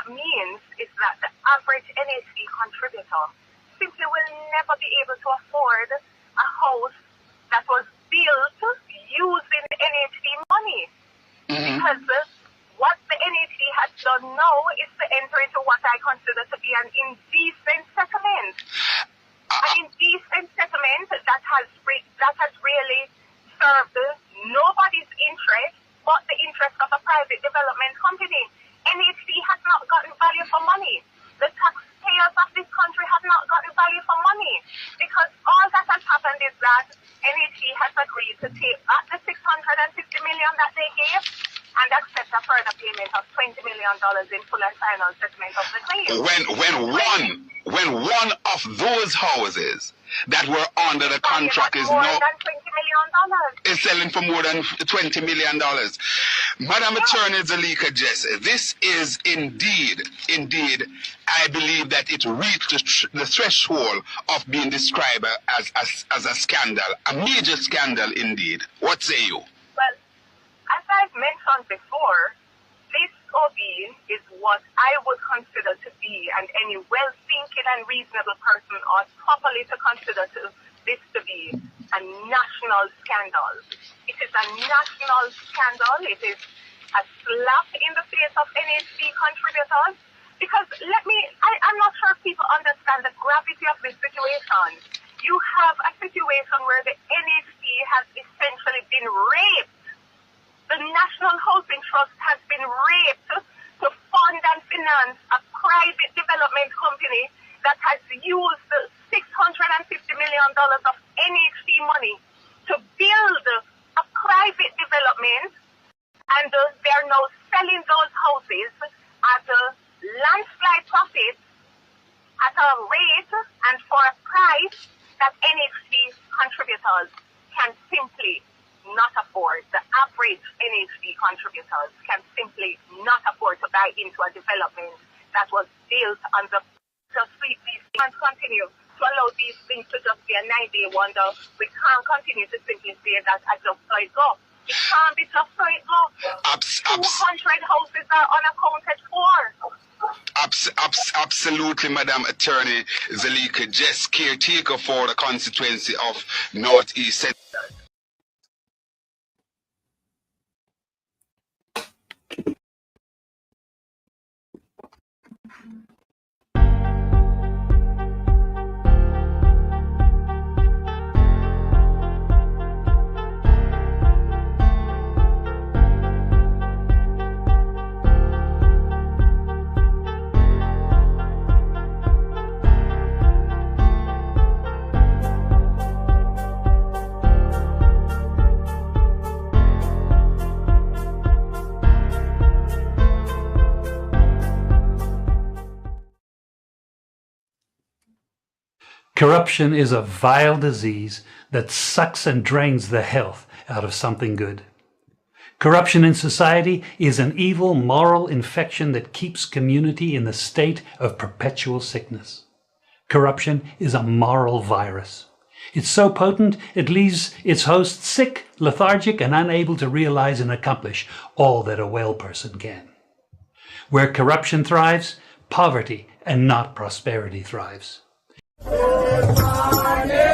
that means is that the average NHD contributor simply will never be able to afford a house that was built using NHD money. Because what the NHD has done now is to enter into what I consider to be an indecent settlement. An indecent settlement that has really served nobody's interest but the interest of a private development company. NHD has not gotten value for money. The taxpayers of this country have not gotten value for money, because all that has happened is that NHD has agreed to take back the $650 million that they gave and accept a further payment of $20 million in full and final settlement of the claim. When one of those houses that were under the contract is more now than $20 million. Is selling for more than $20 million. Madam Attorney Zalika Jess, this is indeed, I believe that it reached the threshold of being described as a scandal, a major scandal indeed. What say you? Well, as I've mentioned before, this OB is what I would consider to be, and any well-thinking and reasonable person ought properly to consider this to be, a national scandal. It is a national scandal. It is a slap in the face of NHD contributors, because I'm not sure people understand the gravity of this situation. You have a situation where the NHD has essentially been raped. The National Housing Trust has been raped to fund and finance a private development company that has used $650 million of NHD money to build a private development, and they're now selling those houses at a landslide profit at a rate and for a price that NHD contributors can simply not afford. The average NHD contributors can simply not afford to buy into a development that was built on the street. These can't continue to allow these things to just be a 9-day wonder. We can't continue to simply say that I just saw it go. It can't be just so it go. 200 houses are unaccounted for. Absolutely, Madam Attorney Zalika Jess, caretaker for the constituency of Northeast. Corruption is a vile disease that sucks and drains the health out of something good. Corruption in society is an evil moral infection that keeps community in the state of perpetual sickness. Corruption is a moral virus. It's so potent it leaves its host sick, lethargic, and unable to realize and accomplish all that a well person can. Where corruption thrives, poverty and not prosperity thrives. Good morning.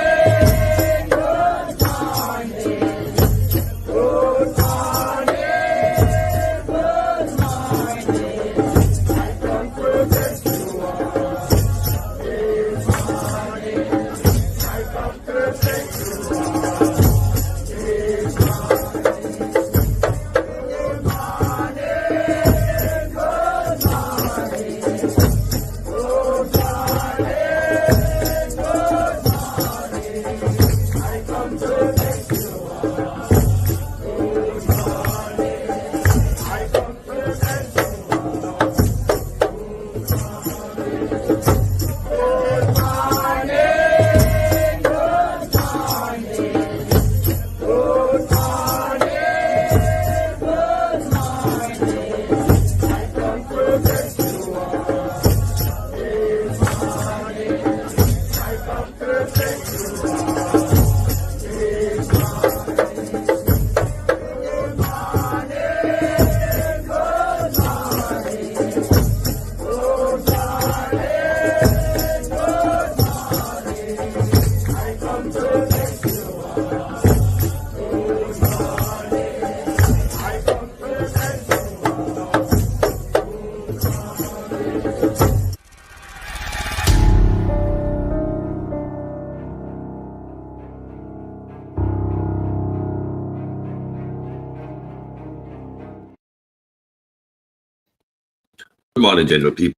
Good morning, general people.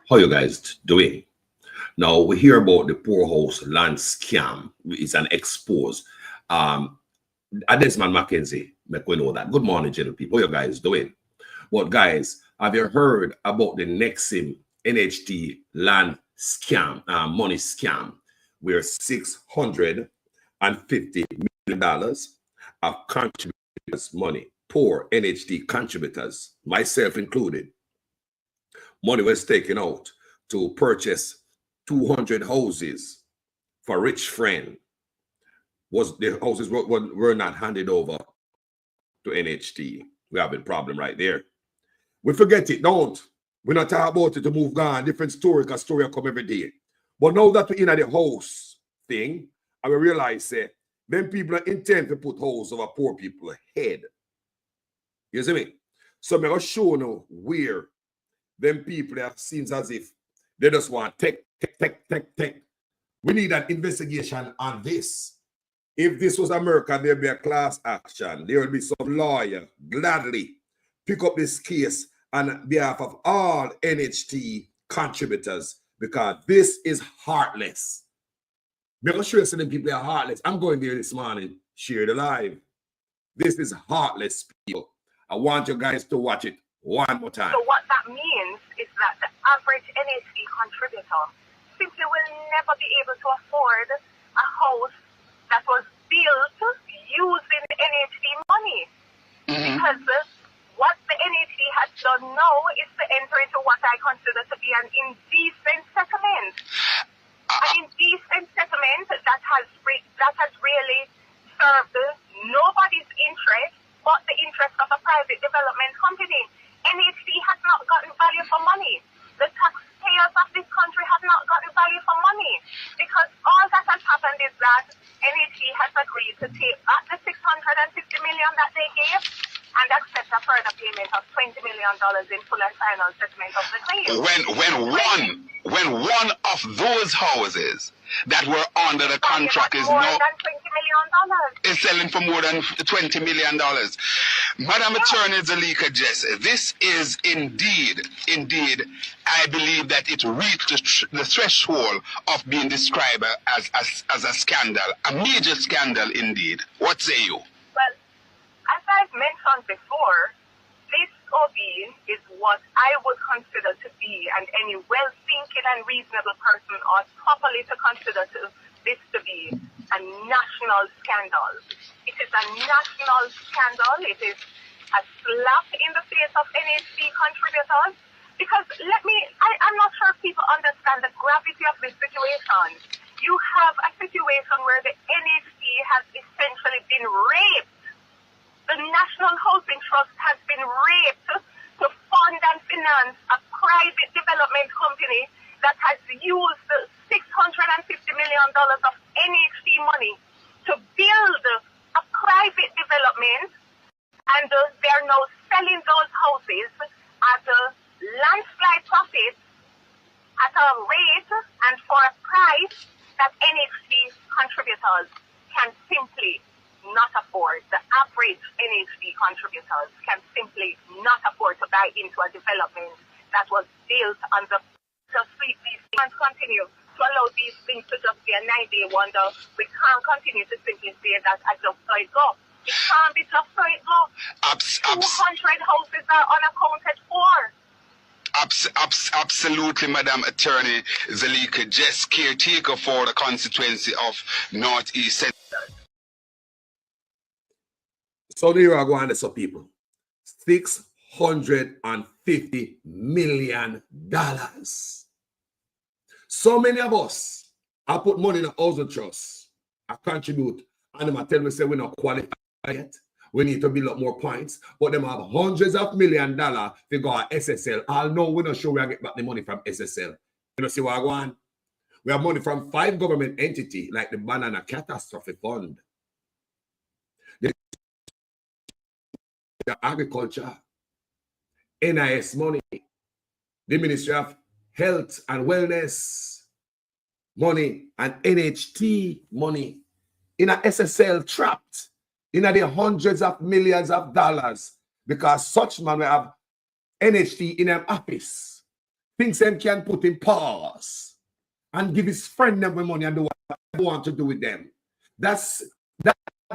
How you guys doing? Now we hear about the poorhouse land scam. It's an expose. Desmond Mackenzie, make we know that. Good morning, general people. How you guys doing? But guys, have you heard about the Nexim NHT land scam, money scam, where $650 million of contributors' money, poor NHT contributors, myself included, money was taken out to purchase 200 houses for rich friend. The houses were not handed over to NHT. We have a problem right there. We forget it, don't. We're not talking about it to move on. Different story, because story come every day. But now that we're in the house thing, I will realize that then people intend to put house over poor people's head. You see me? So I'm going to show you where them people have seems as if they just want take. We need an investigation on this. If this was America, there'd be a class action. There would be some lawyer gladly pick up this case on behalf of all NHT contributors, because this is heartless. Because sure some people are heartless. I'm going there this morning, share the live. This is heartless, people. I want you guys to watch it one more time. So what that means is that the average NHT contributor simply will never be able to afford a house that was built using NHT money. Because what the NHT has done now is to enter into what I consider to be an indecent settlement. An indecent settlement that has really served nobody's interest but the interest of a private development company. NHT has not gotten value for money. The taxpayers of this country have not gotten value for money, because all that has happened is that NHT has agreed to take back the $650 million that they gave and accept a further payment of $20 million in full and final settlement of the claim. When one of those houses that were under the contract is more now than $20 million. Is selling for more than $20 million. Madam Attorney Zalika Jess, this is indeed, I believe that it reached the threshold of being described as a scandal, a major scandal indeed. What say you? Well, as I've mentioned before, this OB is what I would consider to be, and any well-thinking and reasonable person ought properly to consider this to be, a national scandal. It is a national scandal. It is a slap in the face of NHC contributors, because I'm not sure if people understand the gravity of this situation. You have a situation where the NHC has essentially been raped. The National Housing Trust has been raped to fund and finance a private development company that has used the $650 million of NHT money to build a private development, and they're now selling those houses at a landslide profit at a rate and for a price that NHT contributors can simply not afford. The average NHT contributors can simply not afford to buy into a development that was built on the street. These things continue to allow these things to just be a 9-day wonder. We can't continue to simply say that I just saw it go. It can't be just so it go. 200 houses are unaccounted for. Absolutely, Madam Attorney Zalika Jess, caretaker for the constituency of Northeast. So there you are going to some people. $650 million. So many of us, I put money in a housing trust. I contribute. And them tell me, say, we're not qualified yet. We need to build up more points. But them have hundreds of $1 million to go at SSL. I'll know we're not sure we get back the money from SSL. You know, see what I want? We have money from 5 government entities, like the Banana Catastrophe Fund, the Agriculture, NIS money, the Ministry of Health and Wellness money, and NHT money in a SSL trapped in the hundreds of millions of dollars, because such man will have NHT in an office, thinks them can put in pause and give his friend them money and do what they want to do with them. That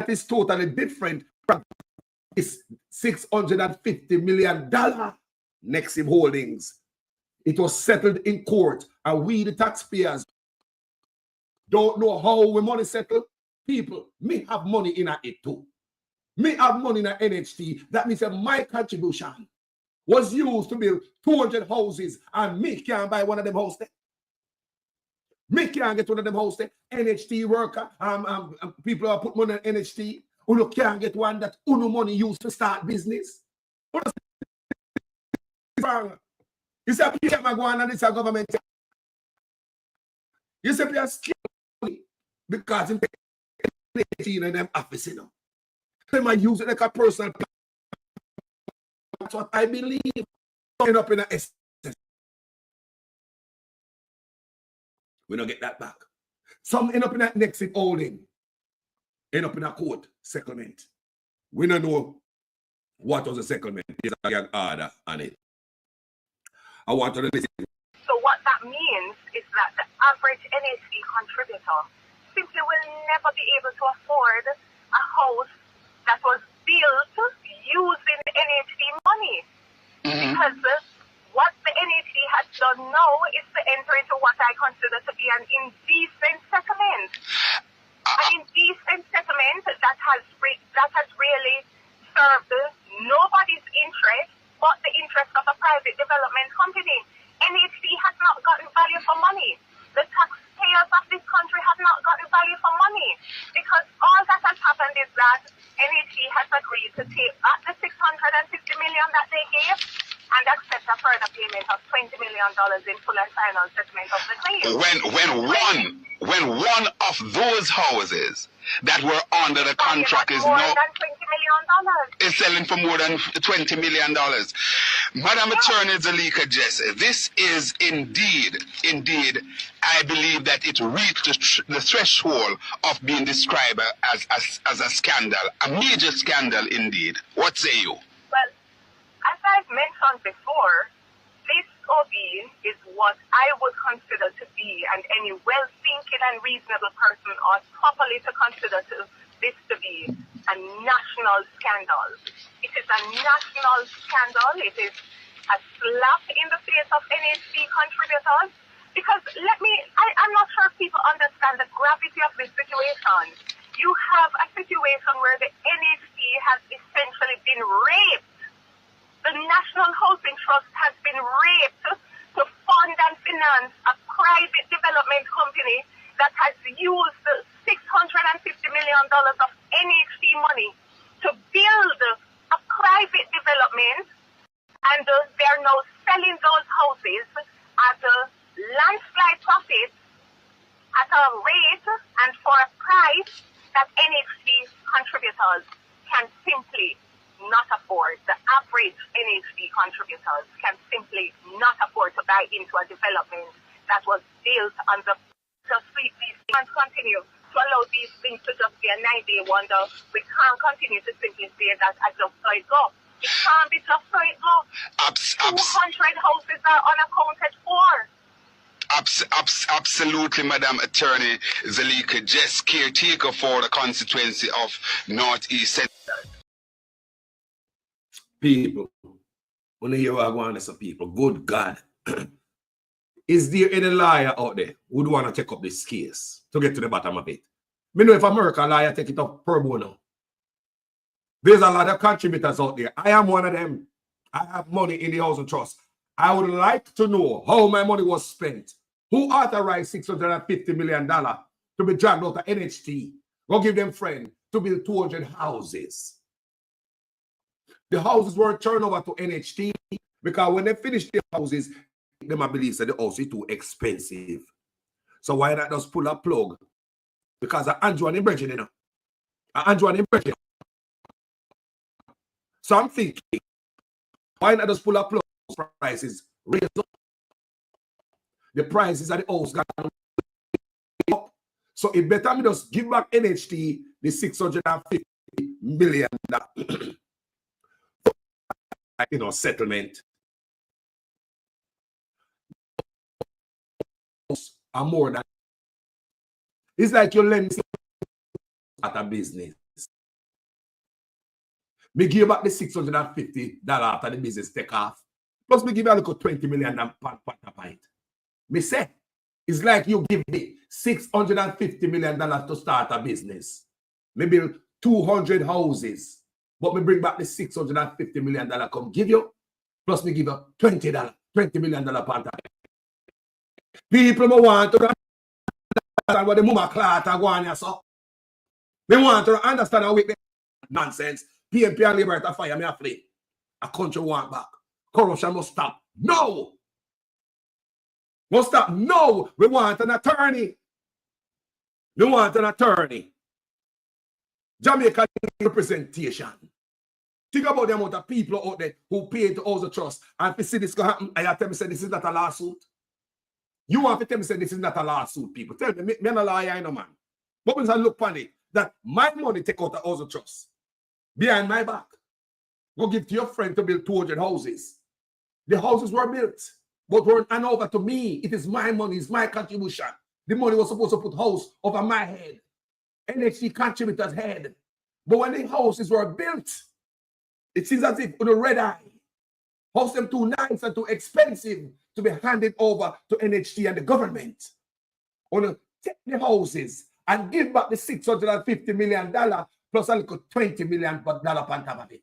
is totally different from this $650 million Nexim Holdings. It was settled in court, and we, the taxpayers, don't know how we money settled. People, me have money in it too. Me have money in a NHT. That means that my contribution was used to build 200 houses, and me can't buy one of them houses. Me can't get one of them houses. NHT worker, people who put money in NHT, who can't get one that uno money used to start business. You say people go on and it's a government. You say people scared because in them office, you know. They might use it like a personal. That's what I believe. End up in a SS. We don't get that back. Some end up in that next holding. End up in a court settlement. We don't know what was the settlement. There's a order on it. I want to listen. So what that means is that the average NHD contributor simply will never be able to afford a house that was built using NHD money. Because what the NHD has done now is to enter into what I consider to be an indecent settlement. An indecent settlement that has really served nobody's interest but the interest of a private development company. NHD has not gotten value for money. The taxpayers of this country have not gotten value for money, because all that has happened is that NHD has agreed to take back the $650 million that they gave and accept a further payment of $20 million in full and final settlement of the claim. When one of those houses that were under the contract is more now than $20 million. Is selling for more than $20 million. Madam Attorney Zalika Jess, this is indeed, I believe that it reached the threshold of being described as a scandal, a major scandal indeed. What say you? Well, as I've mentioned before, this OB is what I would consider to be, and any well-thinking and reasonable person ought properly to consider this to be, a national scandal. It is a national scandal. It is a slap in the face of NHC contributors, because I'm not sure if people understand the gravity of this situation. You have a situation where the NHC has essentially been raped. The National Housing Trust has been raped to fund and finance a private development company that has used $650 million of NHD money to build a private development, and they're now selling those houses at a landslide profit at a rate and for a price that NHD contributors can simply not afford. The average NHD contributors can simply not afford to buy into a development that was built on the street. These can't continue to allow these things to just be a 9-day wonder. We can't continue to simply say that I just saw it go. It can't be just so it go. 200 houses are unaccounted for. Absolutely, Madam Attorney Zalika Jess, caretaker for the constituency of Northeast Central. People, when you hear what I want to say, people, good God. Is there any liar out there who would want to take up this case to get to the bottom of it? Me know if American liar take it up pro bono. There's a lot of contributors out there. I am one of them. I have money in the housing trust. I would like to know how my money was spent. Who authorized $650 million to be dragged out of NHT? Go give them friend to build 200 houses. The houses were turned over to NHT because when they finished the houses, they might believe that the house is too expensive. So why not just pull a plug? Because Andrew and Bridget, you know. Andrew and Bridget. So I'm thinking, why not just pull a plug? Prices raise up. The prices of the house got up. So it better me just give back NHT the $650 million settlement are more than. It's like you lend at a business. Me give back the $650 after the business take off. Plus me give you a little $20 million pint. Me say, it's like you give me $650 million to start a business. Me build 200 houses. But me bring back the $650 million come give you. Plus me give you $20 million pint. People me want to understand what the mama cloth are going here, so. They want to understand how we nonsense. PNP and Labour to fire me a flee. A country want back. Corruption must stop. No! Must stop. No! We want an attorney. We want an attorney. Jamaica representation. Think about the amount of people out there who pay to house the trust. And if you see this going to happen, I tell me say this is not a lawsuit. You want to tell me say this is not a lawsuit, people. Tell me, I'm a lawyer, I know, man. But when I look on it, that my money take out the house of trust behind my back. Go give to your friend to build 200 houses. The houses were built, but were handed over to me. It is my money, it's my contribution. The money was supposed to put house over my head. NHD contributors' head. But when the houses were built, it seems as if with a red eye, house them too nice and too expensive to be handed over to NHD and the government. On to take the houses and give back the $650 million plus a little $20 million on top of it.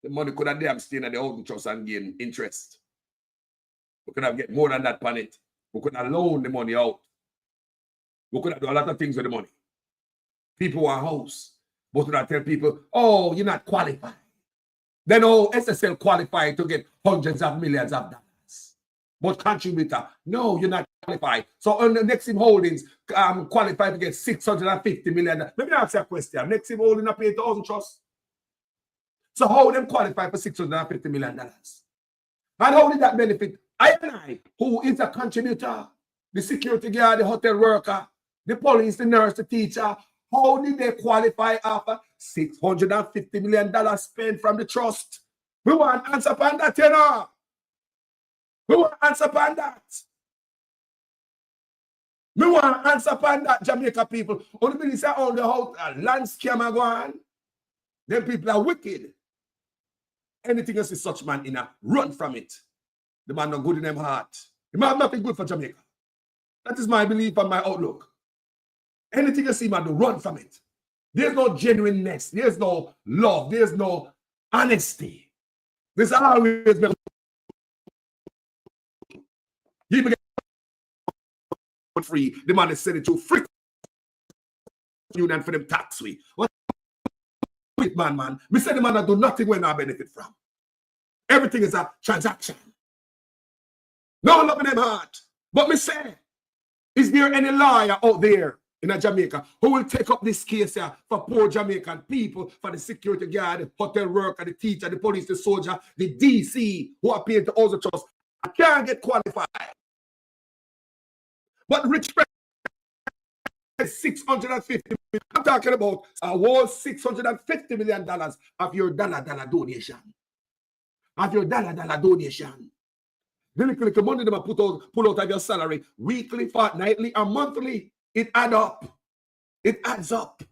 The money could have damn stayed at the housing trust and gain interest. We could have get more than that on it. We could have loaned the money out. We could have done a lot of things with the money. People want a house, but we don't tell people, oh, you're not qualified. Then oh, SSL qualified to get hundreds of millions of dollars. But contributor, no, you're not qualified. So on the Nexim Holdings, qualified to get $650 million. Let me ask you a question. Nexim Holdings pay to housing trust. So how them qualify for $650 million? And how did that benefit I, who is a contributor, the security guard, the hotel worker, the police, the nurse, the teacher? How did they qualify after $650 million spent from the trust? We want answer upon that, you know. We want answer upon that. We want answer upon that, Jamaica people. Only people say on the whole land scam go on. Them people are wicked. Anything else is such man in a run from it. The man not good in them heart. The man nothing good for Jamaica. That is my belief and my outlook. Anything you see, man, to run from it. There's no genuineness. There's no love. There's no honesty. There's always been people get free. The man is sending to free union for them tax free. What man? Me say the man that do nothing when I benefit from. Everything is a transaction. No love in them heart. But me say, is there any lawyer out there in Jamaica who will take up this case here for poor Jamaican people, for the security guard, the hotel worker, the teacher, the police, the soldier, the DC, who are paying to all the trust? I can't get qualified. But rich is $650 million. I'm talking about was $650 million of your dollar donation. Of your dollar donation. The little money that pull out of your salary weekly, fortnightly, and monthly. It adds up. It adds up.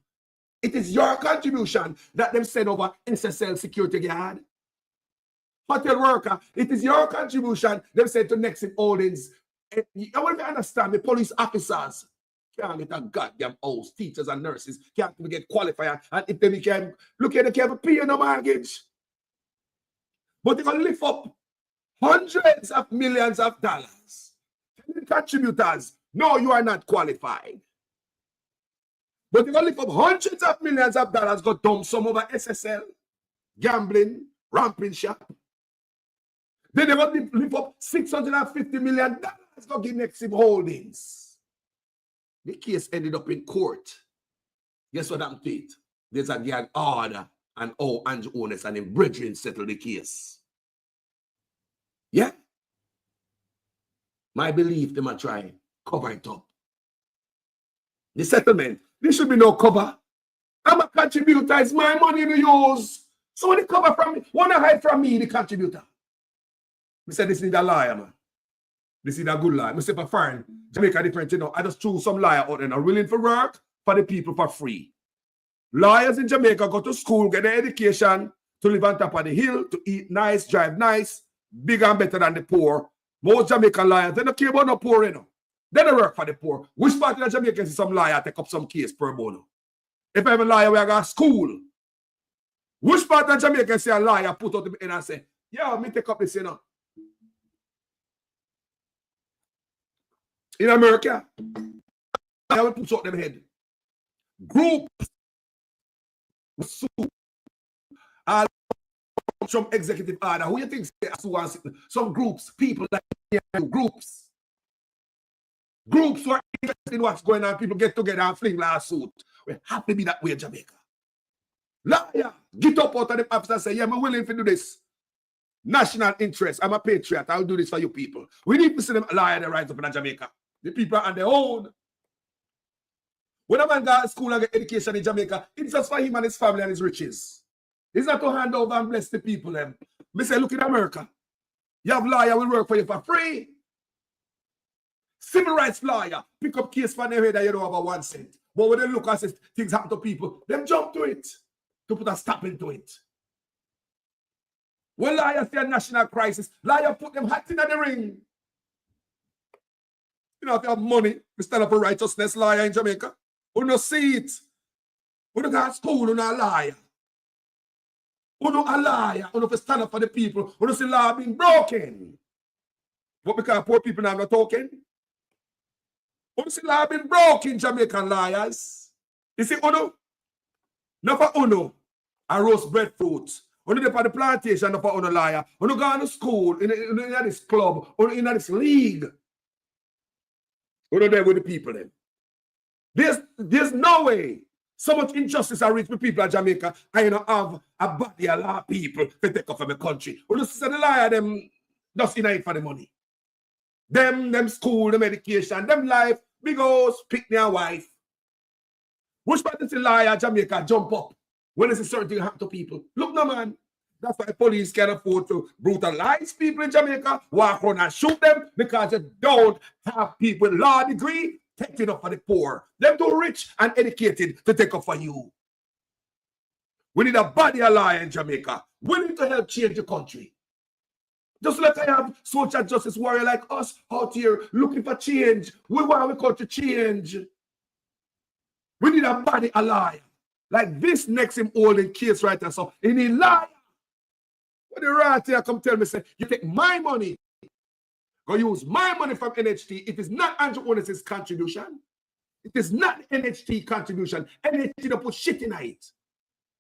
It is your contribution that them send over SSL security guard. Hotel worker, it is your contribution them send to Nexim Holdings. I want to understand the police officers can't get a goddamn house. Teachers and nurses can't get qualified. And if they can, look at they can't pay no mortgage. But they can lift up hundreds of millions of dollars. Contributors, no, you are not qualified. But they're going to lift up hundreds of millions of dollars, go dump some over SSL, gambling, ramping shop. Then they're going to lift up $650 million, go give Nexim Holdings. The case ended up in court. Guess what happened to it? There's a gag order, and Andrew Owners and him brethren settled the case. Yeah? My belief, they might try cover it up. The settlement, there should be no cover. I'm a contributor, it's my money to use. So when they cover from me, want to hide from me, the contributor. We said this need a lawyer, man. This is a good lie. I say for foreign, Jamaica different, you know. I just choose some liar out there and willing to work for the people for free. Lawyers in Jamaica go to school, get their education, to live on top of the hill, to eat nice, drive nice, bigger and better than the poor. Most Jamaican liars, they don't care about no poor, you know. They don't work for the poor. Which part of Jamaica see some liar take up some case per bono? If I have a liar, we go to school. Which part of Jamaica see a liar put out the end and say, yeah, me take up this, you know. In America, I will put out them head. Groups all some executive order. Who you think some groups, people like groups who are interested in what's going on, people get together and fling lawsuit. We have to be that way in Jamaica. Liar, get up out of the office and say, yeah, I'm willing to do this. National interest, I'm a patriot, I'll do this for you people. We need to see them liar that rise up in Jamaica. The people are on their own. When a man go to school and get education in Jamaica, it's just for him and his family and his riches. It's not to hand over and bless the people. Them. Me say, look in America. You have lawyer will work for you for free. Civil rights lawyer, pick up case for their head that you don't have a 1 cent. But when they look and say things happen to people, them jump to it to put a stop into it. When lawyers see a national crisis, lawyer put them hats in the ring. You know, if you have money, we stand up for righteousness lawyer in Jamaica. We don't see it. We don't go to school, we don't a liar. We don't a liar. We don't stand up for the people. We don't see law being broken. But because poor people now not talking. We don't see law being broken, Jamaican liars. You see, Uno? Not for Uno, a roast breadfruit. Uno dey for the plantation, not for Uno liar. Uno go to school, in this club, or in this league. Uno there with the people then. There's no way so much injustice I reach with people in Jamaica. I don't have a body of law people to take off from the country. Well, just say the liar, them just in it for the money. Them school, them education, them life, big house, pick their wife. Which part is the liar Jamaica jump up when there's a certain thing happen to people? Look no man. That's why police can afford to brutalize people in Jamaica, walk around and shoot them because they don't have people with law degree taking up for the poor. Them too rich and educated to take up for you. We need a body of law in Jamaica. We need to help change the country. Just like I have social justice warrior like us out here looking for change. We want our country change. We need a body of law. Like this next him holding case right now. So he need liar. When the right here come tell me, say, you take my money. Go use my money from NHT. It is not Andrew Onis's contribution. It is not NHT contribution. NHT don't put shit in it.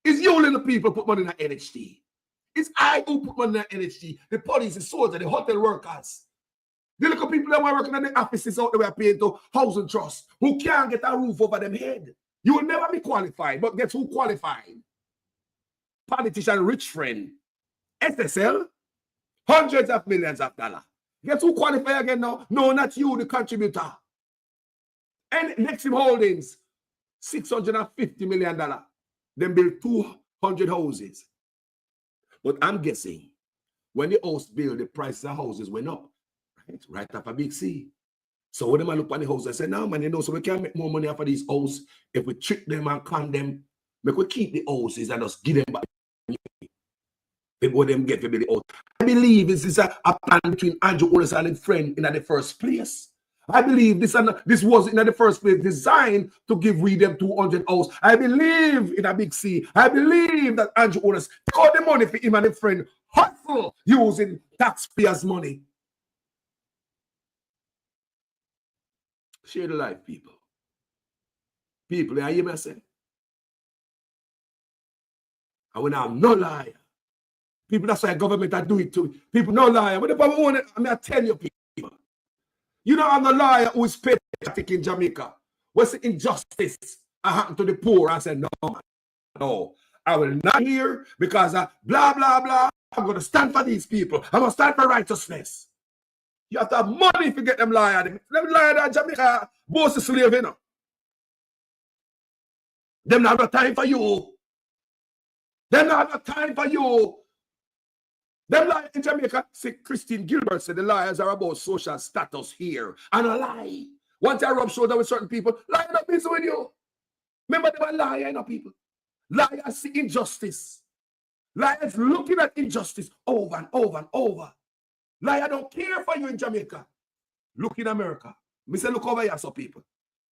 It's you little people put money in NHT. It's I who put money in NHT. The police, the soldiers, the hotel workers. The little people that were working in the offices out there were paying to housing trust who can't get a roof over them head. You will never be qualified, but guess who qualified? Politician rich friend. SSL, hundreds of millions of dollars. Guess who qualify again now? No, not you, the contributor. And Nexim Holdings, $650 million. Then build 200 houses. But I'm guessing when the house built, the prices of houses went up. Right up a big C. So when they look at the house, they say, no, man, you know, so we can make more money off of these houses if we trick them and con them. Make we keep the houses and just give them back. People them get to build the house. I believe this is a plan between Andrew Onis and his friend in the first place. I believe this was in the first place designed to give we them 200 house. I believe in a big C. I believe that Andrew Onis took all the money for him and his friend hustle using taxpayers' money. Share the life, people. People, you hear me say? I will now no liar. People, that's why government are doing it to me. People, no liar. What if I want it? I mean, I tell you, people. You know, I'm the liar who is patriotic in Jamaica. What's the injustice that happened to the poor? I said, no, no. I will not hear because blah, blah, blah. I'm going to stand for these people. I'm going to stand for righteousness. You have to have money to get them liar. Them liar that Jamaica boss is slave, you know. Them not have no time for you. Them not have no time for you. Them liars in Jamaica, see, Christine Gilbert said the liars are about social status here. And a lie. Once I rub shoulder with certain people, lie not busy with you. Remember, they were lying, people. Liars see injustice. Liars looking at injustice over and over and over. Liar don't care for you in Jamaica. Look in America. Me say, look over here, so people.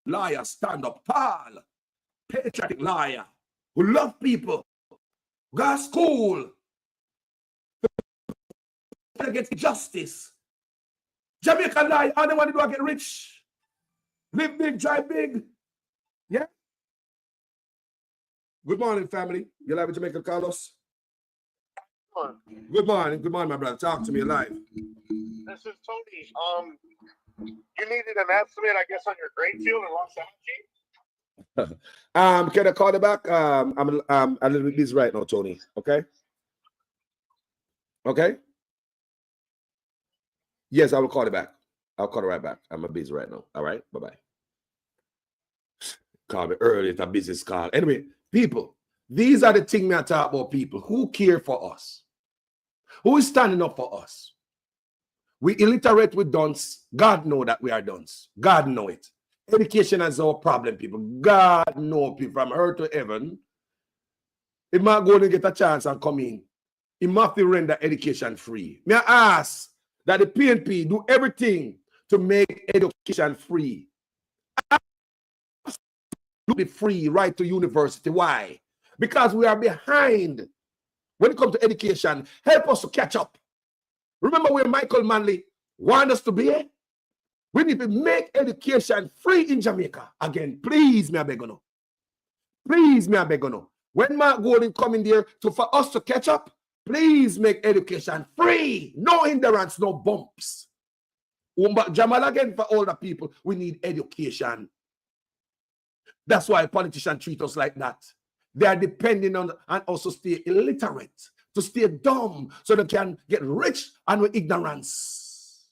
Liar stand up tall. Patriotic liar who love people. Go to school. Against justice. Jamaica lie. All they want to do is get rich. Live big, drive big. Yeah? Good morning, family. You live in Jamaica, Carlos? Good morning. Good morning, my brother. Talk to me live. This is Tony. You needed an estimate, I guess, on your grain field in Los Angeles? Can I call you back? I'm a little bit busy right now, Tony. Okay? Okay? Yes, I will call you back. I'll call you right back. I'm busy right now. All right? Bye-bye. Call me early. It's a business call. Anyway, people, these are the things I talk about, people. Who care for us? Who is standing up for us? We illiterate with dunce. God know that we are dunce. God know it. Education is our problem, people. God know people from earth to heaven. If might go and get a chance and come in, he must render education free. May I ask that the PNP do everything to make education free? To be free, right to university. Why? Because we are behind when it comes to education. Help us to catch up. Remember where Michael Manley wanted us to be? We need to make education free in Jamaica. Again, please, me I beg you. Please, me I beg you. When Mark Golden coming there for us to catch up, please make education free. No hindrance, no bumps. Jamal again for all the people. We need education. That's why politicians treat us like that. They are depending on and also stay illiterate, to stay dumb, so they can get rich and with ignorance.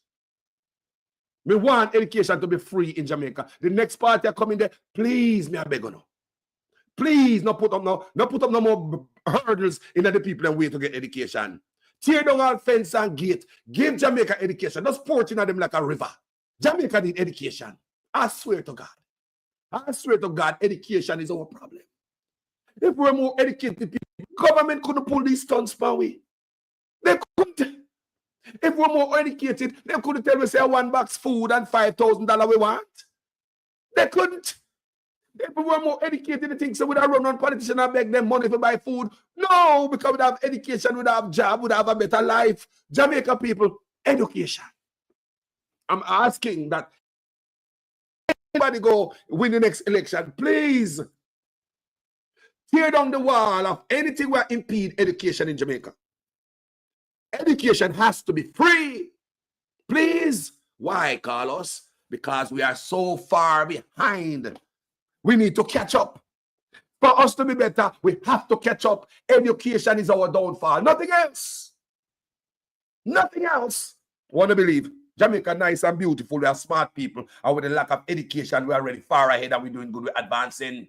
We want education to be free in Jamaica. The next party are coming there. Please, me I beg you. Please, not put up no more hurdles in the people and way to get education. Tear down our fence and gate. Give Jamaica education. Just pour it in them like a river. Jamaica need education. I swear to God. I swear to God, education is our problem. If we're more educated people, government couldn't pull these stunts for we. They couldn't. If we're more educated, they couldn't tell me say one box food and $5,000 we want. They couldn't. If we were more educated, the things so we'd have run on politicians and beg them money to buy food. No, because we'd have education, we'd have job, we'd have a better life. Jamaica people, education. I'm asking that anybody go win the next election, please tear down the wall of anything that impede education in Jamaica. Education has to be free. Please. Why, Carlos? Because we are so far behind. We need to catch up. For us to be better, we have to catch up. Education is our downfall. Nothing else. Nothing else. Want to believe Jamaica nice and beautiful. We are smart people. And with a lack of education, we are already far ahead and we're doing good. We're advancing.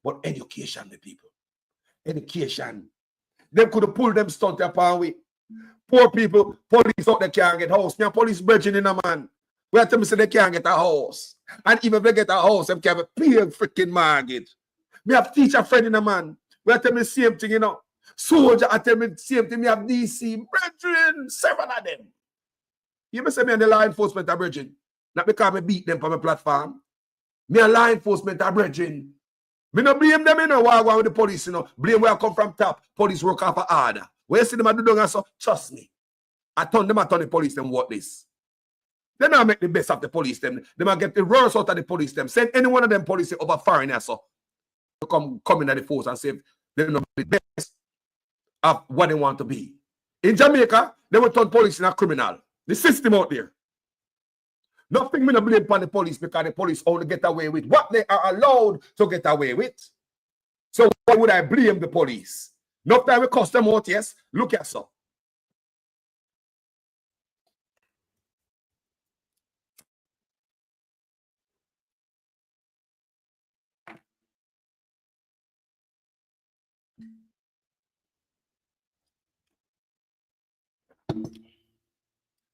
But education, the people. Education. They could have pulled them stunt upon we. Poor people, police out they can't get house. Me and police bridging in a man. We have to me say they can't get a house. And even if they get a house, they can't pay a freaking mortgage. Me have teacher friend in a man. We have to me the same thing, you know. Soldier, I tell me the same thing. Me have DC, brethren, 7 of them. You must say me and the law enforcement are brethren. Not because I beat them from my platform. Me and law enforcement are brethren. Me no blame them, you know, while I go with the police, you know. Blame where I come from top. Police work off a order. When you see them do down so, trust me. I turn the police them what this. They not make the best of the police them. They might get the worst out of the police them. Send any one of them police over foreigners so to come in at the force and say they're not the best of what they want to be. In Jamaica, they will turn police in a criminal. The system out there. Nothing me no blame upon the police because the police only get away with what they are allowed to get away with. So why would I blame the police? Not that we cost them out, yes. Look at so.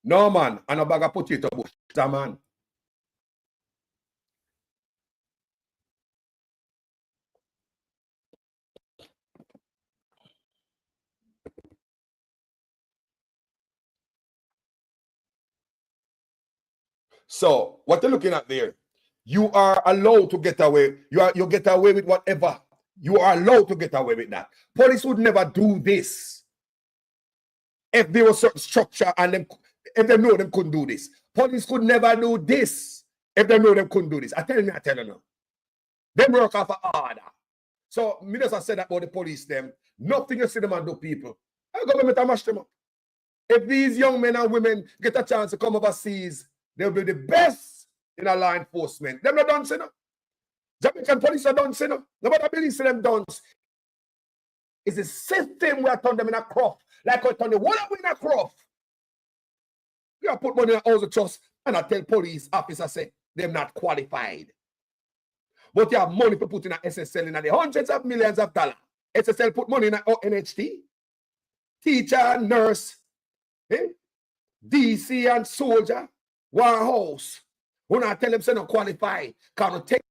No, man. And a bag of potato bush, man. So what you're looking at there, you are allowed to get away. You get away with whatever. You are allowed to get away with that. Police would never do this if there was certain structure and them, if they know them couldn't do this. Police could never do this if they know them couldn't do this. I tell you now. Them work off an order. So me just said that about the police them. Nothing you see them and do people. The government a mash them up. If these young men and women get a chance to come overseas, they'll be the best in a law enforcement. Them not done, you know. Jamaican police are done, you know. Nobody believes them done. It's a system where I turn them in a crop. Like I turn the one up in a crop. You put money in a house of trust and I tell police officers say they're not qualified. But you have money to put in a SSL in the hundreds of millions of dollars. SSL put money in a NHT. Teacher, nurse, DC and soldier, warehouse. When I tell them say not qualified, can take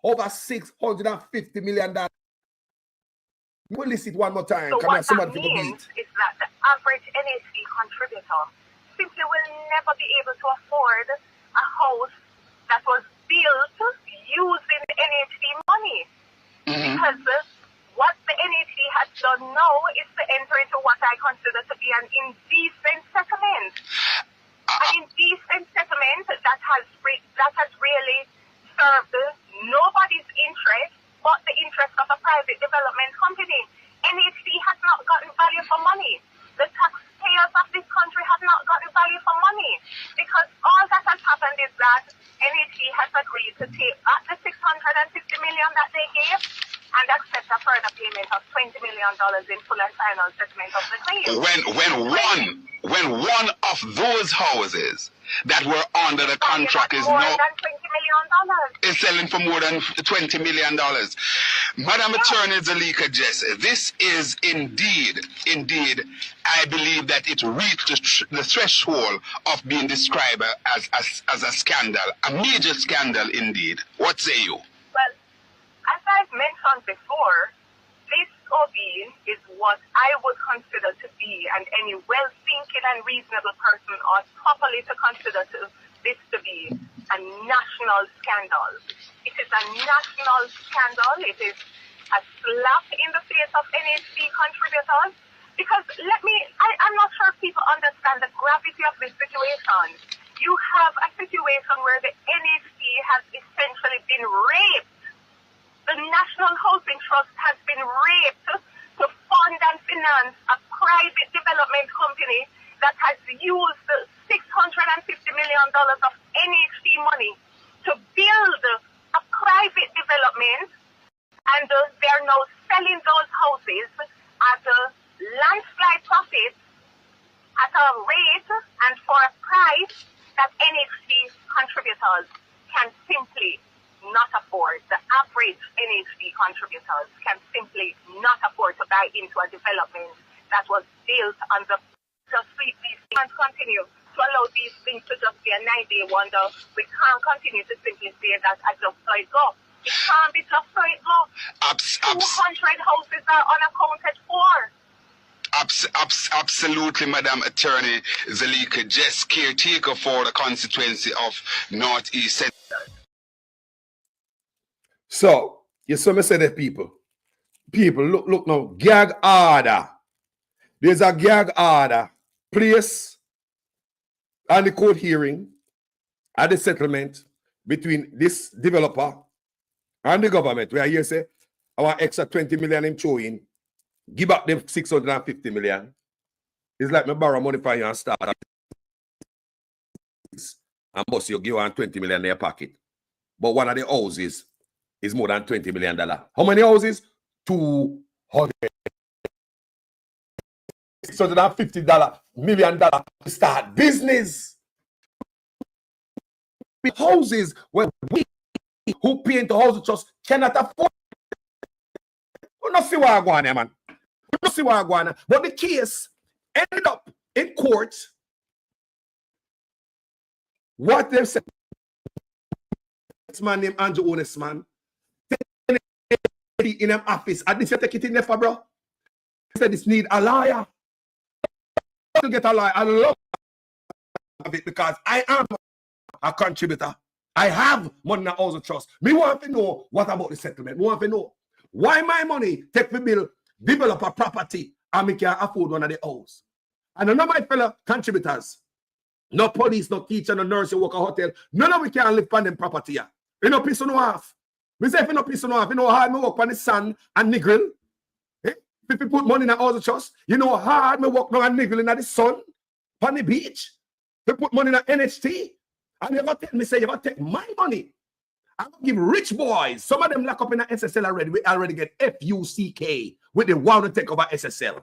over $650 million. We'll listen one more time. So what that means is that the average NHC contributor simply will never be able to afford a house that was built using NHC money. Because what the NHC has done now is to enter into what I consider to be an indecent settlement. An indecent settlement that has really served nobody's interest but the interest of a private development company. NHC has not gotten value for money. The taxpayers of this country have not gotten value for money because all that has happened is that NHC has agreed to take back the $650 million that they gave and accept a further payment of $20 million in full and final settlement of the claim. When one of those houses that were under the contract is now is selling for more than $20 million. Madam Attorney Zalika Jess, this is indeed, I believe that it reached the threshold of being described as a scandal, a major scandal indeed. What say you? Well, as I've mentioned before, this OB is what I would consider to be, and any well-thinking and reasonable person ought properly to consider this to be a national scandal. It is a national scandal. It is a slap in the face of NHC contributors. Because I'm not sure people understand the gravity of this situation. You have a situation where the NHC has essentially been raped. The National Housing Trust has been raped to fund and finance a private development company that has used $650 million of NHC money to build a private development, and they're now selling those houses at a landslide profit at a rate and for a price that NHC contributors can simply not afford. The average NHC contributors can simply not afford to buy into a development that was built on the street. These can't continue to allow these things to just be a 9-day wonder. We can't continue to simply say that I just saw it go. It can't be just so it go. 200 houses are unaccounted for. Absolutely, Madam Attorney Zalika Jess, caretaker for the constituency of Northeast. So, you saw me say that people, look now, gag order. There's a gag order place on the court hearing at the settlement between this developer and the government, where you say, our extra 20 million in showing, give up them 650 million. It's like me borrow money for you and start and boss you give one 20 million in your pocket. But one of the houses is more than $20 million. How many houses? 200. $650 million to start business. Houses where we who pay into housing trust cannot afford. We don't see what I want, man. We don't see what I want. But the case ended up in court what they've said. This man named Andrew Honest, man. In them office. And this you take it in there for, bro. He said this need a lawyer. To get a lawyer, I love it because I am a contributor. I have money in the house of trust. Me want to know what about the settlement. Me want to know why my money take the bill, develop a property, and me can afford one of the house. And none of my fellow contributors, no police, no teacher, no nurse, who work a hotel, none of we can live on them property here. You know, piss on half. Me say if you know piss on half, you know hard me work on the sun and niggle. Eh? If you put money in the house of trust, you know hard me work now and niggle in the sun, on the beach. You put money in the NHT. And you ever tell me, say, you ever take my money? I'm going to give rich boys. Some of them lock up in the SSL already. We already get FUCK with the one to take over SSL.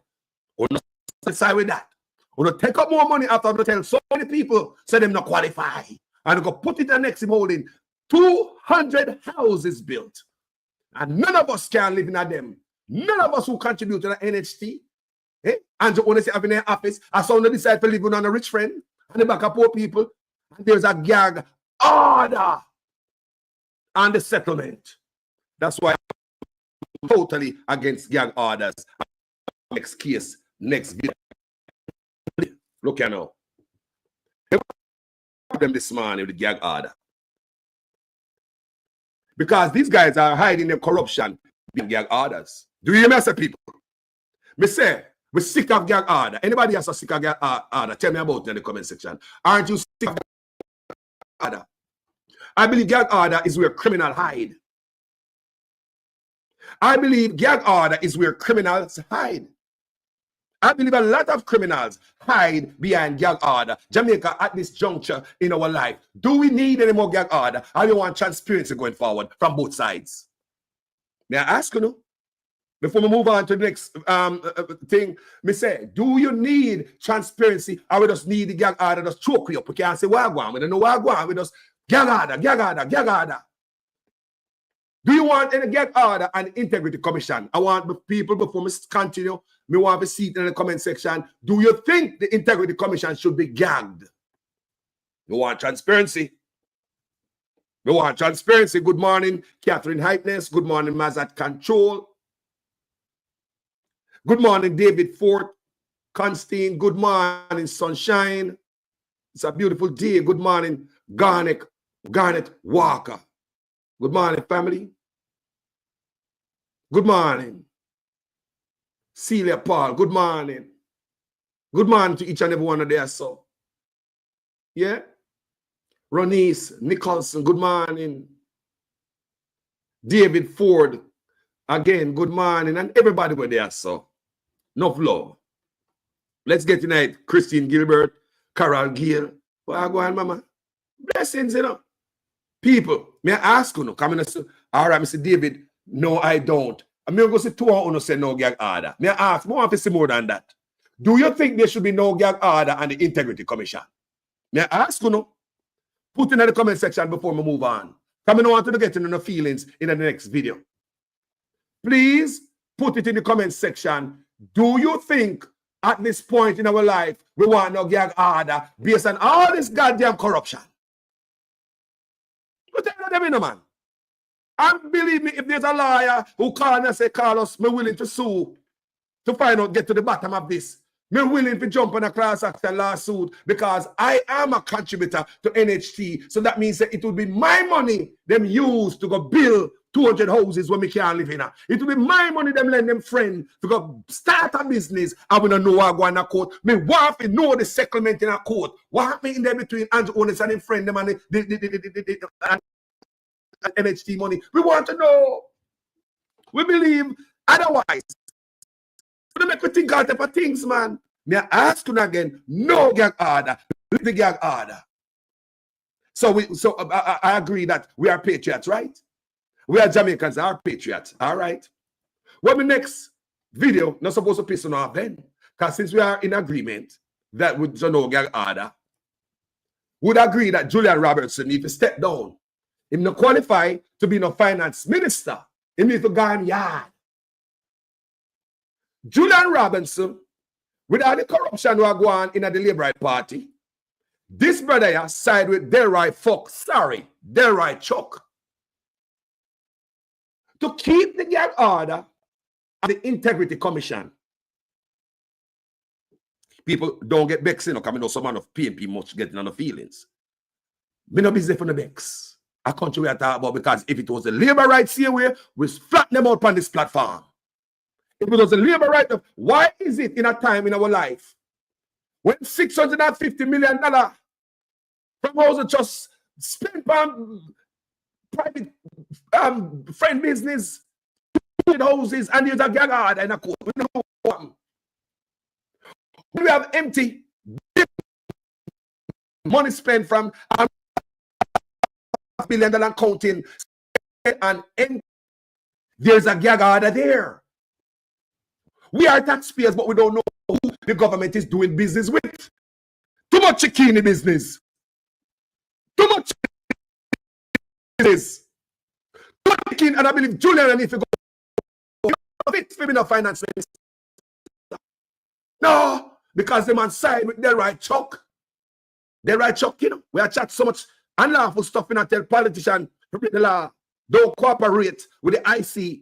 We're not satisfied with that. We're going to take up more money after we tell so many people, say them not qualify. And we're going to put it in the next holding. 200 houses built. And none of us can live in them. None of us who contribute to the NHT. Eh? And you want to say having an office. I saw them decide to live with on a rich friend. And the back of poor people. And there's a gag order on the settlement. That's why I'm totally against gag orders. Next case, next video. Look here now. Them this morning with the gag order. Because these guys are hiding their corruption in gag orders. Do you hear me, people? Me say, we're sick of gag order. Anybody else is sick of gag order? Tell me about it in the comment section. Aren't you sick of order? I believe gag order is where criminals hide. I believe gag order is where criminals hide. I believe a lot of criminals hide behind gag order. Jamaica, at this juncture in our life, do we need any more gag order? Or do we want transparency going forward from both sides? May I ask you now? Before we move on to the next thing, me say, do you need transparency or we just need the gag order just choke you up? We can't say wagwan. We don't know wagwan. We just gag order, gag order, gag order. Do you want any gag order and integrity commission? I want people, before we continue, me want to see it in the comment section. Do you think the integrity commission should be gagged? You want transparency? We want transparency. Good morning, Catherine Heightness. Good morning, Mazat Control. Good morning, David Fort, Constantine. Good morning, Sunshine. It's a beautiful day. Good morning, Garnet Walker. Good morning, family. Good morning, Celia Paul. Good morning. Good morning to each and every one of there. So, yeah. Ronice Nicholson. Good morning. David Ford. Again, good morning. And everybody were there. So, enough love. Let's get tonight. Christine Gilbert, Carol Gill. Well, go on, mama. Blessings, you know. People, may I ask you, no? Come in and say, all right, Mr. David, no, I don't. I'm going to say two or say no gag order. May I ask, more to see more than that. Do you think there should be no gag order on the Integrity Commission? May I ask you, no? Put in the comment section before we move on. Come in, I want to get into the feelings in the next video. Please put it in the comment section. Do you think at this point in our life we want no gag order based on all this goddamn corruption? But tell them, no, man. And believe me, if there's a lawyer who call and say, Carlos, me willing to sue to find out, get to the bottom of this. Me willing to jump on a class action lawsuit because I am a contributor to NHT. So that means that it will be my money them use to go build 200 houses when we can't live in. It will be my money them lend them friend to go start a business. I will not know what I go in a court. Me want to know the settlement in a court. What happened in there between Andrew Honest and his friend them and the NHT money. We want to know. We believe otherwise. We make we think all type of things, man. May I ask you again, no gag order. The gag order. So I agree that we are patriots, right? We are Jamaicans, are patriots, all right? Well, the next video, not supposed to piss on off then. Because since we are in agreement that with no gag order, would agree that Julian Robertson need to step down. He not qualify to be no finance minister. He need to go on yard. Julian Robinson with all the corruption we are going in the Labour Party, this brother here side with Delroy Chuck, to keep the gag order of the Integrity Commission. People don't get vexed, because I know some of PNP much getting on the feelings. Me no business for the vex. A country we are talking about, because if it was the labor rights here, we flatten them out on this platform. If it was the labor right, why is it in a time in our life when $650 million from houses just spent on private friend business, houses, and there's a gag order in a court? We have empty money spent from $1 billion counting, and there's a gag order there. We are taxpayers, but we don't know who the government is doing business with. Too much chicken business. Too much business. Too much chicken, and I believe Julian, and if you go, it's for me not finance minister. No, because the man side with Delroy Chuck. Delroy Chuck, we are chat so much unlawful stuff and I tell politicians to break the law. Don't cooperate with the IC,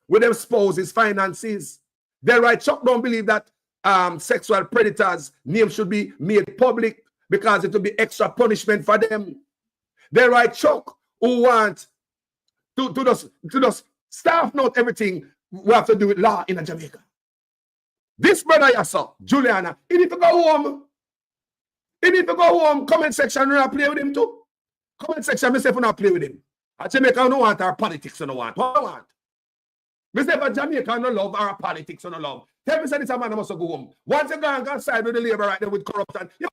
with them spouses, finances. Delroy Chuck don't believe that sexual predators' names should be made public because it will be extra punishment for them. Delroy Chuck, who want to just staff note everything we have to do with law in Jamaica. This brother, Juliana, he need to go home. He need to go home. Comment section, we play with him too. Comment section, myself, we not play with him. At Jamaica, we don't want our politics, we don't want. What do you want? Myself, at Jamaica, no love our politics, no love. Tell me, say this man must go home. Once you go and go side with the labor right there with corruption, you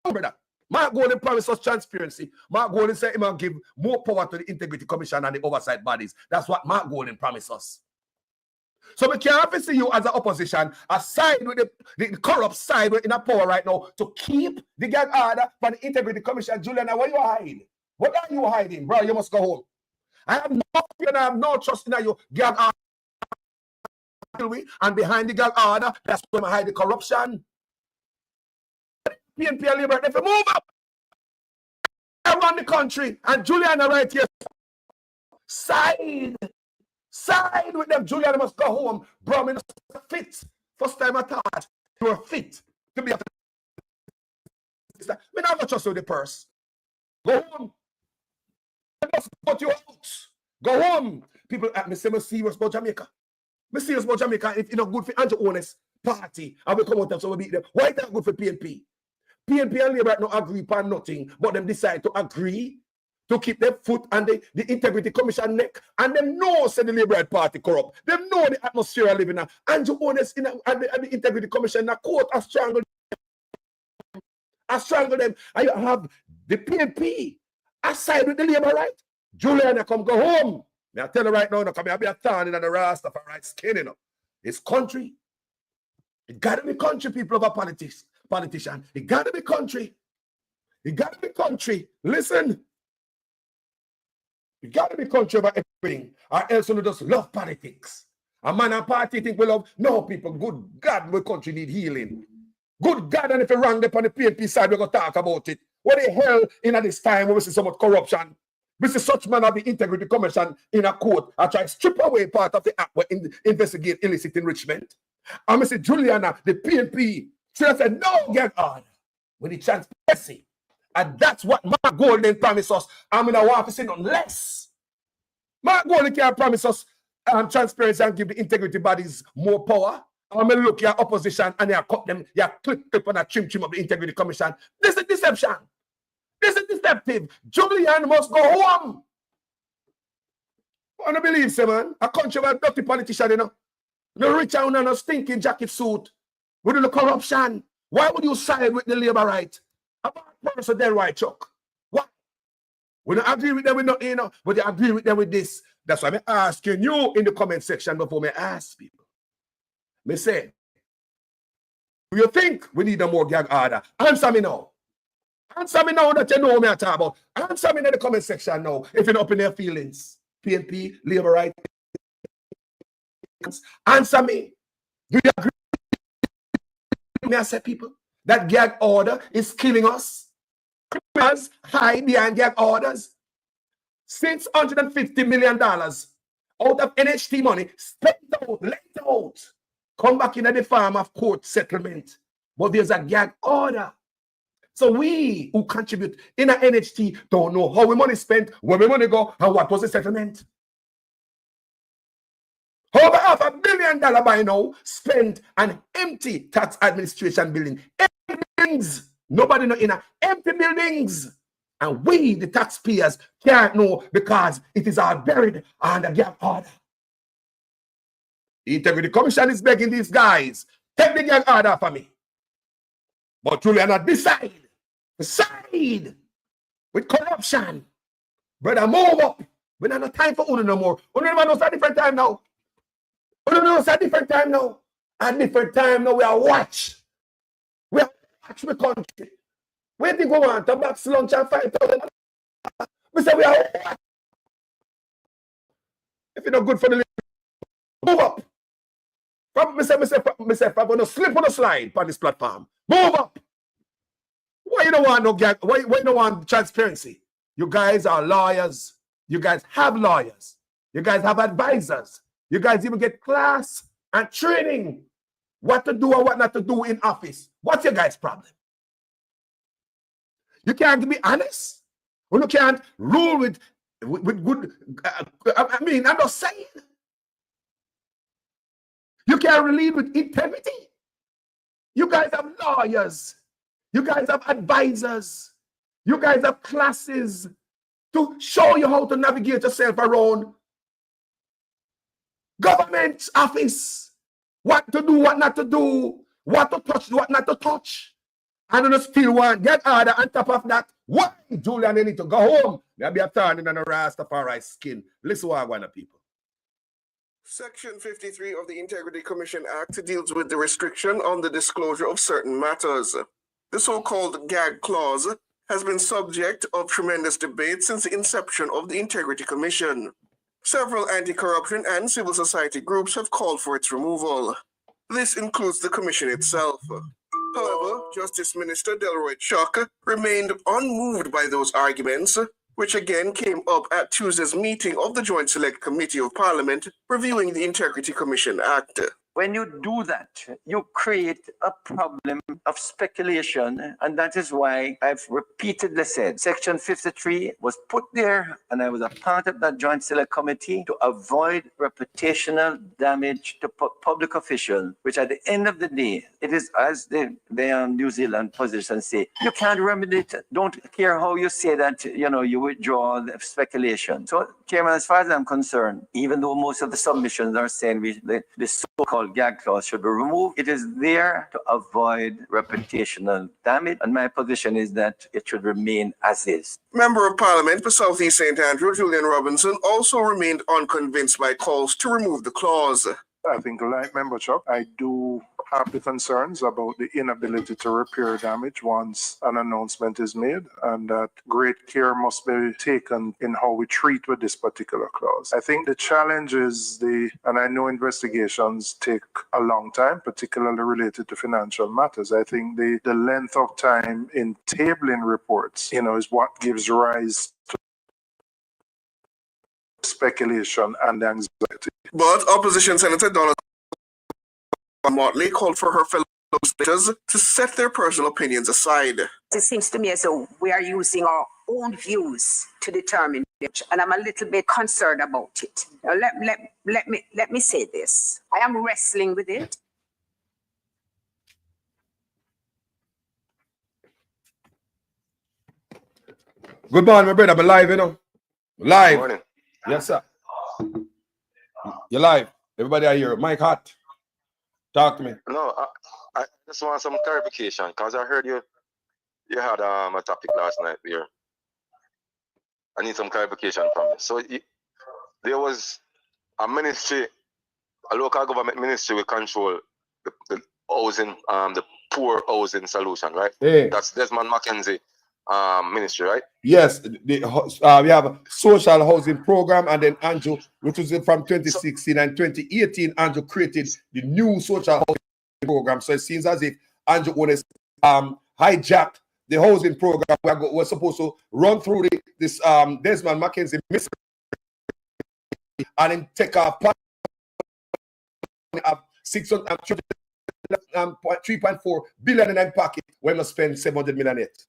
know, brother. Mark Golden promised us transparency. Mark Golden said he will give more power to the Integrity Commission and the oversight bodies. That's what Mark Golden promised us. So we can't see you as an opposition, aside with the corrupt side in a power right now to keep the gag order for the Integrity Commission. Juliana, where you hiding? What are you hiding? Bro, you must go home. I have no fear and I have no trust in you gag order. And behind the gag order, that's where I hide the corruption. PNP and Labour, if you move up around the country, and Juliana right here, side with them. Juliana must go home. Bro, I'm fit. First time I thought you were fit to be a minister. I never trust you with the purse. Go home. I must put you out. Go home. People at me say, I'm serious about Jamaica. I'm serious about Jamaica. If it's not good for anti-owners party, I will come out and so we beat them. Why is that good for PNP? PNP and Labour don't agree upon nothing, but them decide to agree to keep their foot on the Integrity Commission neck. And them know say the Labour Party corrupt. Them know the atmosphere are living in. And you honest in the Integrity Commission, the court has strangled them. And you have the PNP aside with the Labour, right? Juliana, come go home. I tell you right now, come here, be a thorn in the Rastafari skin, you know. It's country. It gotta be country, people of a politician. It gotta be country. It gotta be country. Listen. You gotta be country over everything, or else you just love politics. A man and party think we love. No, people, good God, my country need healing. Good God, and if you wrong up on the PNP side, we're gonna talk about it. What the hell in this time when we see so much corruption? We see such man of the Integrity Commission in a court and try to strip away part of the act where investigate illicit enrichment. And we see Juliana, the PNP, she said, no, get on with the transparency. And that's what Mark Golden promised us. I'm going to want to say nothing less. Mark Golden can't promise us transparency and give the integrity bodies more power. I'm going to look at opposition and you cut them, you clip on a trim of the Integrity Commission. This is deception. This is deceptive. Julian must go home. I don't believe so, man. A country of a dirty politician, you know. No rich and no stinking jacket suit. With the corruption. Why would you side with the labor right? About person Delroy Chuck. What? We don't agree with them with nothing, you know, but they agree with them with this. That's why I'm asking you in the comment section before me ask people. Me say, do you think we need a more gag order? Answer me now. Answer me now that you know me I talk about. Answer me in the comment section now if you're not up in their feelings. PNP, labor right. Answer me. Do you agree? May I say, people, that gag order is killing us? Criminals hide behind gag orders. $650 million out of NHT money spent out, lent out, come back in the form of court settlement. But there's a gag order. So we who contribute in a NHT don't know how the money spent, where the money go, and what was the settlement. Over $500 million by now spent on empty tax administration building. Empty buildings. Nobody know in a empty buildings. And we, the taxpayers, can't know because it is all buried under gag order. The Integrity Commission is begging these guys, take the gag order for me. But truly are not decide with corruption. Brother, move up. We don't have time for Uno no more. Uno knows a different time now. Uno knows a different time now. A different time now. We are watch. We are watch the country. Where do you go on? To box lunch and 5,000. We say we are watch. If you're not good for the move up. Me say, I'm going to slip on the slide on this platform. Move up. Why you don't want no gag? Why you don't want transparency? You guys are lawyers. You guys have lawyers. You guys have advisors. You guys even get class and training what to do and what not to do in office. What's your guys' problem? You can't be honest. Or you can't rule with good. I mean, I'm not saying. You can't lead with integrity. You guys have lawyers. You guys have advisors. You guys have classes to show you how to navigate yourself around government office. What to do, what not to do, what to touch, what not to touch. And you still want get order on top of that. Why, Julian, they need to go home? They'll be a turning on a Rastafari skin. Listen what I want to people. Section 53 of the Integrity Commission Act deals with the restriction on the disclosure of certain matters. The so-called gag clause has been subject of tremendous debate since the inception of the Integrity Commission. Several anti-corruption and civil society groups have called for its removal. This includes the commission itself. However, Justice Minister Delroy Chuck remained unmoved by those arguments, which again came up at Tuesday's meeting of the Joint Select Committee of Parliament reviewing the Integrity Commission Act. When you do that, you create a problem of speculation, and that is why I've repeatedly said Section 53 was put there, and I was a part of that Joint Select Committee to avoid reputational damage to public officials, which at the end of the day, it is as the New Zealand position say, you can't remedy it. Don't care how you say that, you withdraw the speculation. So, Chairman, as far as I'm concerned, even though most of the submissions are saying the so-called gag clause should be removed, it is there to avoid reputational damage, and my position is that it should remain as is. Member of Parliament for South East St. Andrew, Julian Robinson, also remained unconvinced by calls to remove the clause. I think, like Member Chuck, I do have the concerns about the inability to repair damage once an announcement is made, and that great care must be taken in how we treat with this particular clause. I think the challenge is and I know investigations take a long time, particularly related to financial matters. I think the length of time in tabling reports, is what gives rise to speculation and anxiety. But Opposition Senator Donald Motley called for her fellow senators to set their personal opinions aside. It seems to me as though we are using our own views to determine it, and I'm a little bit concerned about it. Now, let me say this. I am wrestling with it. Good morning, my brother. I'm live, Live. Good morning. Yes, sir. You're live. Everybody out here. Mike hot. Talk to me. No, I just want some clarification because I heard you had a topic last night here. I need some clarification from you. So there was a ministry, a local government ministry will control the housing, the poor housing solution, right? Hey. That's Desmond McKenzie ministry, right? Yes, we have a social housing program, and then Andrew, which was from 2016 and 2018, Andrew created the new social housing program. So it seems as if Andrew was hijacked the housing program. We're supposed to run through this Desmond McKenzie and then take our part of 3.4 billion in our pocket. We're going to spend 700 million yet.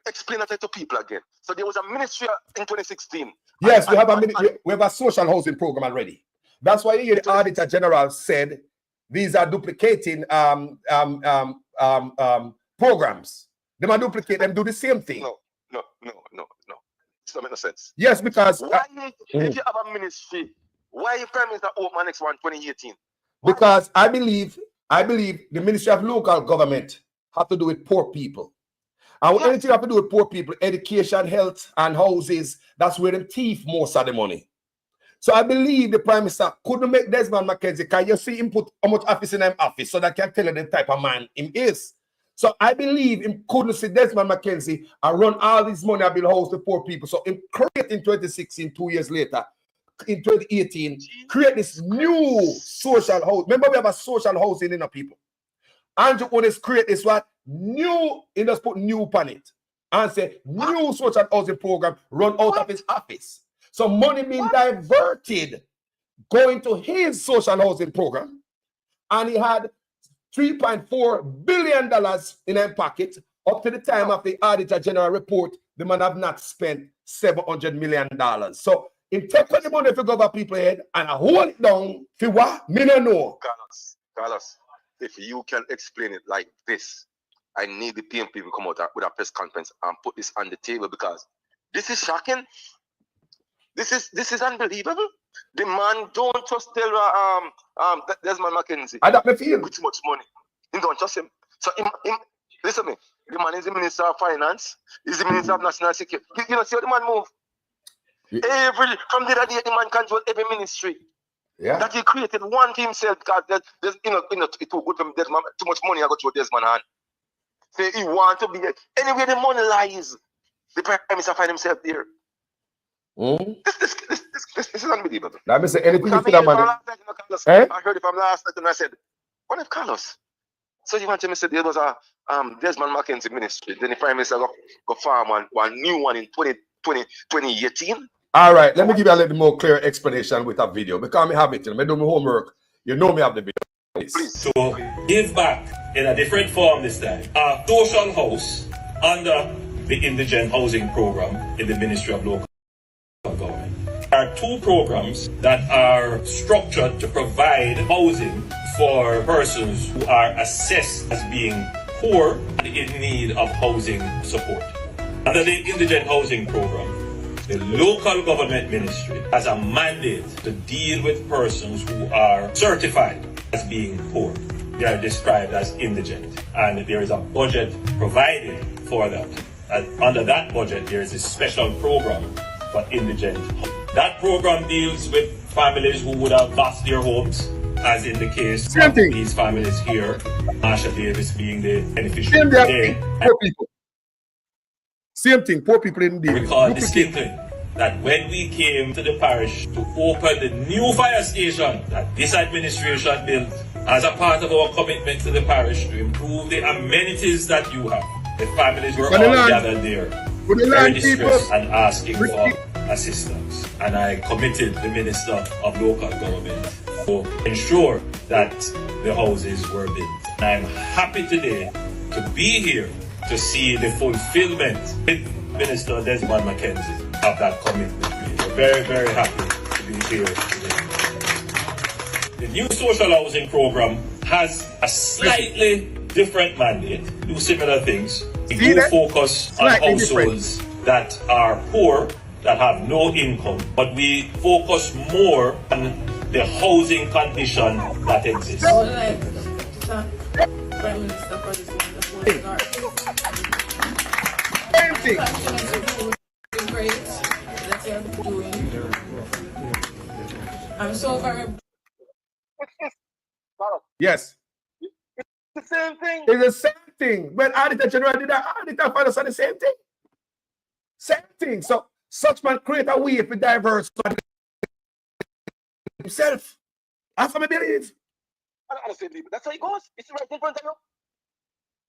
Explain that to people again. So there was a ministry in 2016. Yes, we have a social housing program already. That's why the Auditor General said these are duplicating programs. They are duplicate them, do the same thing. No. It doesn't make no sense. Yes, because why, if you have a ministry, why you Prime Minister open next one 2018? Why? Because I believe the Ministry of Local Government have to do with poor people. And anything have to do with poor people, education, health, and houses, that's where them thief most of the money. So I believe the Prime Minister couldn't make Desmond McKenzie. Can you see him put how much office in him office so that can tell you the type of man him is? So I believe him couldn't see Desmond McKenzie and run all this money and build house to poor people. So him create in 2016, 2 years later, in 2018, create this new social house. Remember, we have a social housing in our people. Andrew Onis create this what? New, he just put new upon it. And say, new social housing program run out of his office. So money being diverted going to his social housing program. And he had $3.4 billion in his pocket. Up to the time of the Auditor General report, the man have not spent $700 million. So in take the money for government people head and hold it down for what? Me no know. Carlos, if you can explain it like this, I need the PMP to come out with a press conference and put this on the table, because this is shocking. This is unbelievable. The man don't trust Desmond McKenzie. I don't feel with too much money. He don't trust him. So listen to me. The man is the Minister of Finance. He's the Minister of National Security. You know, see how the man move. From the other day, the man control every ministry. Yeah. That he created one to himself, because there's it will go to Desmond, too much money I got to Desmond hand. Say he want to be anywhere the money lies, the Prime Minister find himself there. This is unbelievable. Let me say anything for that money. I heard it from last night and I said, what if Carlos? So you want to say there was a Desmond McKenzie ministry, then the Prime Minister go farm one new one in 2018? All right, let me give you a little more clear explanation with a video, because I have it. I do my homework. You know me have the video. Please. So give back in a different form this time. A social house under the indigent housing program in the Ministry of Local Government. There are two programs that are structured to provide housing for persons who are assessed as being poor and in need of housing support. Under the indigent housing program, the local government ministry has a mandate to deal with persons who are certified as being poor. They are described as indigent, and there is a budget provided for that. And under that budget, there is a special program for indigent. That program deals with families who would have lost their homes, as in the case of these families here, Marsha Davis being the beneficiary today. Poor people. Same thing, poor people in the recall distinctly that when we came to the parish to open the new fire station that this administration built as a part of our commitment to the parish to improve the amenities that you have, the families were all gathered there, very distressed and asking for assistance. And I committed the Minister of Local Government to ensure that the houses were built. And I'm happy today to be here to see the fulfillment with Minister Desmond McKenzie of that commitment. We're very, very happy to be here today. The new social housing program has a slightly different mandate. We do similar things. We do focus on households that are poor, that have no income, but we focus more on the housing condition that exists. I would like to thank Prime Minister for this wonderful start. Great that you're doing. I'm so very. Yes. It's the same thing. It's the same thing. When Auditor General did that, Auditor found us on the same thing. Same thing. So such man create a way for diverse himself. That's what I believe. I don't say that's how it goes. It's right in front of you.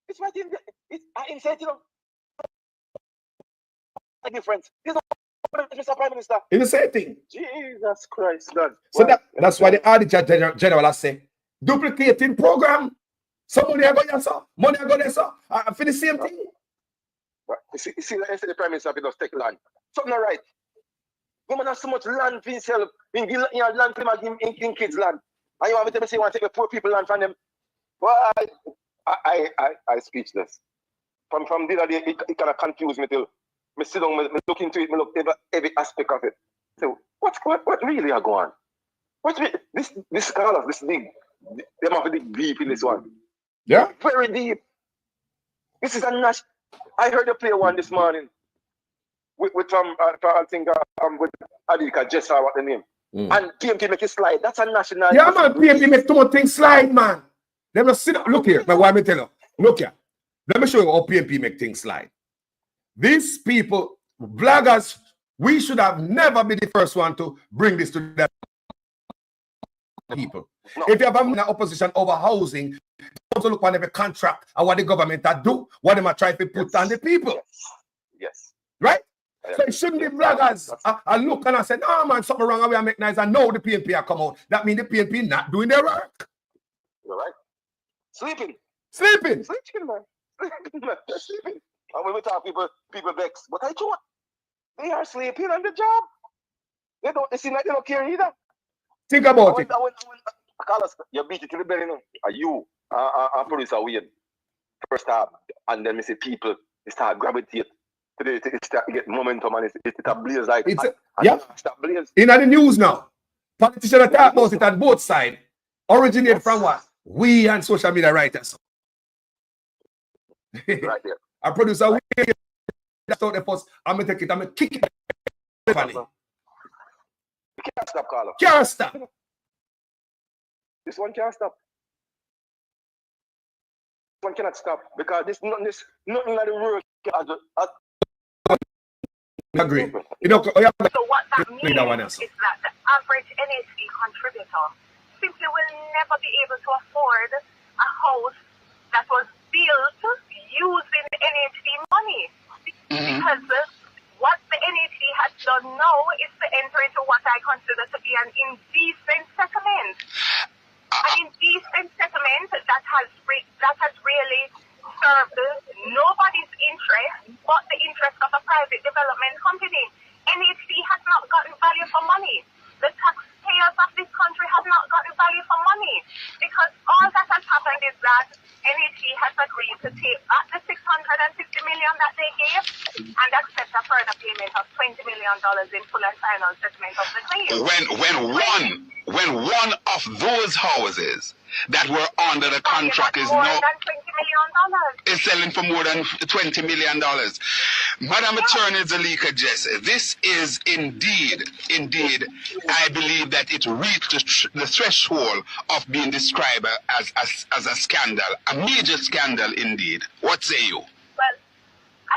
It's right in inside, you know. A difference. This is Mr. Prime Minister. It's the same thing. Jesus Christ, God. So that's why the Auditor General has said, duplicating program. Some money I go there, sir. Money I go there, sir. For the same thing. You see, the Prime Minister just take land. Something not right. Women have so much land for himself. In land for him in kids' land. And you want me to say you want to take the poor people land from them? Well, I speechless. From the other day, it kind of confused me till I sit down, I look into it, I look every aspect of it. So what really are going on? This Carlos, this big, they have to dig deep in this one. Yeah. Very deep. This is a national. I heard you play one this morning with I think with Adika Jessa, what the name. And PMP make it slide. That's a national. Yeah, man, PMP make too much things slide, man. Let me sit down. Look here, but what me tell you? Look here. Let me show you how PMP make things slide. These people, bloggers, we should have never been the first one to bring this to the people. No. If you have an opposition over housing, also look on every contract and what the government do, what they are trying to put on the people. Yes. Right? So it shouldn't be bloggers. I look and I say, no man, something wrong, I make nice. I know the PNP are come out. That means the PNP not doing their work. You're right. Sleeping, man. Sleeping. And when we talk, people vex. But I thought they are sleeping on the job. They seem like they don't care either. Think about it. Carlos, you beat it to the belly, you know. You producer weird. First half, and then we see people they start gravitate to start get momentum and it blaze like start blaze. In the news now. Politicians are talking about it on both sides. Originated from what? We and social media writers. Right there. A producer weird. That's out the first. I'm gonna take it, I'm gonna kick it. Funny. You can't stop, Carlos. Can't stop. This one can't stop. This one cannot stop because nothing like the world. Agree. So what that means is that the average NHD contributor simply will never be able to afford a house that was built using NHD money. Because what the NHD has done now is to enter into what I consider to be an indecent settlement. An indecent settlement that has really served nobody's interest but the interest of a private development company. NHD has not gotten value for money. The taxpayers of this country have not gotten value for money because all that has happened is that NHD has agreed to take back the $650 million that they gave and accept a further payment of $20 million in full and final settlement of the claim. When one of those houses that were under the contract is now is selling for more than $20 million. Madam Attorney Zalika Jess, this is indeed, I believe that it reached the threshold of being described as a scandal, a major scandal indeed. What say you? Well,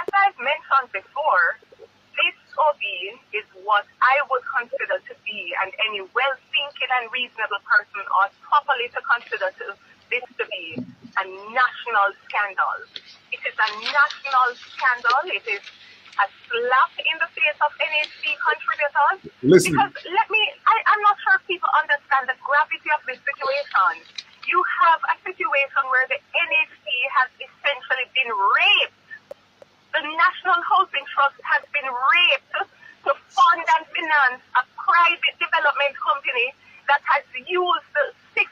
as I've mentioned before, this OB is what I would consider to be, and any well-thinking and reasonable person ought properly to consider this to be a national scandal. It is a national scandal. It is a slap in the face of NHD contributors. Listen. Because I'm not sure if people understand the gravity of this situation. You have a situation where the NHD has essentially been raped. The National Housing Trust has been raped to fund and finance a private development company that has used the $650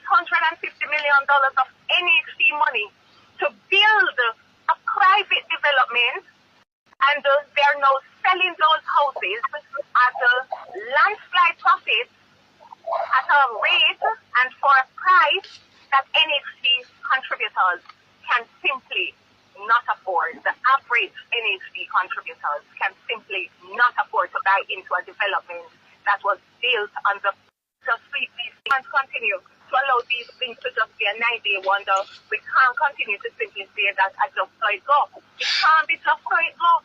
million of NHD money to build a private development, and they're now selling those houses at a landslide profit at a rate and for a price that NHD contributors can simply not afford. The average NHD contributors can simply not afford to buy into a development that was built on the street. These can't continue to allow these things to just be a 9-day wonder. We can't continue to simply say that I just let go. It can't be tough for it, love.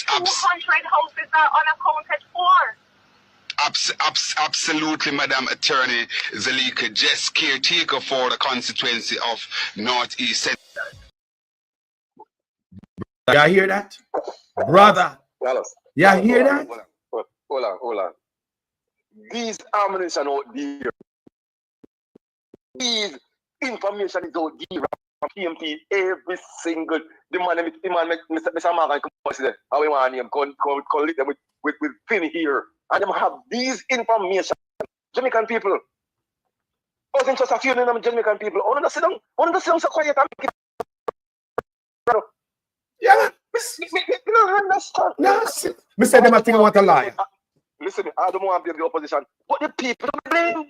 200 houses are unaccounted for. Absolutely, Madam Attorney Zalika, just caretaker for the constituency of Northeast. You hear that? Brother. You hear that? Hold on. These ammunition out there, these information is out there from PMP every single the man Mr. Morgan come say how we want him collect them with thin here. And them have these information. Jamaican people. Wasn't just a few of them Jamaican people. I want to sit down so quiet and make it. Yeah. You don't understand. No, me say them a thing I want to lie. Listen, I don't want to be the opposition, but the people blame.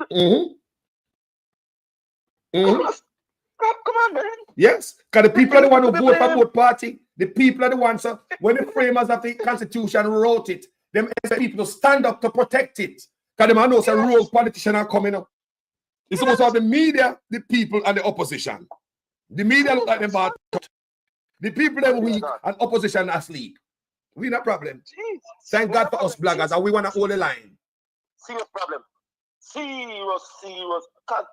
Come on, man. Yes, because the people are the one who vote for both party. The people are the ones, when the framers of the Constitution wrote it, them people to stand up to protect it. Because them know some real politicians are coming up. It's supposed to have the media, the people, and the opposition. The media look like them bad. The people are weak and opposition are asleep. We no problem. Jesus. Thank God for us bloggers, and we want to hold the line. Serious problem. Serious. I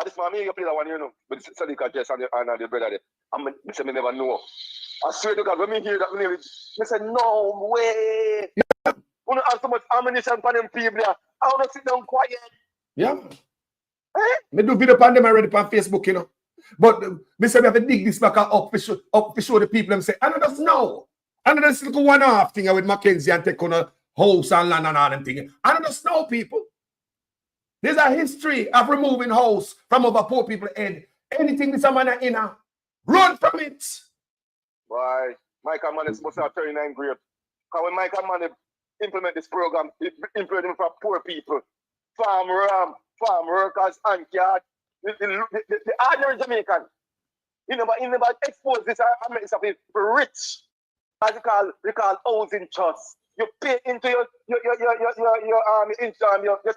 just want me to play that one, you know, with Salika Jess and the brother there. I say me never know. I swear to God, when me hear that, I say, no way. Yeah. We don't have so much ammunition for them people there. I want to sit down quiet. Yeah. Me do video on them already on Facebook, you know. But me say we have to dig this back up to show the people them say, I don't just know. I don't just look one-off thing with Mackenzie and take on a house and land and all them things. I don't just know people. There's a history of removing house from over poor people's head. Anything this man in run from it. Why? Michael Mann is supposed to have 39 grades. Because when Michael Mann implement this program, it implement it for poor people, farm workers, and yard, the ordinary Jamaican. He never expose this and make stuff for rich. As we call housing trust. You pay into your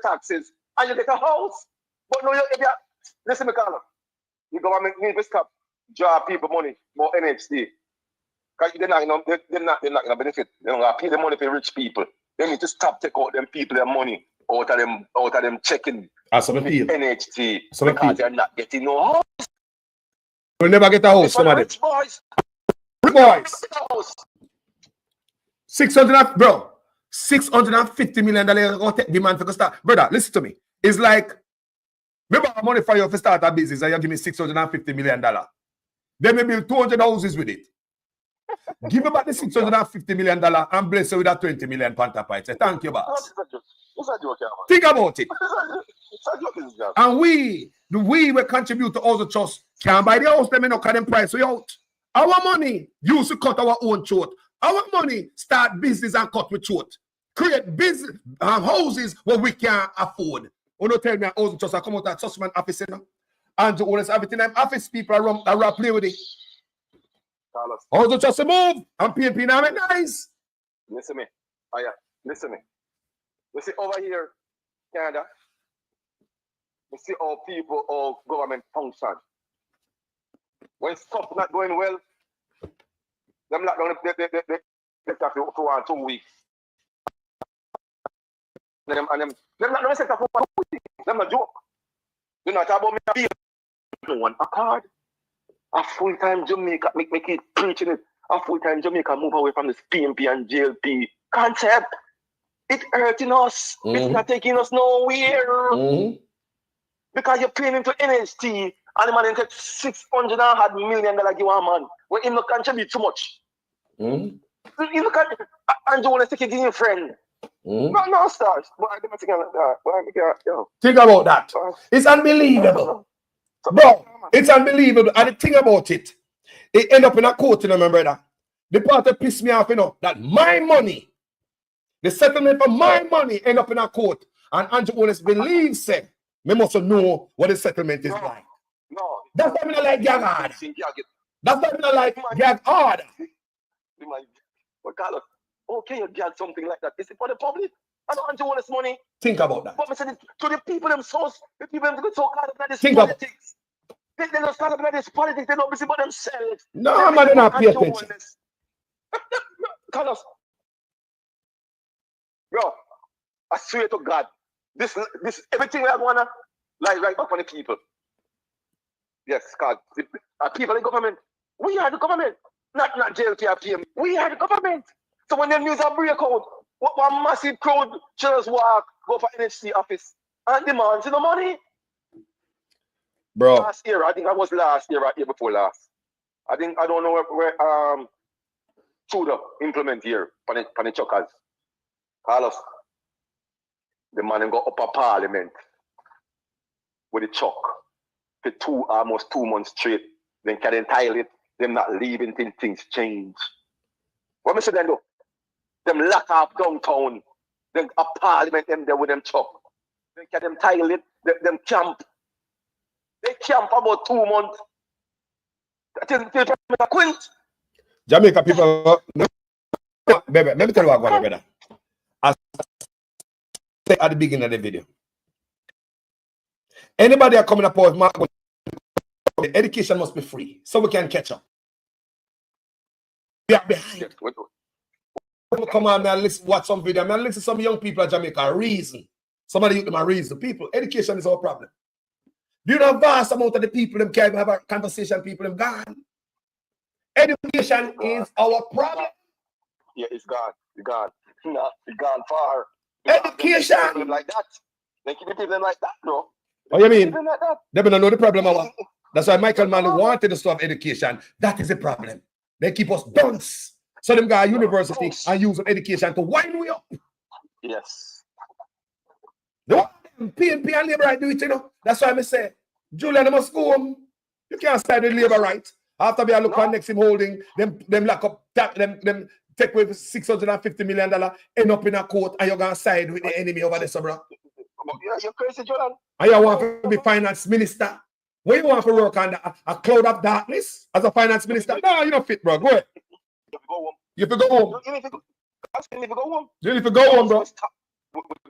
taxes. And you get a house. But no, listen, McCallum. The government needs to stop draw people money more NHD. Because they're not going to benefit. They're not going to pay the money for rich people. They need to stop take out them people their money out of them checking NHT. Because they're not getting no house. We'll never get a house, some of them. Rich boys. Rich boys. 650 million demand for start. Brother, listen to me. It's like, remember money for you to start a business and you give me $650 million. Then we build 200 houses with it. Give me back the $650 million and bless you with that 20 million panta pie. Say, thank you, boss. Think about it. And we will contribute to all the trust. Can't buy the house, them not cut them price we out. Our money used to cut our own throat. Our money start business and cut with throat. Create business houses where we can afford. You don't tell me a housing trust I come out of trustman office, you know? And to honest everything, them office people are play with it. Housing trust move and PNP now make nice. Listen me. Listen me. You see over here, Canada, you see all people, all government function. When stuff not going well, them not going to take for 2 weeks. Them not going to take for 1 week. Them not joke. You not talk about me. No one a card. A full-time Jamaica, make it preaching it. A full-time Jamaica move away from this PMP and JLP concept. It's hurting us. It's not taking us nowhere. Because you're paying into NHT and the man take $600 million give one man. Well, him not contribute too much. You can and you want to take it in your friend. No, stars. Think about that. It's unbelievable. Bro, it's unbelievable. And the thing about it, it end up in a court, you know, my brother. The part that pissed me off, you know, that my money, the settlement for my money end up in a court. And Andrew Owens believes, say, me must know what the settlement is like. No. That's why I like gag order. That's why I like gag order. Okay, you get something like that. Is it for the public? I don't want to this money. Think about that. But I said to the people themselves, the people them so caught up in this Think politics. They don't stand up in this politics. They don't busy about themselves. No, man, they not pay attention. Carlos, bro, I swear to God, this everything we are gonna like right back on the people. Yes, God, people in government. We are the government, not JLP or PM. We are the government. So when the news are break out, one massive crowd just walk, go for NHC office and demand the money. Bro. Last year, I think I was last year or year before last. I don't know where Tudor implement here for the chuckers. Carlos, the man got up a parliament with a chuck for almost 2 months straight. Then can entitle it, them not leaving till things change. What me say then do? Them lock up downtown. Then a parliament them there with them chuck. Then can them title it, them camp. They camp about 2 months. Till quint. Jamaica people, baby, let me tell you what I'm going to brother. As I said at the beginning of the video, anybody are coming up with the education must be free so we can catch up. We are behind. Come on, man, listen, watch some video. Man, listen to some young people in Jamaica reason. Somebody you them a reason. People, education is our problem. Do you know vast amount of the people them can't have a conversation, people them gone? Education is our problem. Yeah, it's gone. It's gone. No, it's gone far. Education. Like that. They keep people like that, bro. What you mean? They don't know the problem. That's why Michael Mann wanted us to have education. That is the problem. They keep us dunce. So them guys university and use education to wind we up. Yes. The PNP and labor right do it, you know. That's why I say, Julian, they must go home. You can't start with labor right. After we look at next him holding, them lock up, them take away $650 million, end up in a court, and you're going to side with the enemy over there, so bro. You're crazy, Jordan. And you want to be finance minister? Where you want to work on a cloud of darkness as a finance minister? No, you don't fit, bro. Go ahead. You have to go home. You have to go home. You have to go home, bro.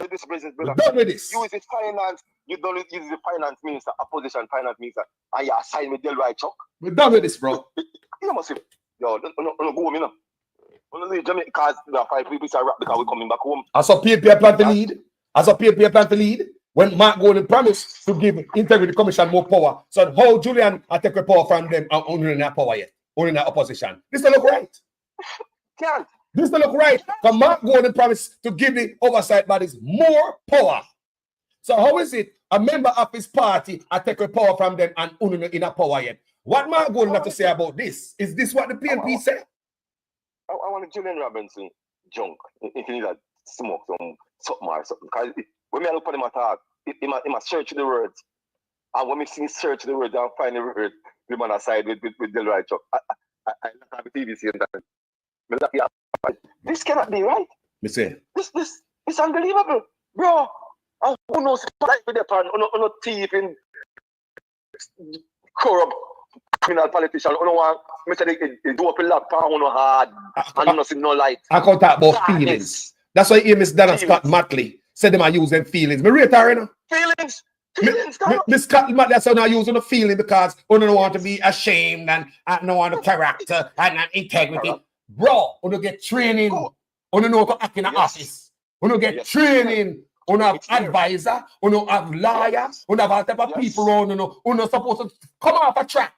This president, we're done with this. Use his finance. You don't use the finance minister, opposition finance minister, and you assign with Delroy Chuck. We're done with this, bro. You must say, yo, don't go home, you know. Only Jamaica, because there are 5 people are rap because we're coming back home. As a PNP plan to lead, when Mark Golden promised to give Integrity Commission more power, so how Julian I take the power from them and only in that power yet, only in that opposition. This don't look right. Can't. This don't look right. Because Mark Golden promised to give the oversight bodies more power. So how is it a member of his party I take the power from them and only in that power yet? What Mark Golden have to say about this? Is this what the PNP said? I want Julian Robinson junk. If you need to smoke something or something. Because when I look at him at all, he must search the words. And when we see search the words and find the word, we man aside with Delroy Chuck. I have a TV scene that. This cannot be right. This it's unbelievable, bro. Who knows with the pan? No thief in corrupt criminal politician. No one. Me say they do up a lot pan no hard and no see no light. I can't talk about feelings. That's why Miss Dana Scott Matley said them are using feelings. Me rate her, you know. Feelings. Miss Scott Matley that's how not using the feeling because you don't want to be ashamed and no want the character and integrity. Bro, you don't get training. You don't know how to act in an office. You don't get training. You don't have advisor. You don't have lawyer. You don't have all type of people around. You not supposed to come off a track.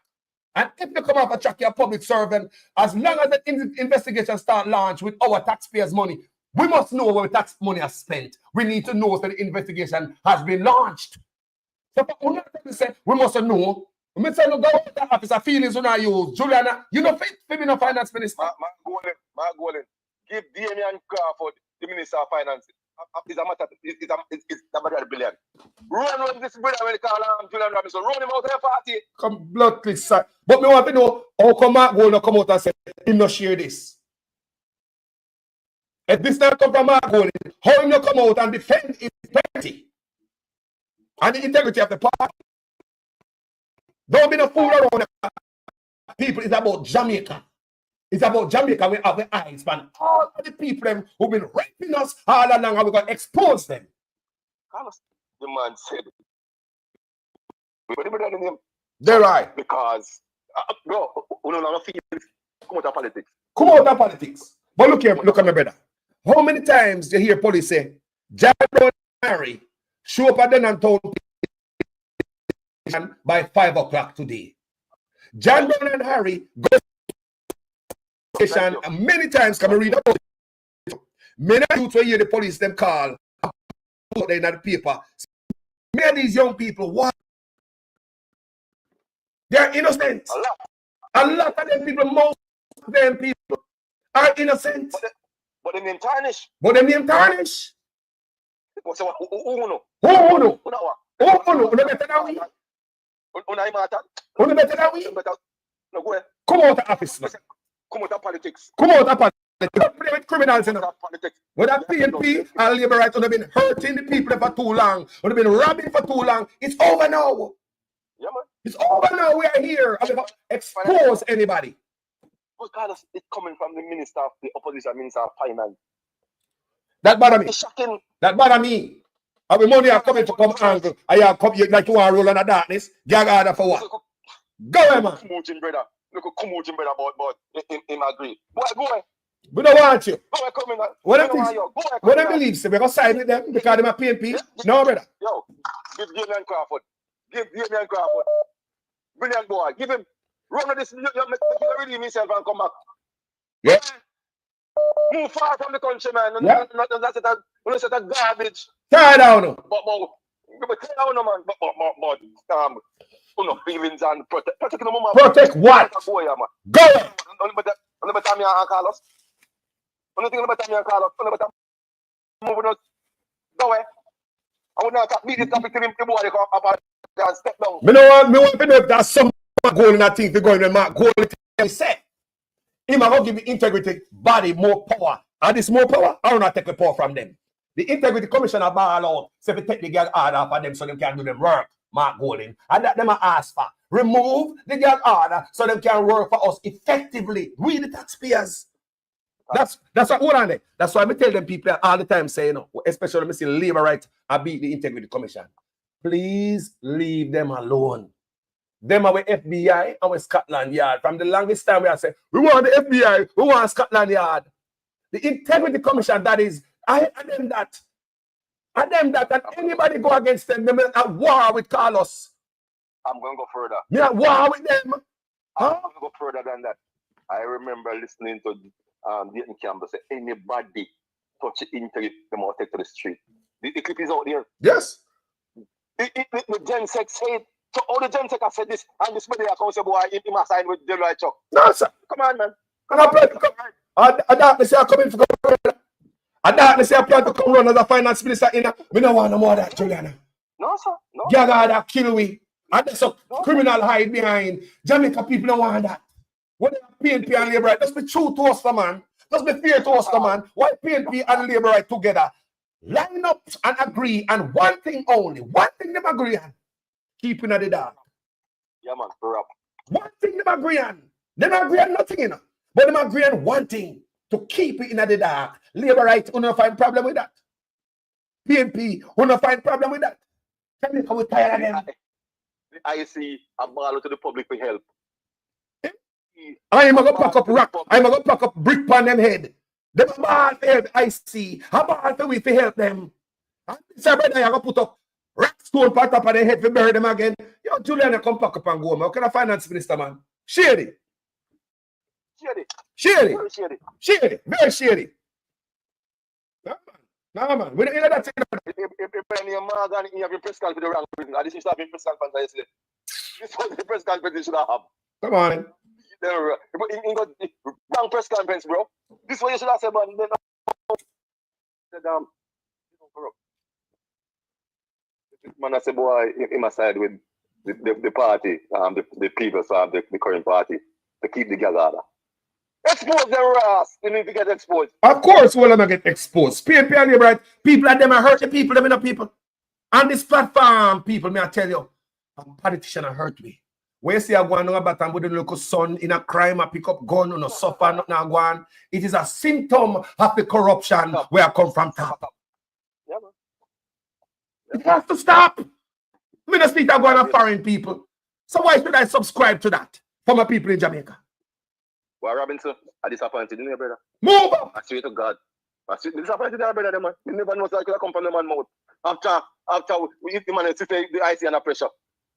And if you come off a track, you're a public servant. As long as the investigation start launch with our taxpayers' money, we must know where the tax money is spent. We need to know that the investigation has been launched. So we must know. We must know go to officer feelings when I use. Juliana, you know fit to be no finance minister. Mark Golden, give Damian Crawford the minister of finance. It's a matter of billion. Run this brother when they call Julian Robinson. Run him out of the party. Come blood please, sir. But me want to know how come Mark Golden come out and say him not share this. If this not come from Mark Golden, how him not come out and defend his party and the integrity of the party? Don't be no fool around people. It's about Jamaica. It's about Jamaica. We have the eyes, man. All of the people who've been raping us all along, and we're going to expose them. The man said, They're right. Because, bro, we don't feel come out of politics. Come out of politics. But look here, look at my brother. How many times you hear police say, John Brown and Harry show up at the town by 5 o'clock today? John Brown and Harry go to the station and many times come and read about it. Many youths will hear the police them call in the paper. Many of these young people, what? They're innocent. A lot of them people, most of them people are innocent. But them name tarnish. But them name tarnish. So, who know? Who know? Who know? Who better than we? Who better than we? Come out of office now. Come out of politics. Come out of politics. Don't play with criminals, you know. When that PNP and Labour Rights have been hurting the people for too long, have been robbing for too long, it's over now. Yeah, man. It's over now. We are here. I'm going to expose anybody. Because it's coming from the minister of the opposition, Minister of Finance. That bother me. It's shocking. That bother me. And the money are coming to come angle. I have come here like you want to roll in the darkness. Gag order for what? Go ahead, man. Come brother. Look, come out, brother, but him agree. Boy, go ahead. We don't want you. Go ahead, come in. What I believe, so we're going to side with them because they're PNP. Yeah. No, brother. Yo, give Damian Crawford. Give Damian Crawford. Brilliant boy. Give him. Run with this. You redeem himself and come back. Yeah. Move far from the country, man. Yeah. That's a garbage. Tie down. But tear down, man. But feelings and protect the mama. Protect what? Go ahead. Only better me and Carlos. Only thing better me and Carlos. Only better moving us. Go away. I would not beat this topic to him. The boy come up and step down. Me want to know if there's some goal in that thing to go in the mark. Goal to say. Him are going to give the integrity body more power. And this more power, I will not take the power from them. The integrity commissioner ball out. So if you take the girl order for them so they can do them work. Mark Golding. And that them are asked for. Remove the girl order so they can work for us effectively. We the taxpayers. That's what hold on there. That's why I tell them people all the time say, you know, especially when I see Labour Rights I beat the Integrity Commission. Please leave them alone. Them are with FBI and with Scotland Yard. From the longest time we have said, we want the FBI, we want Scotland Yard. The Integrity Commission, that is, I them that. And them that, and anybody go against them, they're at war with Carlos. I'm going to go further. You're at war with them. I'm going to go further than that. I remember listening to Dayton Campbell say, anybody touch the integrity, they must take to the street. The clip is out there. Yes. The Gen Sex said, so all the Gen Sex have said this, and this media account say, boy, he must sign with the right Chuck. No, sir. Come on, man. And I darkness say I come in for I darkness say I plan to come run as a finance minister in a, we don't want no more of that, Juliana. No, sir. No. Gaga kill we. And there's a criminal hide behind. Jamaica people don't want that. When PNP and Labour Right, let's be true to us, the man. Let's be fair to us, the man. Why PNP and Labour Right together line up and agree on one thing only. One thing they agree on. Keeping at the dark. Yeah, man. We're up. One thing they agree on. They don't agree on nothing, you know. But they agree on one thing. To keep it in the dark. Labour Right, who don't find problem with that. PNP, who don't find problem with that. Tell me how we tired of them. I see a ball to the public for help. I am going to pack up rock. I am going to pack up brick on them head. Them ball for help, I see. A ball for we to help them. And say, brother, I'm going to put up rock stone part up on their head to bury them again. Yo, Juliana, come pack up and go, man. How can a finance minister, man? Shady. Shady. Shady. Very shady. No, man. We don't hear that thing. If you're Morgan, you have your press conference with the wrong person. I didn't have your press conference yesterday. This was the press conference you should have. Come on. You got wrong press conference, bro. This is what you should have said, man. Man, I said, boy, he must side with the party, the people, so the current party, to keep the gather. Expose their ass. They need to get exposed. Of course, all of them get exposed. PNP and Labour Right, people and them are hurt the people, them in the people. On this platform, people, may I tell you, a politician hurt me. When you see I go on about and with the local son in a crime, I pick up gun, no suffer, nothing I go on. It is a symptom of the corruption where I come from top. Yeah, man. It has to stop. Minister, I go on a foreign people. So why should I subscribe to that for my people in Jamaica? Well, Robinson, I disappointed in you, brother. Move up. I swear to God. I swear, disappointed in you, brother, man. You never know so I could come from the man mouth. After we hit the man and see the IC under pressure.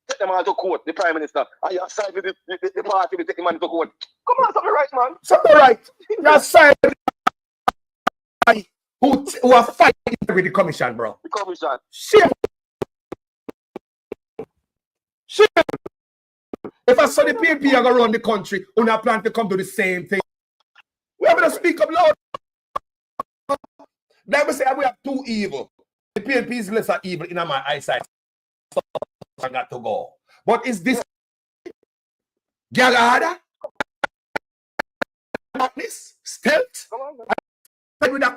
Take them out to court, the Prime Minister. And you side with the party to take the man to court. Come on, something right, man. Something right. You're side with the who are fighting with the commission, bro. The commission. Shit. Shit. If I saw the PNP are going around the country, we not plan to come to the same thing. We have to speak up loud. Never say we have two evil. The PNP is lesser evil in my eyesight. So I got to go. But is this Gagada? Darkness? Stealth? With a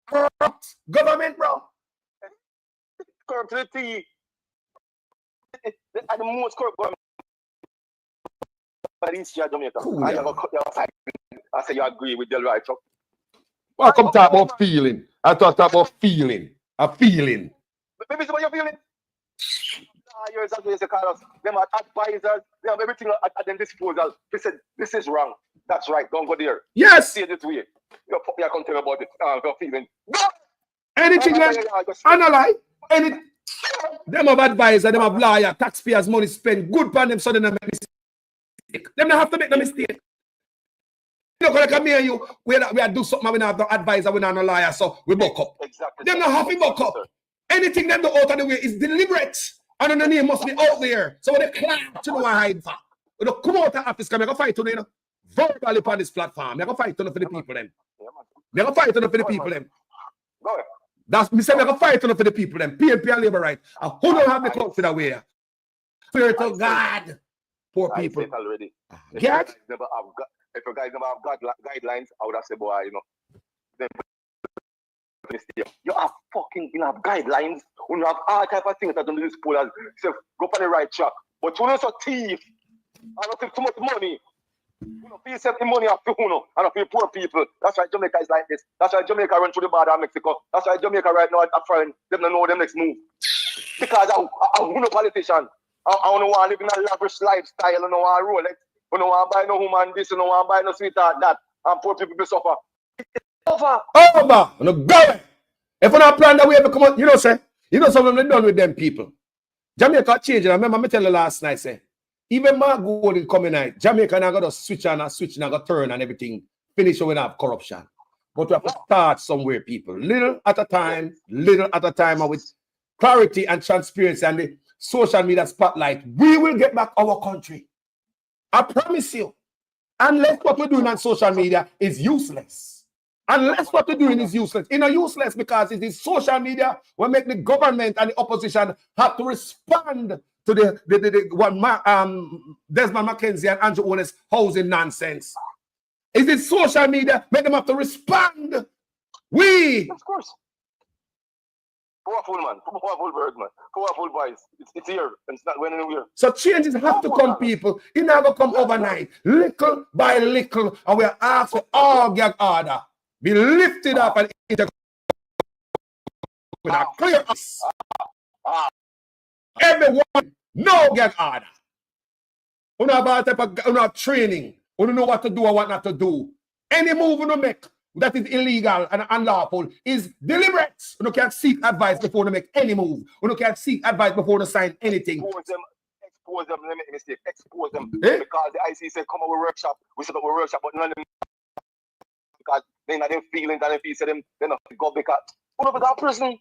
corrupt government, bro. Corrupt to the T. And the most corrupt government. Cool, I say you agree with Del Right, Chuck. Well, come talk about feeling. I talk about feeling. A feeling. Maybe it's what you're feeling. You're exactly as you call us. Them are advisors. They have everything at their disposal. They said, this is wrong. That's right. Don't go there. Yes. See it this way. You're can't tell about it. Your feeling. Anything like analyze. Them have advisor, them have lawyer, taxpayers' money spent. Good for them so they don't make mistake. Them don't have to make no mistake. You know, like me and you, we do something, we don't have no advisor, we don't have no lawyer, so we buck up. Exactly. Them not happy buck up. Anything them do out of the way is deliberate. And the name must be out there. So when they clap to know what hide for. When they come out of office, come, I go fight to them, you know. Verbally on this platform. I go fight to them for the people them. I go fight to them for the people them. Go ahead. That's me saying I go fight to them for the people them. PNP and labor right. And who don't have the clout for that way? Fear to God. Poor people. Already. Get? If you guys never have guidelines, I would have said, boy, you know. You have fucking enough guidelines. You have all type of things that don't do this pool. So go on the right track. But you know, so thief. I don't take too much money. You know, please send the money after you know, and for poor people. That's why Jamaica is like this. That's why Jamaica run through the border of Mexico. That's why Jamaica right now are foreign. They don't know their next move. Because I'm a politician. I don't want to live in a lavish lifestyle. I don't want to Rolex. I don't want to buy no woman this. I don't want to buy no sweetheart that. And poor people suffer. Over. No, go. If we not plan that we ever come out, you know, say, you know something they done with them people. Jamaica changing. I remember me tell you last night, say, even my goal is coming night. Jamaica now got to switch and now got to turn and everything. Finish when we have corruption. But we have to start somewhere, people. Little at a time, and with clarity and transparency and the social media spotlight, we will get back our country. I promise you. Unless what we're doing on social media is useless. Unless what we're doing is useless. It's not useless because it is social media will make the government and the opposition have to respond to the Desmond McKenzie and Andrew Owens housing nonsense. Is it social media make them have to respond? Of course. Powerful man, powerful bird man, powerful voice. It's here and it's not going anywhere. So changes have to come, people. It never come overnight. Little by little, and we are asked for all gag order be lifted up and with a clear us. Everyone, no gag order. We know about type of training. We don't know what to do or what not to do. Any move we make that is illegal and unlawful is deliberate. We can't seek advice before they make any move. We can't seek advice before they sign anything. Expose them, they make a mistake. Expose them. Because the IC said, come over workshop. We set up a workshop, but none of them, because they not them feelings and if them, they not go because who don't got prison.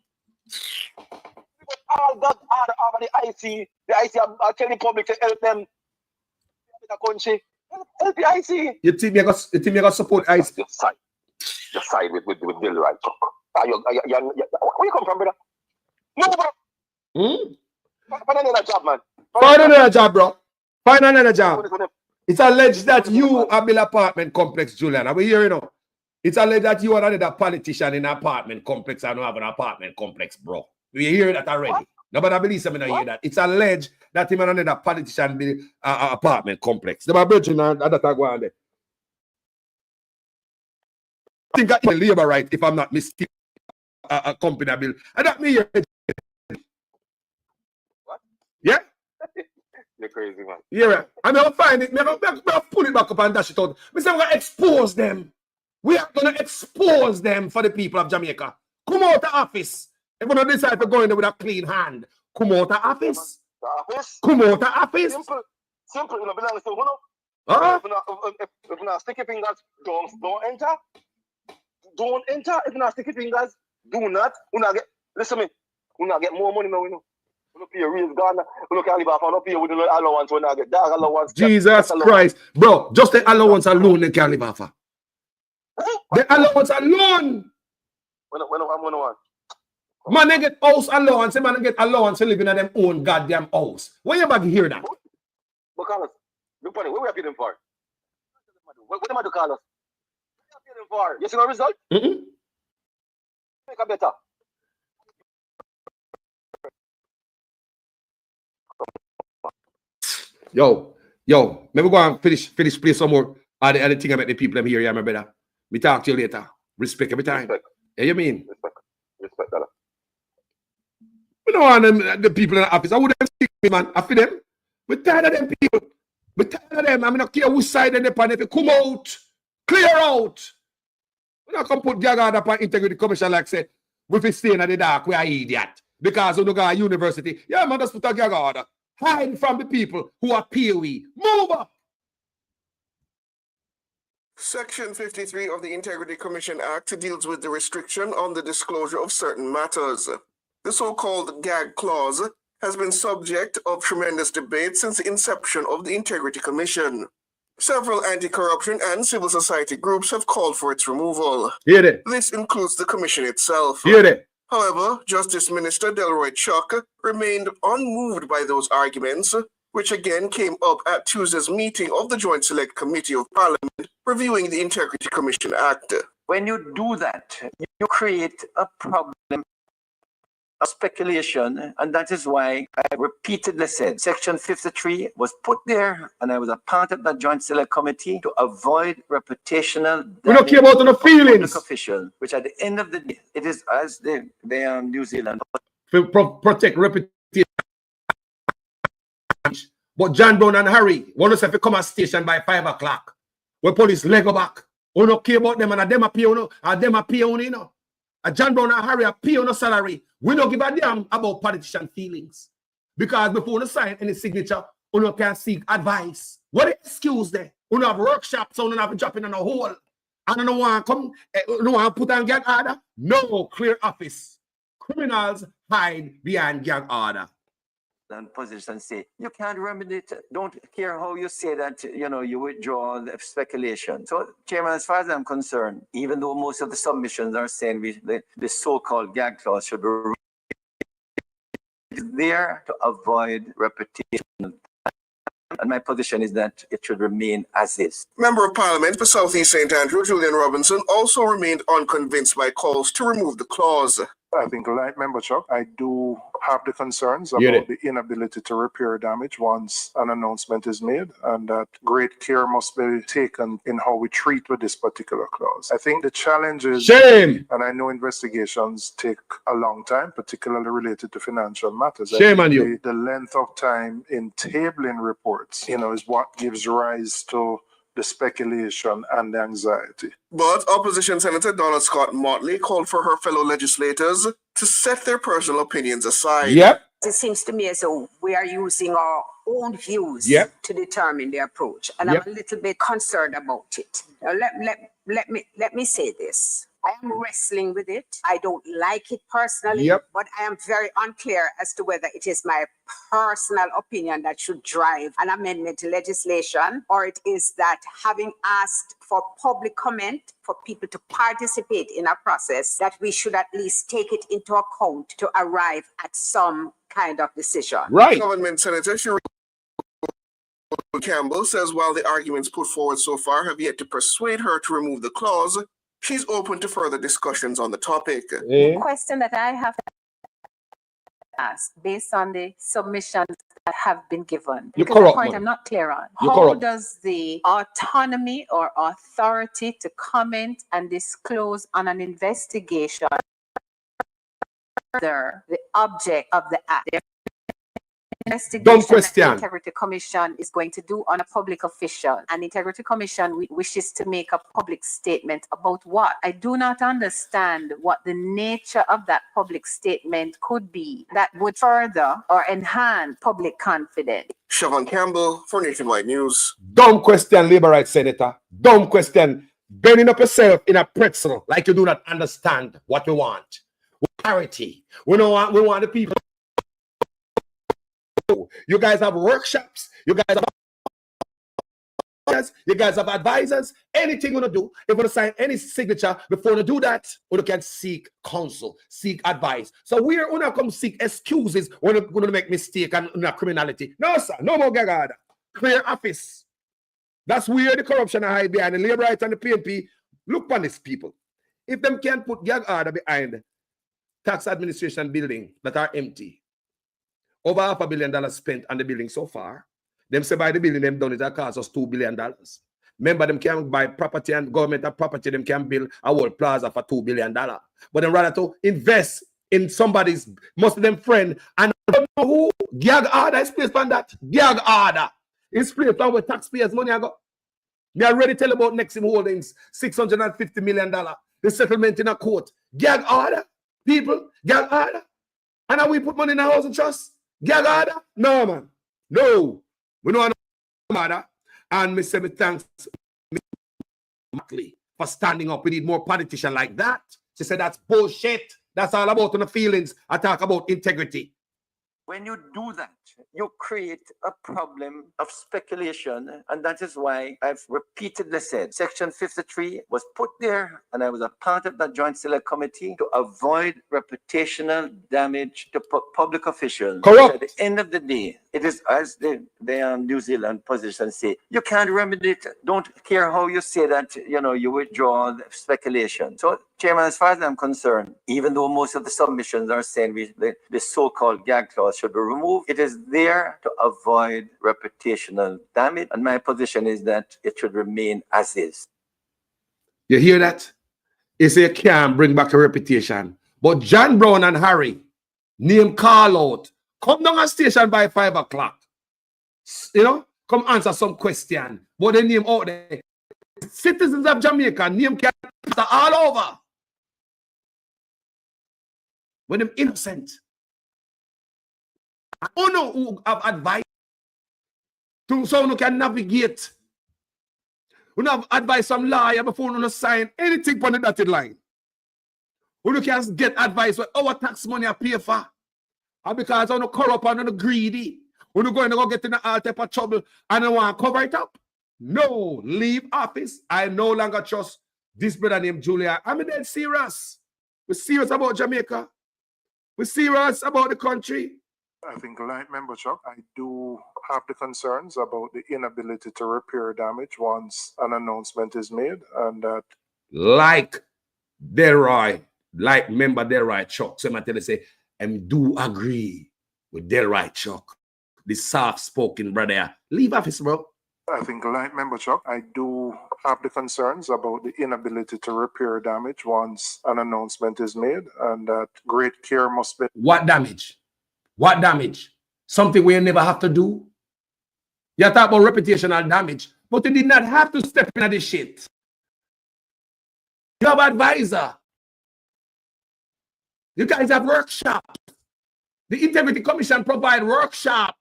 All that are the IC. The IC are telling the public to help them in the country. Help the IC. You think you got support IC? Just side with Bill Right. Where you come from, brother? No, bro. Find another job, man. Find another job, bro. Find another job. It's alleged that you have built apartment complex, Julian. Are we here, you know? It's alleged that you are another politician in an apartment complex. I don't have an apartment complex, bro. We hear that already. What? Nobody believes me not hear that. It's alleged that him and another politician build an apartment complex. They are virgin and that go on there. I think I labor right if I'm not mistaken. A company bill. And that me here. What? Yeah? You're crazy, man. Yeah, I'm going to find it. I'm going to pull it back up and dash it out. I'm going to expose them. We are going to expose them for the people of Jamaica. Come out of office. If we don't decide to go in there with a clean hand, come out of office. The office? Come out of office. Simple. You know, belong to who? Huh? If you not sticky fingers, don't enter. Don't enter. If you not sticky fingers, do not. Listen to me. You not get more money now, you know. You don't pay a real gun. You don't can't live off. You don't pay with the allowance when I get dog allowance. Jesus Christ. Bro, just the allowance alone they can't live off. The allowance alone. When Man, they get house allowance. Man, they get allowance to live in their own goddamn house. When you back hear that? But Carlos, look funny. What we are paying for? What am I do, Carlos? What are you paying for? You see no result? Make a better. Yo, maybe go and finish play some more other thing about the people them here, yeah, my brother. Me talk to you later. Respect every time. Respect. Yeah, you mean? Respect, brother. We don't want them, the people in the office. I wouldn't speak me, man. I feel them. We're tired of them people. We're tired of them. I mean, I don't care which side they're on. If you come out, clear out. We don't come put Gag Order upon Integrity Commission like say, we fi stay in the dark, we are idiot. Because we don't go to university. Yeah, man, just put a Gag Order. Hide from the people who are POE. Move up. Section 53 of the Integrity Commission Act deals with the restriction on the disclosure of certain matters. The so-called gag clause has been subject of tremendous debate since the inception of the Integrity Commission. Several anti-corruption and civil society groups have called for its removal. Hear it. This includes the commission itself. Hear it. However, Justice Minister Delroy Chuck remained unmoved by those arguments, which again came up at Tuesday's meeting of the Joint Select Committee of Parliament reviewing the Integrity Commission Act. When you do that, you create a problem of speculation, and that is why I repeatedly said Section 53 was put there, and I was a part of that Joint Select Committee to avoid reputational We don't care about the feelings. Official, which at the end of the day, it is as they are in New Zealand. Protect reputation. But John Brown and Harry, one of us have to come at station by 5 o'clock. When police leg go back. We don't care about them, and them a pay on, and them a pay on, you know. And John Brown and Harry a pay on a salary. We don't give a damn about politician feelings. Because before we sign any signature, we don't can seek advice. What excuse there? We don't have workshops, so we don't have to drop in a hole. And I don't want to come, no want to put on gag order. No, clear office. Criminals hide behind gag order. And position say you can't remedy it. Don't care how you say that, you know, you withdraw the speculation. So, Chairman, as far as I'm concerned, even though most of the submissions are saying the so-called gag clause should be there to avoid repetition. And my position is that it should remain as is. Member of Parliament for South East St. Andrew, Julian Robinson, also remained unconvinced by calls to remove the clause. I think, like Member Chuck, I do have the concerns about the inability to repair damage once an announcement is made, and that great care must be taken in how we treat with this particular clause. I think the challenge is, shame, and I know investigations take a long time, particularly related to financial matters. Shame on you. The length of time in tabling reports, you know, is what gives rise to the speculation and the anxiety. But Opposition Senator Donna Scott Motley called for her fellow legislators to set their personal opinions aside. Yep. It seems to me as though we are using our own views to determine the approach, and I'm a little bit concerned about it. Now, let me say this. I am wrestling with it. I don't like it personally, but I am very unclear as to whether it is my personal opinion that should drive an amendment to legislation, or it is that having asked for public comment, for people to participate in a process, that we should at least take it into account to arrive at some kind of decision. Right. Government Senator Cheryl Campbell says while the arguments put forward so far have yet to persuade her to remove the clause, she's open to further discussions on the topic. The question that I have to ask, based on the submissions that have been given, because the point I'm not clear on, how does the autonomy or authority to comment and disclose on an investigation further the object of the act? investigation that the Integrity Commission is going to do on a public official, and the Integrity Commission wishes to make a public statement about what? I do not understand what the nature of that public statement could be that would further or enhance public confidence. Siobhan Campbell for Nationwide News. Dumb question, Labour Rights Senator. Dumb question. Bending up yourself in a pretzel like you do not understand what we want. Parity. We want the people. You guys have workshops. You guys have advisors. Anything you want to do, if you want to sign any signature, before you do that, you can seek counsel, seek advice. So we're going to come seek excuses when you're going to make mistake and criminality. No, sir. No more gagada. Clear office. That's where the corruption are hide behind the Labour Rights and the PNP. Look on these people. If them can't put gag order behind tax administration building that are empty, over $500 million spent on the building so far. Them say by the building them done it that cost us $2 billion. Remember, them can buy property and government property, them can build a whole plaza for $2 billion. But then rather to invest in somebody's, most of them friend, and I don't know who, gag order is placed on that. Gag order is placed on where taxpayers' money I got. Me already tell about Nexim Holdings, $650 million. The settlement in a court. Gag order, people, gag order. And now we put money in a housing trust. Gag order? No, man. No. We don't want no matter. And me say me thanks for standing up. We need more politicians like that. She said that's bullshit. That's all about the feelings. I talk about integrity. When you do that, you create a problem of speculation, and that is why I've repeatedly said Section 53 was put there, and I was a part of that Joint Select Committee to avoid reputational damage to public officials. Correct. At the end of the day, it is as the New Zealand position say, you can't remedy it. Don't care how you say that, you withdraw the speculation. So, Chairman, as far as I'm concerned, even though most of the submissions are saying the so-called gag clause should be removed, it is there to avoid reputational damage. And my position is that it should remain as is. You hear that? He say you can't bring back a reputation. But John Brown and Harry, name call out. Come down a station by 5 o'clock. Come answer some question. But they name out there. Citizens of Jamaica, name can all over. When them innocent. I don't know who have advice to someone who can navigate. We have advice from lawyer before we sign anything on the dotted line. We can get advice where our tax money are pay for. And because I'm not corrupt and I'm not greedy. We're going to go get in all type of trouble and I want to cover it up. No, leave office. I no longer trust this brother named Julia. I'm dead serious. We're serious about Jamaica. We're serious about the country. I think, like Member Chuck, I do have the concerns about the inability to repair damage once an announcement is made, and that. Like Delroy, like Member Delroy Chuck, somebody say, I do agree with Delroy Chuck, the soft-spoken brother. Leave office, bro. I think, like Member Chuck, I do have the concerns about the inability to repair damage once an announcement is made, and that great care must be. What damage? What damage? Something we never have to do? You talk about reputational damage, but you did not have to step into this shit. You have advisor. You guys have workshops. The Integrity Commission provide workshop.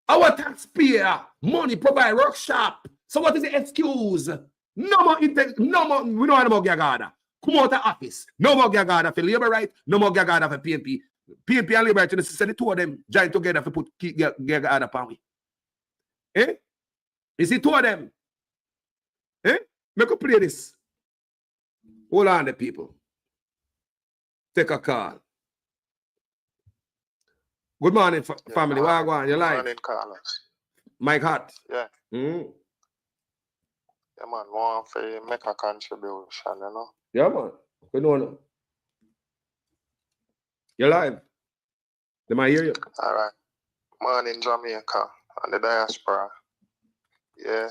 Our taxpayer money provide workshop. So what is the excuse? No more, we don't want no more gagada. Come out of office. No more gagada for Labour Right. No more gagada for PNP. PNP and Labour Right, the two of them join together to put gagada upon me. Eh? You see two of them? Eh? Make us play this. Hold on, the people. Take a call. Good morning, family. Why go on? You like? Good morning, Carlos. Mike Hart. Yeah. Mm. Yeah, man. Want to make a contribution, Yeah, man. We know. You're live. They might hear you. All right. Morning, Jamaica and the diaspora. Yeah.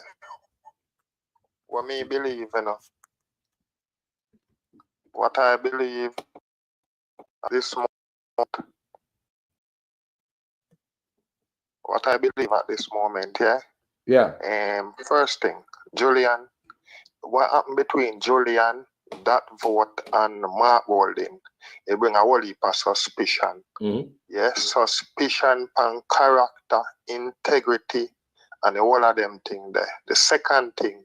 What me believe, What I believe this month what I believe at this moment, yeah? Yeah. First thing, Julian, what happened between Julian, that vote, and Mark Golding? It bring a whole heap of suspicion. Yes, suspicion on character, integrity, and the whole of them thing there. The second thing,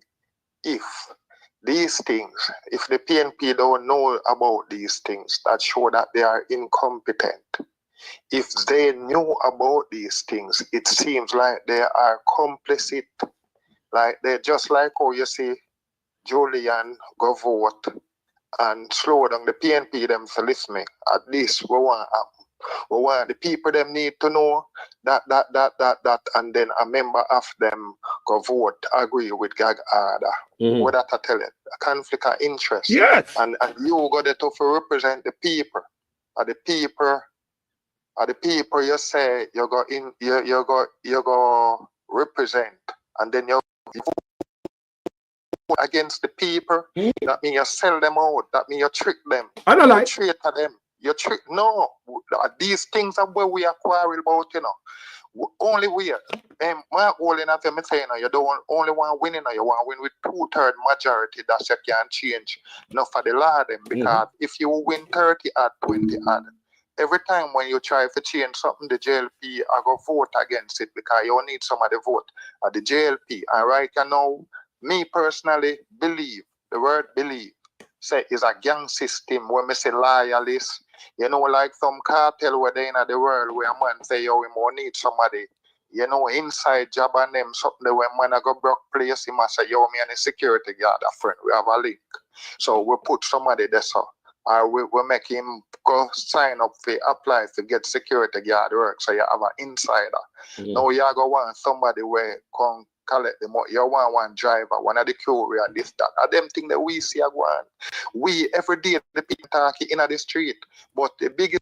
if these things, if the PNP don't know about these things, that show that they are incompetent. If they knew about these things, it seems like they are complicit. Like they just like how you see Julian go vote and slow down the PNP them to listen me. At least we want the people them need to know that, and then a member of them go vote, agree with gag order. What that I tell it? A conflict of interest. Yes. And you got to represent the people. The people you say you go represent, and then you vote against the people. That means you sell them out. That means you trick them. I don't like. You traitor them. You trick. No, these things are where we are quarrel about. You know, only we. My only enough me saying, you don't only want winning. You want win with 2/3 majority. That you can change. Not for the law them, because if you win 30 at 20 at. Every time when you try to change something, the JLP I go vote against it because you need somebody vote at the JLP. And right now, me personally believe, the word believe, say is a gang system where me say loyalist. You know, like some cartel where they in the world where a man say, yo, we more need somebody. You know, inside job and them, something when man I go broke place, he must say, yo, me and the security guard, a friend, we have a link. So we put somebody there, so. We make him go sign up for apply to get security guard work, so you have an insider. Now you go want somebody where come collect the money. You want one driver, one of the courier, this, that. And them thing that we see one. We every day the people talking in the street, but the biggest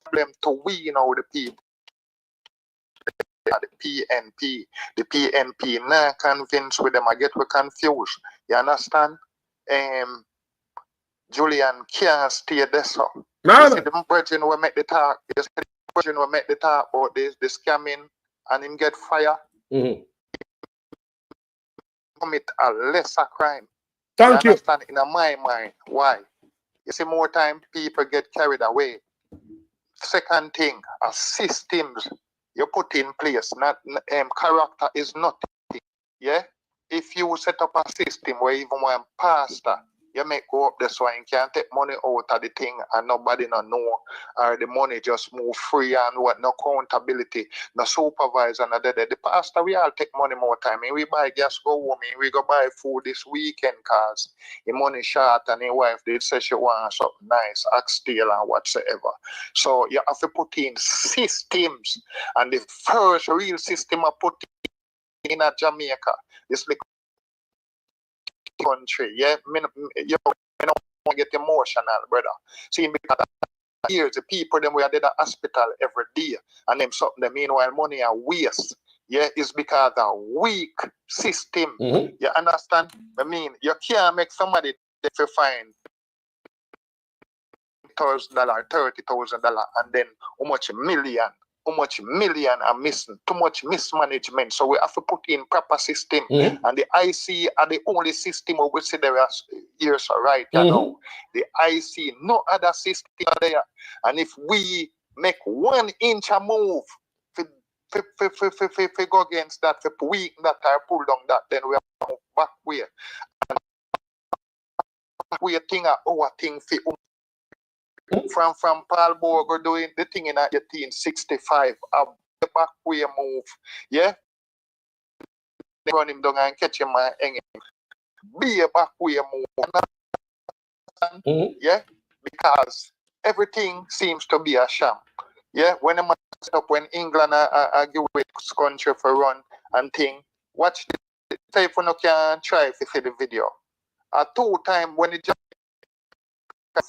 problem to we, you know, the people. The PNP. The PNP now convinced with them, I get we confused. You understand? Julian can't stay there, so. You see the brethren will make the talk. You see the brethren will make the talk about this, the scamming, and him get fire. Commit a lesser crime. Thank you. Understand? In my mind, why? You see, more time people get carried away. Second thing, systems you put in place. Not character is nothing. Yeah. If you set up a system where even one pastor. You make go up this one, you can't take money out of the thing and nobody no know, or the money just move free and what, no accountability, no supervisor, no the pastor, we all take money more time. And we buy gas, go home, and we go buy food this weekend cause the money short and his wife did say she wants something nice, oxtail and whatsoever. So you have to put in systems, and the first real system I put in Jamaica, this country, yeah, you don't want to get emotional, brother. See, because years the people them were at the hospital every day, and them something them meanwhile money are waste. Yeah, it's because of a weak system. You understand? I mean, you can't make somebody to find $1,000, $30,000, and then how much million are missing, too much mismanagement. So we have to put in proper system. And the IC are the only system we see there are years right now. The IC, no other system there. And if we make 1 inch a move to go against that, to weak that or pull down that, then we have to back way. And we think our thing for from Paul Boger doing the thing in 1865, a back way move, yeah. They run him down and catch him and hang him. Be a back way move, yeah, because everything seems to be a sham, yeah. When a man set up, when England give away this country for run and thing, watch the say if you can try if you see the video. 2 times when it just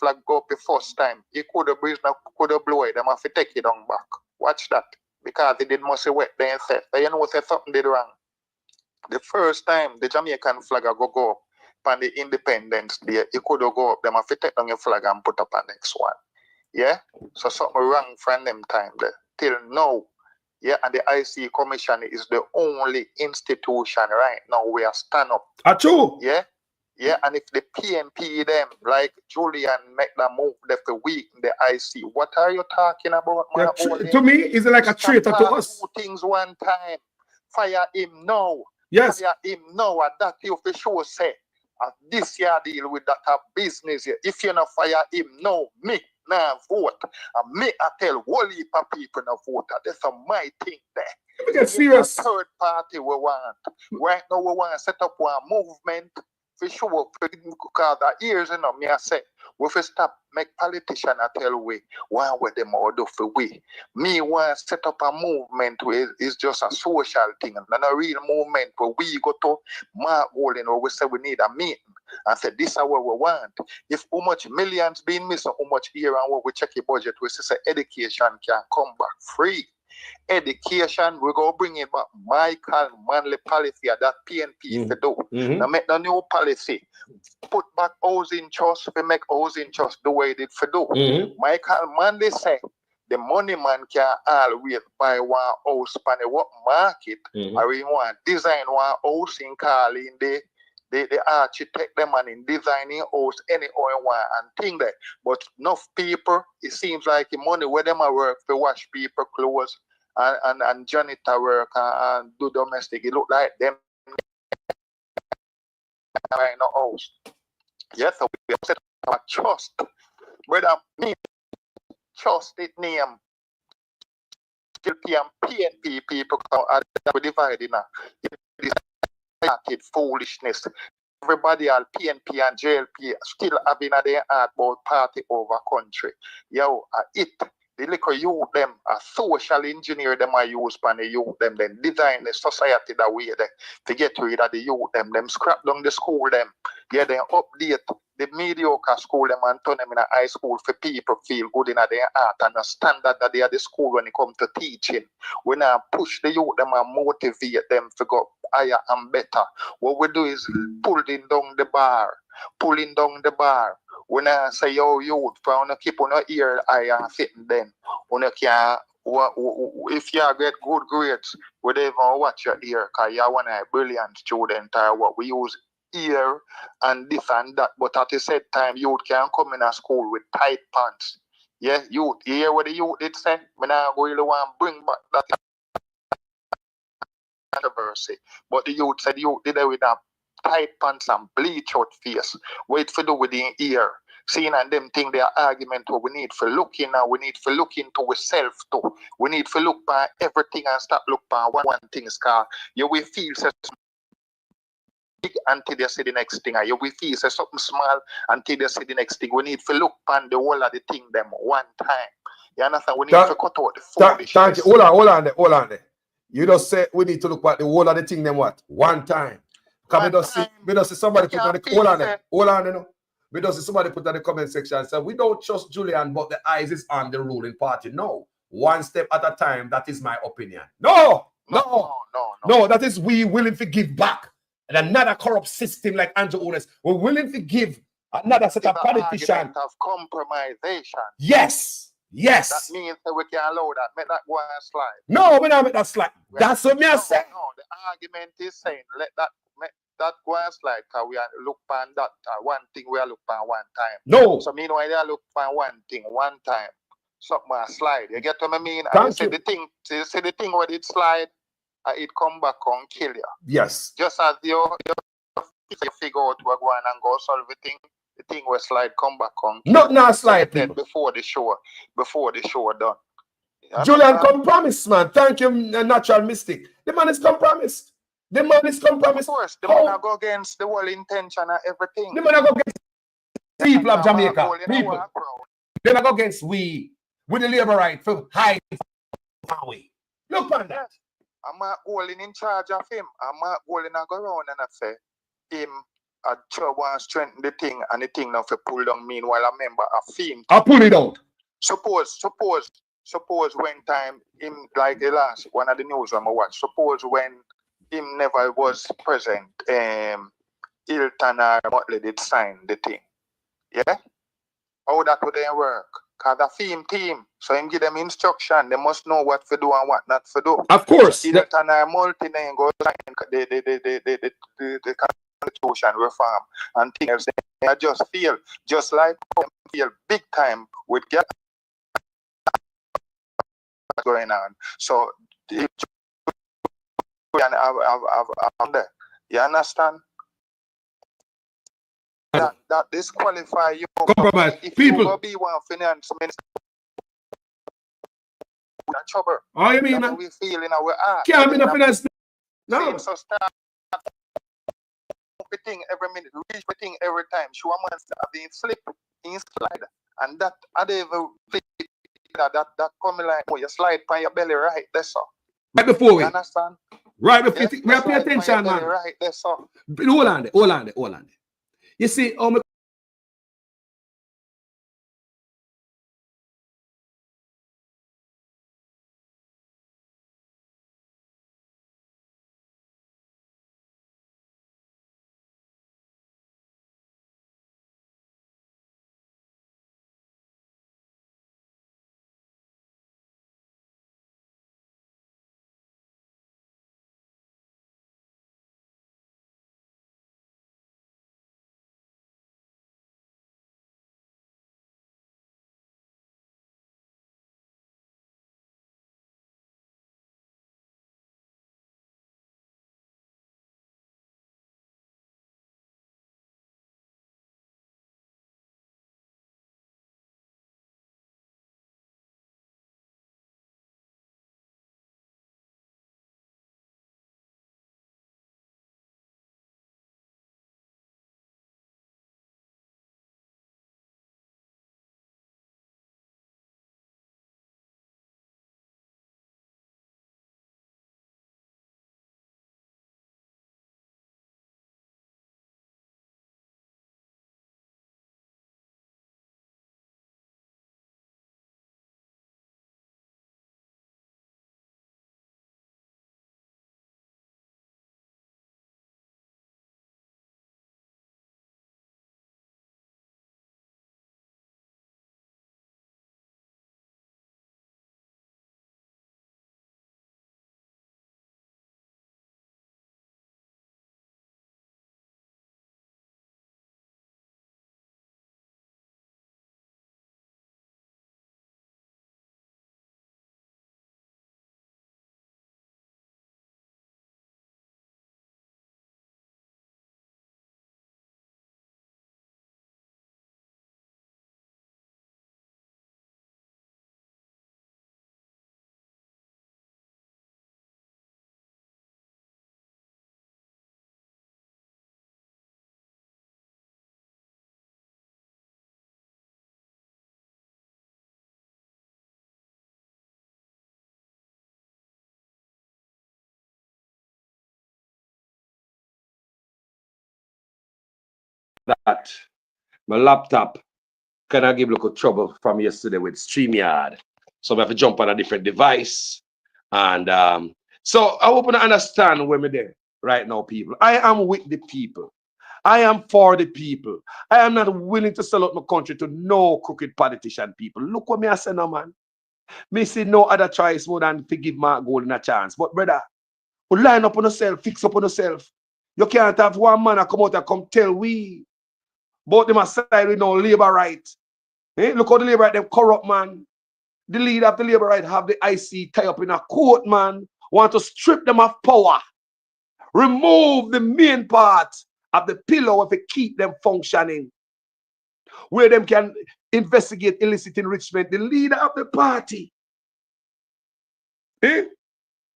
flag go up the first time, he could have blow it, them have to take it down back. Watch that. Because he did must wet there and say, you know say something did wrong. The first time the Jamaican flag go up on the Independence Day, he could have go up, them have to take down your flag and put up a next one. Yeah? So something wrong from them time there. Till now, Yeah, and the IC Commission is the only institution right now where stand up. True. Yeah. Yeah, and if the PNP them, like Julian, make that move the week in the IC, what are you talking about, man? Yeah, to me, it's like a traitor to us. Two things one time. Fire him now. Yes. Fire him now. And that you for sure say, this year deal with that business here. If you not fire him now, me now vote. And me I tell whole heap of people now vote. That's a my thing there. Let me get serious. Third party we want. Right now we want to set up one movement. For sure, because the years, you know, me I say, we first stop make politicians tell we why would them all do for we. Me want to set up a movement where it's just a social thing and not a real movement where we go to Mark Holding or we say we need a meeting and say this is what we want. If how much millions being missing, how much here and what we check the budget, we say education can come back free. Education, we're going to bring it back. Michael Manley policy that PNP to do. Now make the new policy. Put back housing trust, we make housing trust the way it did for do. Michael Manley say the money man can always buy one house on the what market or we want design one house in calling the architect them and in designing house any oil one and thing there. But enough people, it seems like the money where them work to wash people clothes and janitor work and do domestic. It look like them in a house. Yes, so we have set up a trust. Whether me trust it name PNP people are divided now. It foolishness. Everybody at PNP and JLP still having a their heart about party over country. Yo, the little youth them a social engineer them I use pan the youth them then design the society that way they to get rid of the youth them scrap down the school them. Yeah, then update the mediocre school them and turn them in a high school for people feel good in their heart and a standard that they are the school when it comes to teaching. When I push the youth them and motivate them to go higher and better. What we do is pulling down the bar. When I say yo youth, for you keep on your ear eye and sitting then. When you can if you get good grades, we don't even watch your ear because you're one of a brilliant student or what we use ear and this and that, but at the same time, youth can come in a school with tight pants. Yeah, youth, you hear what the youth did say? When I really want to bring back that controversy, but the youth said youth did it with a tight pants and bleach out face. Wait for do with the ear. Seeing and them think their argument what we need for looking now, we need for looking to ourselves too. We need to look by everything and stop look by one thing is called you will feel until they see the next thing. You will feel say something small until they see the next thing. We need to look on the whole of the thing them one time. You understand? We need to cut out the foolishness. Thank you. Hold on there. You just say we need to look at the whole of the thing them what? One time. Because we don't see somebody put on the hold on there. We don't see somebody put on the comment section and say we don't trust Julian, but the eyes is on the ruling party. No. One step at a time. That is my opinion. No, that is we willing to give back. And another corrupt system like Andrew Ones, we're willing to give another set of politicians. Of compromisation. Yes. That means that we can allow that. Make that go and slide. No, we don't make that slide. That's what me I say. No, the argument is saying let that make that go and slide because we are look on that one thing we are look on one time. No. So meanwhile they are look on one thing one time. Something a slide. You get what I mean? Thank and you. See the thing where it slide. It come back and kill you. Yes. Just as you figure out we're going and go solve the thing will slide come back on. Not slide before the show done. Julian compromise, man. Thank you, natural mystic. The man is compromised. Of course, the man go against the whole intention and everything. The man go against people of Jamaica. People. They go against we with the labor right for high way. Look on that. I'm not holding in charge of him. I'm not holding a go around and I say him want to strengthen the thing and the thing now for pull down meanwhile a member of him. I pull it out. Suppose when time him like the last one of the news I'm watch. Suppose when him never was present, Hilton or Motley did sign the thing. Yeah? How that would then work? Cause a team. So him give them instruction. They must know what to do and what not to do. Of course. So either turn a multi name go sign the constitution reform and things else. I just feel just like feel big time with gas going on. So you understand? That disqualify you. Compromise. If People. you go be one finance minister, trouble. Oh, you mean, man? We feel in our heart. Can't be nothing else. No. So start thing every minute, reach the thing every time. Show a man being flip in slide. And that I ever flip that coming like you slide by your belly right there, so. Right before we. You understand? Right before we pay attention, man. Right there, so. Hold on. You see, that my laptop kind of give a little trouble from yesterday with StreamYard. So I have to jump on a different device. And so I hope you understand where I'm there right now, people. I am with the people. I am for the people. I am not willing to sell out my country to no crooked politician people. Look what me I say now, man. Me see no other choice more than to give Mark Golden a chance. But brother, you line up on yourself, fix up on yourself. You can't have one man come out and come tell we both them aside with no labor right. Look how the labor right, them corrupt, man. The leader of the labor right have the IC tie up in a court, man. Want to strip them of power. Remove the main part of the pillar if it keep them functioning. Where them can investigate illicit enrichment. The leader of the party. The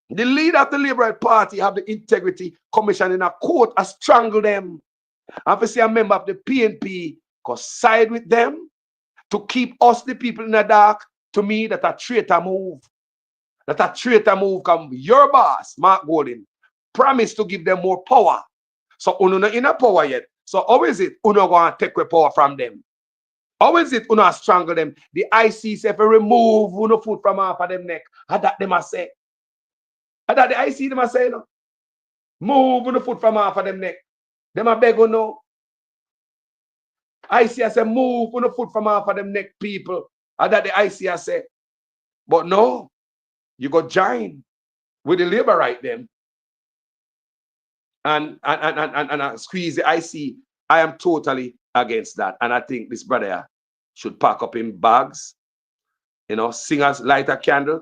leader of the Labour right Party have the integrity commission in a court and strangle them. And if you see a member of the PNP go side with them to keep us the people in the dark, to me that a traitor move. That a traitor move come. Your boss, Mark Golden, promised to give them more power. So uno not in a power yet. So how is it uno going to take away power from them? How is it uno strangle them? The IC say if you remove uno foot from off of them neck. How that them a say? How that the IC them a say no? Move uno foot from off of them neck. Them a beg uno. IC say move uno foot from off of them neck, people. And that the ICA say. But no, you got join with the labor right them and squeeze the IC. I am totally against that. And I think this brother should pack up in bags, you know, light a candle,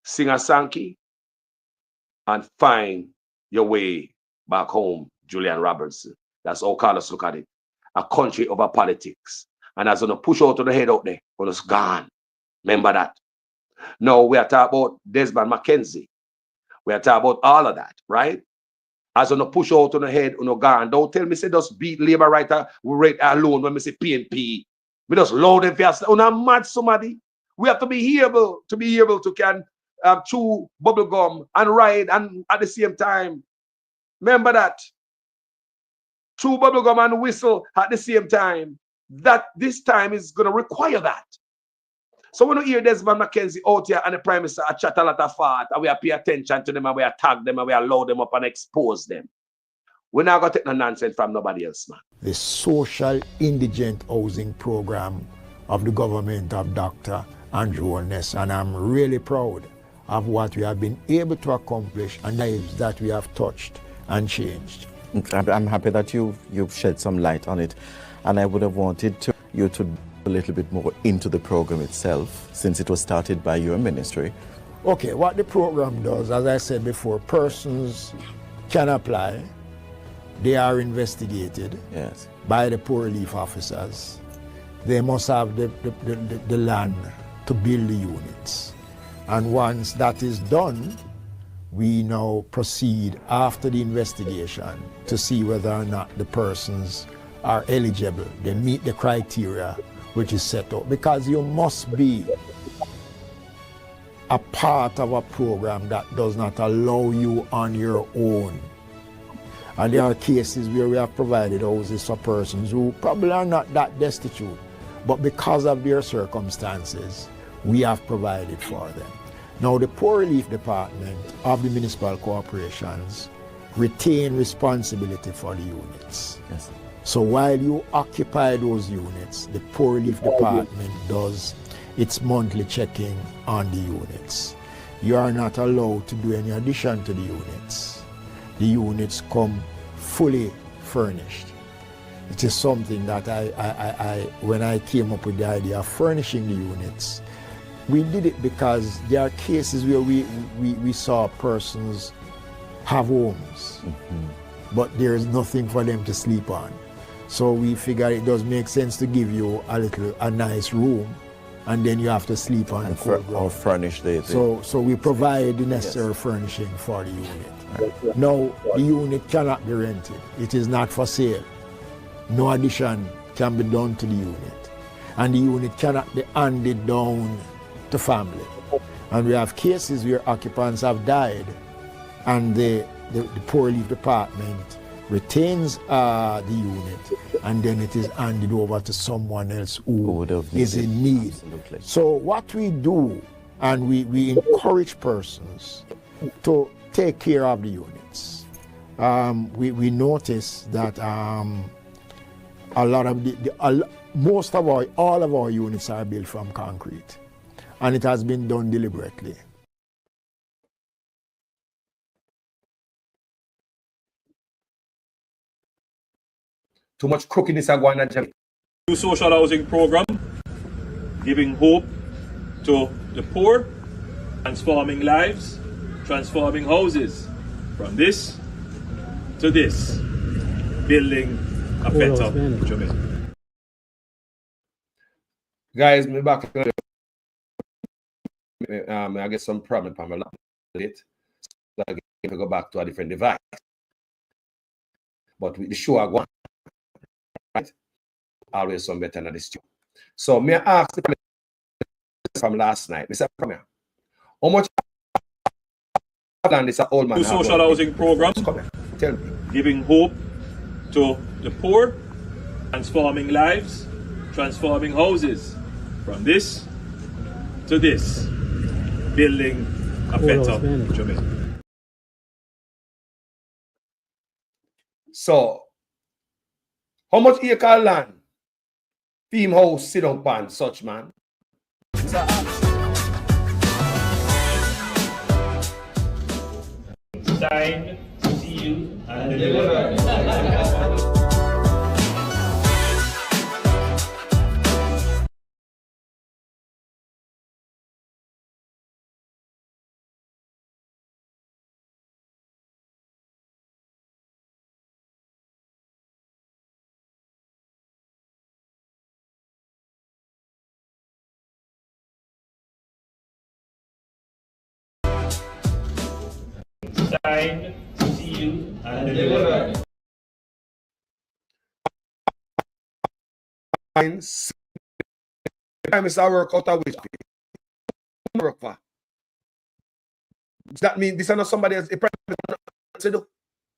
sing a Sankey, and find your way back home, Julian Robertson. That's how Carlos look at it. A country over politics. And as gonna push out to the head out there, when it's gone. Remember that. Now we are talking about Desmond McKenzie. We are talking about all of that, right? As on a push out on the head, on the gun. Don't tell me say just beat labor writer rate alone when we say PNP. We just load them fast. On a mad somebody. We have to be able to can chew bubble gum and ride and at the same time. Remember that. Chew bubble gum and whistle at the same time. That this time is gonna require that. So when you hear Desmond McKenzie out here and the Prime Minister chat a lot of fart, and we are pay attention to them and we tag them and we load them up and expose them. We're not going to take no nonsense from nobody else, man. The social indigent housing program of the government of Dr. Andrew Holness, and I'm really proud of what we have been able to accomplish and lives that we have touched and changed. I'm happy that you've shed some light on it, and I would have wanted you to a little bit more into the program itself, since it was started by your ministry. Okay, what the program does, as I said before, persons can apply. They are investigated by the poor relief officers. They must have the land to build the units. And once that is done, we now proceed after the investigation to see whether or not the persons are eligible. They meet the criteria which is set up, because you must be a part of a program that does not allow you on your own. And there are cases where we have provided houses for persons who probably are not that destitute, but because of their circumstances, we have provided for them. Now, the Poor Relief Department of the municipal corporations retain responsibility for the units. Yes. So while you occupy those units, the Poor Relief Department does its monthly checking on the units. You are not allowed to do any addition to the units. The units come fully furnished. It is something that when I came up with the idea of furnishing the units, we did it because there are cases where we saw persons have homes, but there is nothing for them to sleep on. So we figured it does make sense to give you a nice room, and then you have to sleep on the cold ground. Or furnish the So we provide the necessary furnishing for the unit. Right. Now, the unit cannot be rented. It is not for sale. No addition can be done to the unit. And the unit cannot be handed down to family. And we have cases where occupants have died, and the Poor Relief Department retains the unit, and then it is handed over to someone else who is in need. Absolutely. So what we do, and we encourage persons to take care of the units. We notice that a lot of all of our units are built from concrete, and it has been done deliberately. Too much crookedness are going on. New social housing program, giving hope to the poor, transforming lives, transforming houses. From this to this, building a better Jamaica. Guys, me back. I get some problem from a late, so I get to go back to a different device. But with the show I go, right? Always some better than this too. So me ask the from last night. Mr. Premier, how much land is an old man? New social housing program, tell me, giving hope to the poor, transforming lives, transforming houses. From this to this, building a better Jamaica. So, how much acre land theme house sit up on such man? Signed, sealed, and delivered. Signed, sealed, and delivered. Time is our work out of which work for. That means this is not somebody else.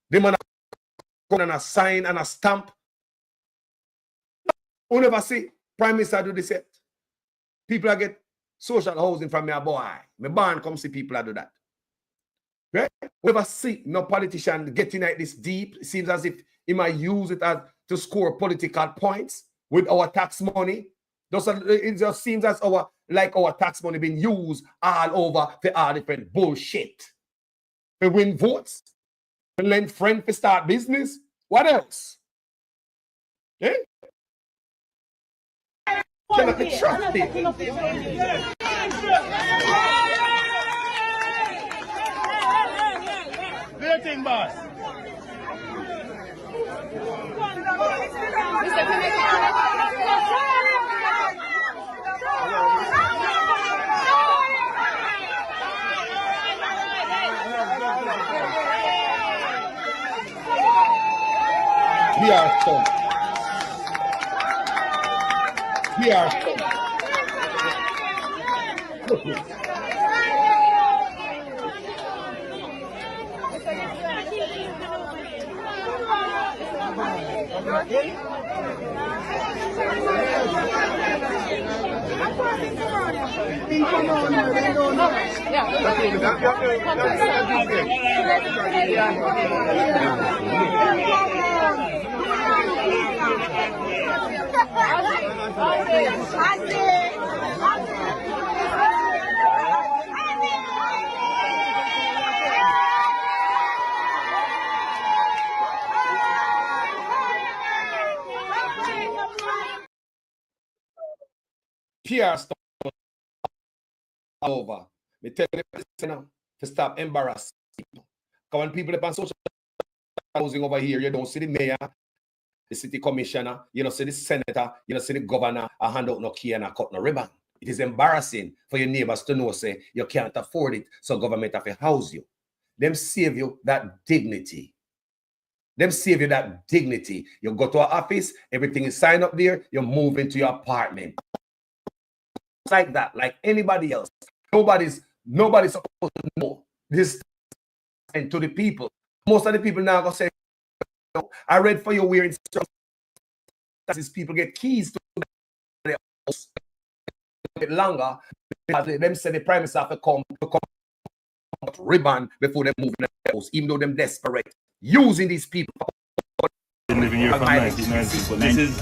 They man come and a sign and a stamp. Who never see Prime Minister do this yet? People are get social housing from my boy. My barn come see people do that. Right? We never see no politician getting like this deep. It seems as if he might use it as to score political points with our tax money. It just seems as our tax money being used all over for all different bullshit. To win votes, to lend friends to start business. What else? Eh? Can I trust it? Waiting, boss. We are some. We are some. Look, look. PR stuff over. Me tell you now to stop embarrassing people. Because when people are on social housing over here, you don't see the mayor, the city commissioner, you don't see the senator, you don't see the governor, a hand out no key and a cut no ribbon. It is embarrassing for your neighbors to know, say, you can't afford it, so government have to house you. Them save you that dignity. Them save you that dignity. You go to an office, everything is signed up there, you move into your apartment. Like that, like anybody else. Nobody's supposed to know this and to the people. Most of the people now gonna say, I read for you where instructions people get keys to their house a bit longer because them say the prime minister have to come ribbon before they move in the house, even though them desperate using these people. Living here from 1990, but this is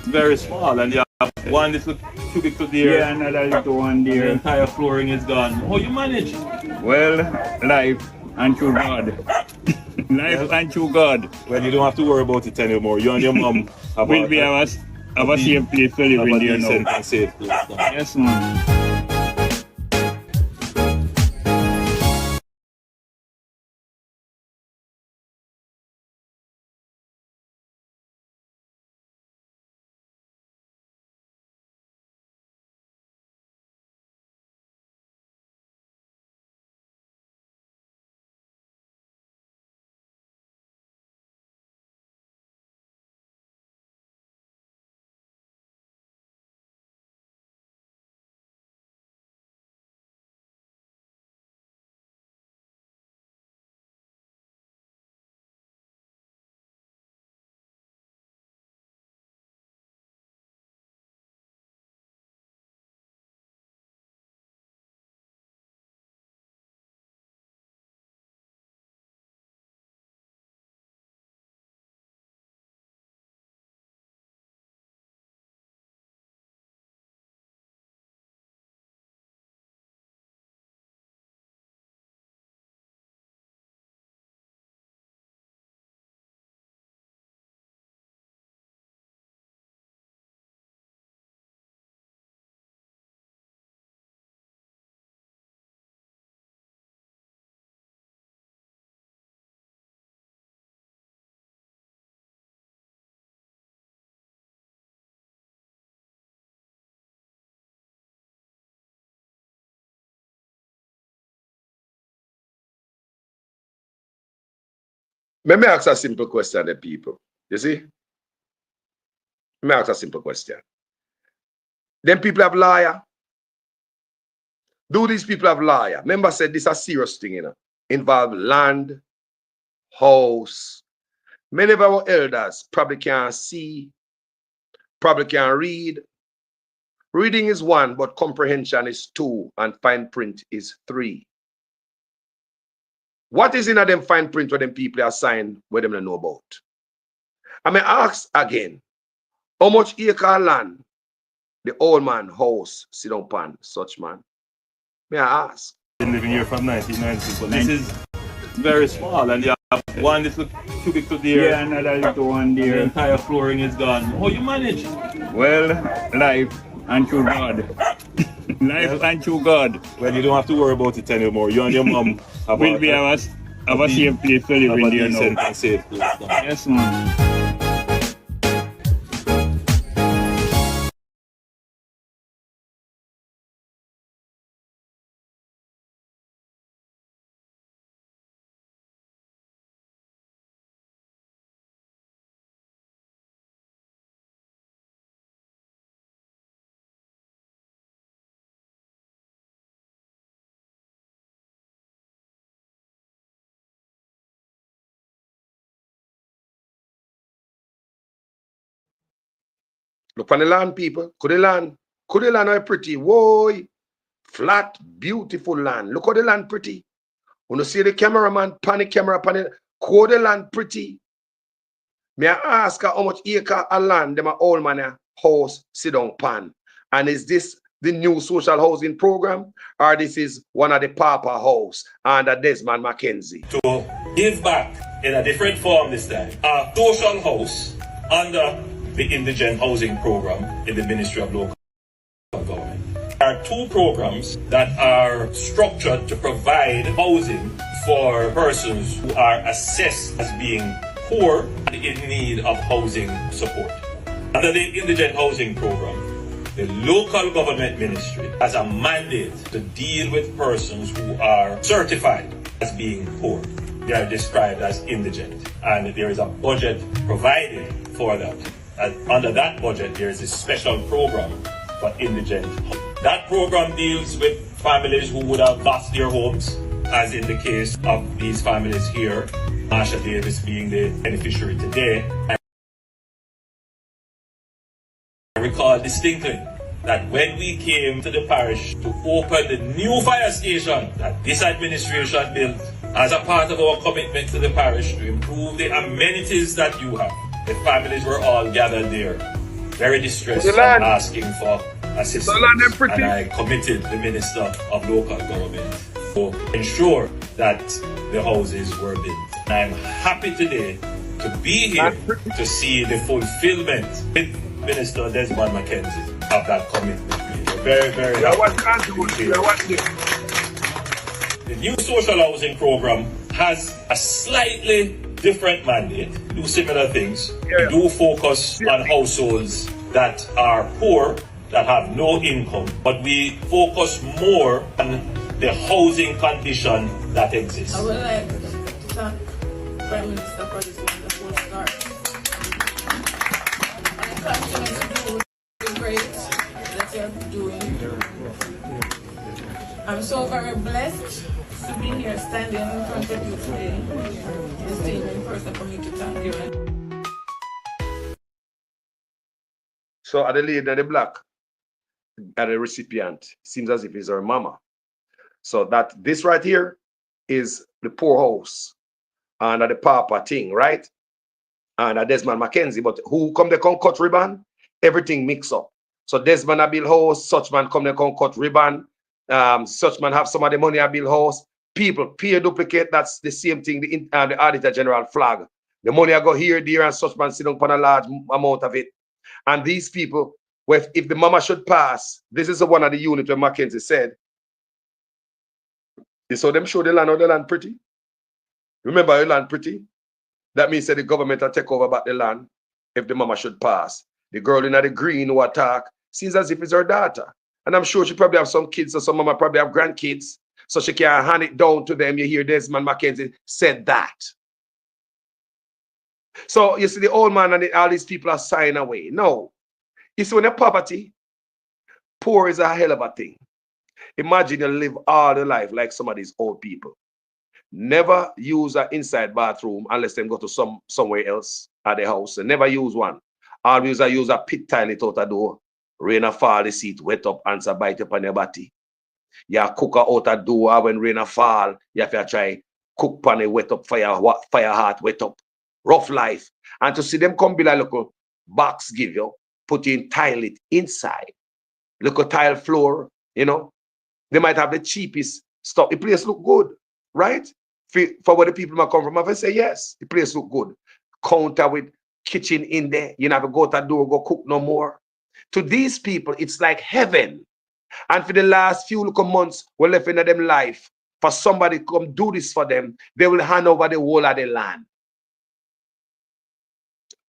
very small, and you have one little cubic to there. Yeah, another little one there. The entire flooring is gone. How you manage? Well, life and through God. Life and through God. Well, you don't have to worry about it anymore. You and your mom have will be our safe place to live in there now. Yes, man. Let me ask a simple question to people. You see? Let me ask a simple question. Them people have liar. Do these people have liar? Remember, I said this is a serious thing, you know. Involve land, house. Many of our elders probably can't see, probably can't read. Reading is one, but comprehension is two, and fine print is three. What is in them fine print where them people are signed where them don't know about? I may ask again, how much acre of land the old man house sit down pan, such man? May I ask? Been living here from 1990, but this is very small, and you have one little cubic foot there. Yeah, another little one there. The entire flooring is gone. How you manage? Well, life and through God. Life and through God. Well, you don't have to worry about it anymore. You and your mom have will be our safe place to live in there now. And safe place. Yes, man. Look on the land, people. Could the land are pretty? Whoa, flat, beautiful land. Look how the land pretty. When you see the cameraman, pan the camera, pan it, could the land pretty? May I ask her how much acre of land them a old man house sit down pan? And is this the new social housing program, or this is one of the Pauper house under Desmond Mackenzie? To give back in a different form this time, a social house under the indigent housing program in the Ministry of Local Government. There are two programs that are structured to provide housing for persons who are assessed as being poor and in need of housing support. Under the indigent housing program, the local government ministry has a mandate to deal with persons who are certified as being poor. They are described as indigent, and there is a budget provided for that. And under that budget, there is a special program for indigent. That program deals with families who would have lost their homes, as in the case of these families here, Marsha Davis being the beneficiary today. I recall distinctly that when we came to the parish to open the new fire station that this administration built as a part of our commitment to the parish to improve the amenities that you have, the families were all gathered there, very distressed and asking for assistance. And I committed the Minister of Local Government to ensure that the houses were built. I'm happy today to be here to see the fulfillment with Minister Desmond Mackenzie of that commitment. Very, very happy. The new social housing program has a slightly different mandate, do similar things. We do focus on households that are poor, that have no income, but we focus more on the housing condition that exists. I would like to thank Prime Minister for this wonderful start. And I continue to do the great that you're doing. I'm so very blessed to be here standing in front of you today. In person for me to thank you. So at the lady at the black, at the recipient, seems as if it's her mama. So that this right here is the poor house and the Pauper thing, right? And Desmond Mackenzie, but who come they come cut ribbon? Everything mix up. So Desmond a build house, such man come they come cut ribbon, such man have some of the money a build house. People peer duplicate, that's the same thing, the Auditor General flag. The money I go here, there, and such man sit down upon a large amount of it. And these people, if the mama should pass, this is one of the units where Mackenzie said, you saw them show the land, or the land pretty? Remember the land pretty? That means that the government will take over back the land if the mama should pass. The girl in the green who attack seems as if it's her daughter. And I'm sure she probably have some kids, or some mama probably have grandkids. So she can hand it down to them. You hear Desmond Mackenzie said that. So you see the old man and all these people are sighing away. No. You see when you're poverty, poor is a hell of a thing. Imagine you live all your life like some of these old people. Never use an inside bathroom unless they go to somewhere else at the house. And never use one. Always use a pit toilet out the door. Rain a fall, the seat wet up, answer bite up on your body. You cook out the door when rain a fall. You have to try cook pan it wet up, fire heart wet up. Rough life. And to see them come build a little box give you, put in tile it inside. Little tile floor, you know. They might have the cheapest stuff. The place look good, right? For where the people might come from, I say yes, the place look good. Counter with kitchen in there. You never go to the door, go cook no more. To these people, it's like heaven. And for the last few little months, we're left in them life. For somebody to come do this for them, they will hand over the whole of the land.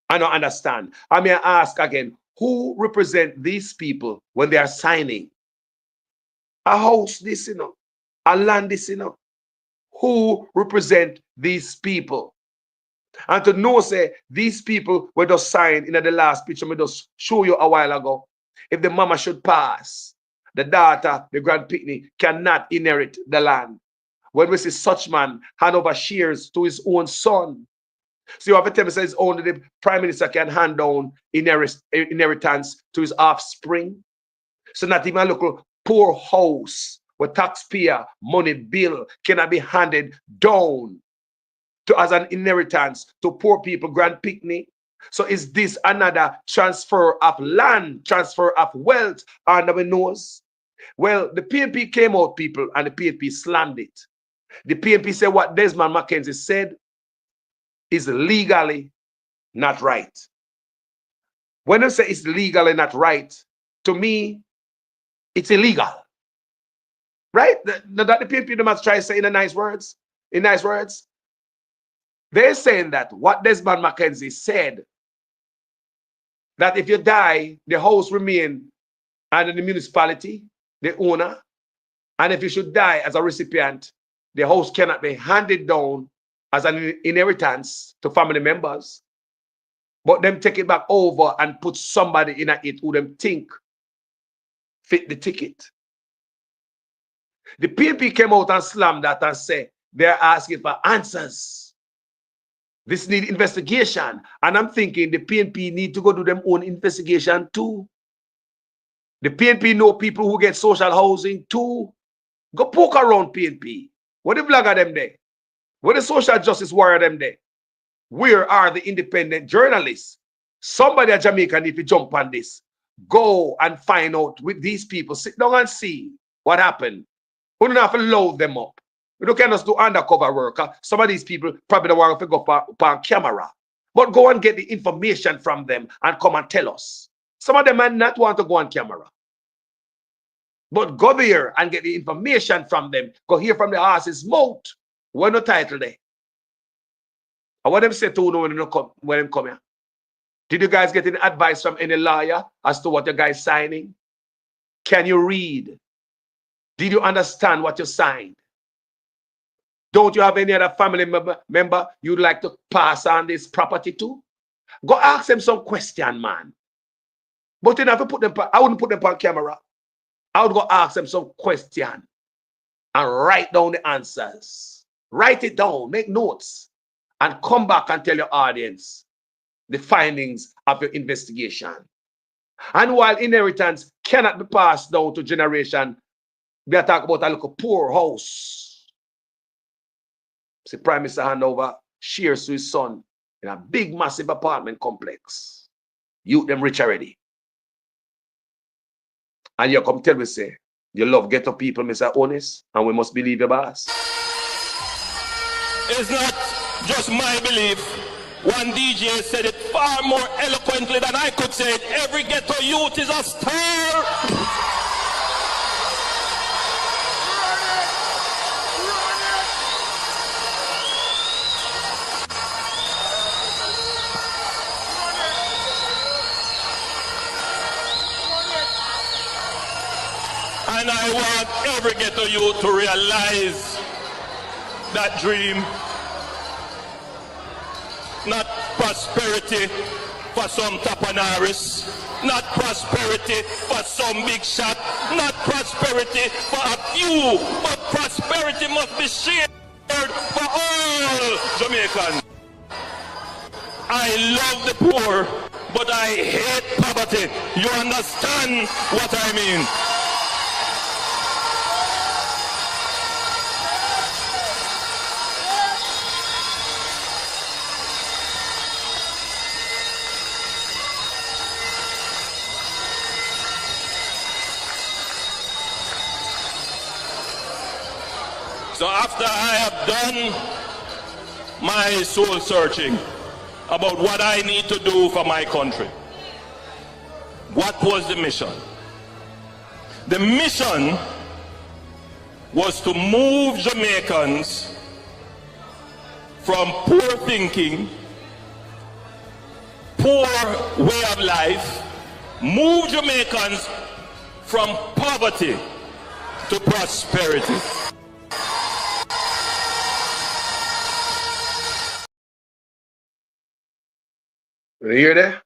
I don't understand. I may ask again, who represent these people when they are signing? A house, this, you know, a land, this, you know. Who represent these people? And to know, say, these people were just signed in the last picture, I just show you a while ago. If the mama should pass, the daughter, the grandpicnic cannot inherit the land. When we see such man hand over shares to his own son. So you have to tell me, say, it's only the prime minister can hand down inheritance to his offspring. So not even a local poor house where taxpayer money bill cannot be handed down to as an inheritance to poor people, grand picnic. So is this another transfer of land, transfer of wealth under our nose? Well, the PNP came out, people, and the PNP slammed it. The PNP said what Desmond Mackenzie said is legally not right. When they say it's legally not right, to me, it's illegal. Right? That the PNP must try to say in nice words. In nice words. They're saying that what Desmond Mackenzie said, that if you die, the house remain under the municipality, the owner, and if you should die as a recipient, the house cannot be handed down as an inheritance to family members, but them take it back over and put somebody in it who them think fit the ticket. The PNP came out and slammed that and said they're asking for answers. This needs investigation. And I'm thinking the PNP need to go do their own investigation too. The PNP know people who get social housing too. Go poke around PNP. What the blogger them there? What the social justice warrior them there? Where are the independent journalists? Somebody at Jamaica need to jump on this. Go and find out with these people. Sit down and see what happened. We don't have to load them up. We don't just do undercover work. Some of these people probably don't want to go on camera. But go and get the information from them and come and tell us. Some of them might not want to go on camera. But go there and get the information from them. Go hear from the horse's mouth. We're no title there. And what them say to you when them come here? Did you guys get any advice from any lawyer as to what you guys signing? Can you read? Did you understand what you signed? Don't you have any other family member you'd like to pass on this property to? Go ask them some question, man. But you never put them. I wouldn't put them on camera. I would go ask them some question and write down the answers. Write it down, make notes, and come back and tell your audience the findings of your investigation. And while inheritance cannot be passed down to generation, we are talking about a little poor house. See, Prime Minister hand over shares to his son in a big, massive apartment complex. You them rich already. And you come tell me, say, you love ghetto people, Mr. Honest, and we must believe your boss. It's not just my belief. One DJ said it far more eloquently than I could say it. Every ghetto youth is a star. And I want every ghetto youth to realize that dream. Not prosperity for some tapanaris, not prosperity for some big shot, not prosperity for a few, but prosperity must be shared for all Jamaicans. I love the poor, but I hate poverty. You understand what I mean? So after I have done my soul searching about what I need to do for my country, what was the mission? The mission was to move Jamaicans from poor thinking, poor way of life, move Jamaicans from poverty to prosperity. You hear that?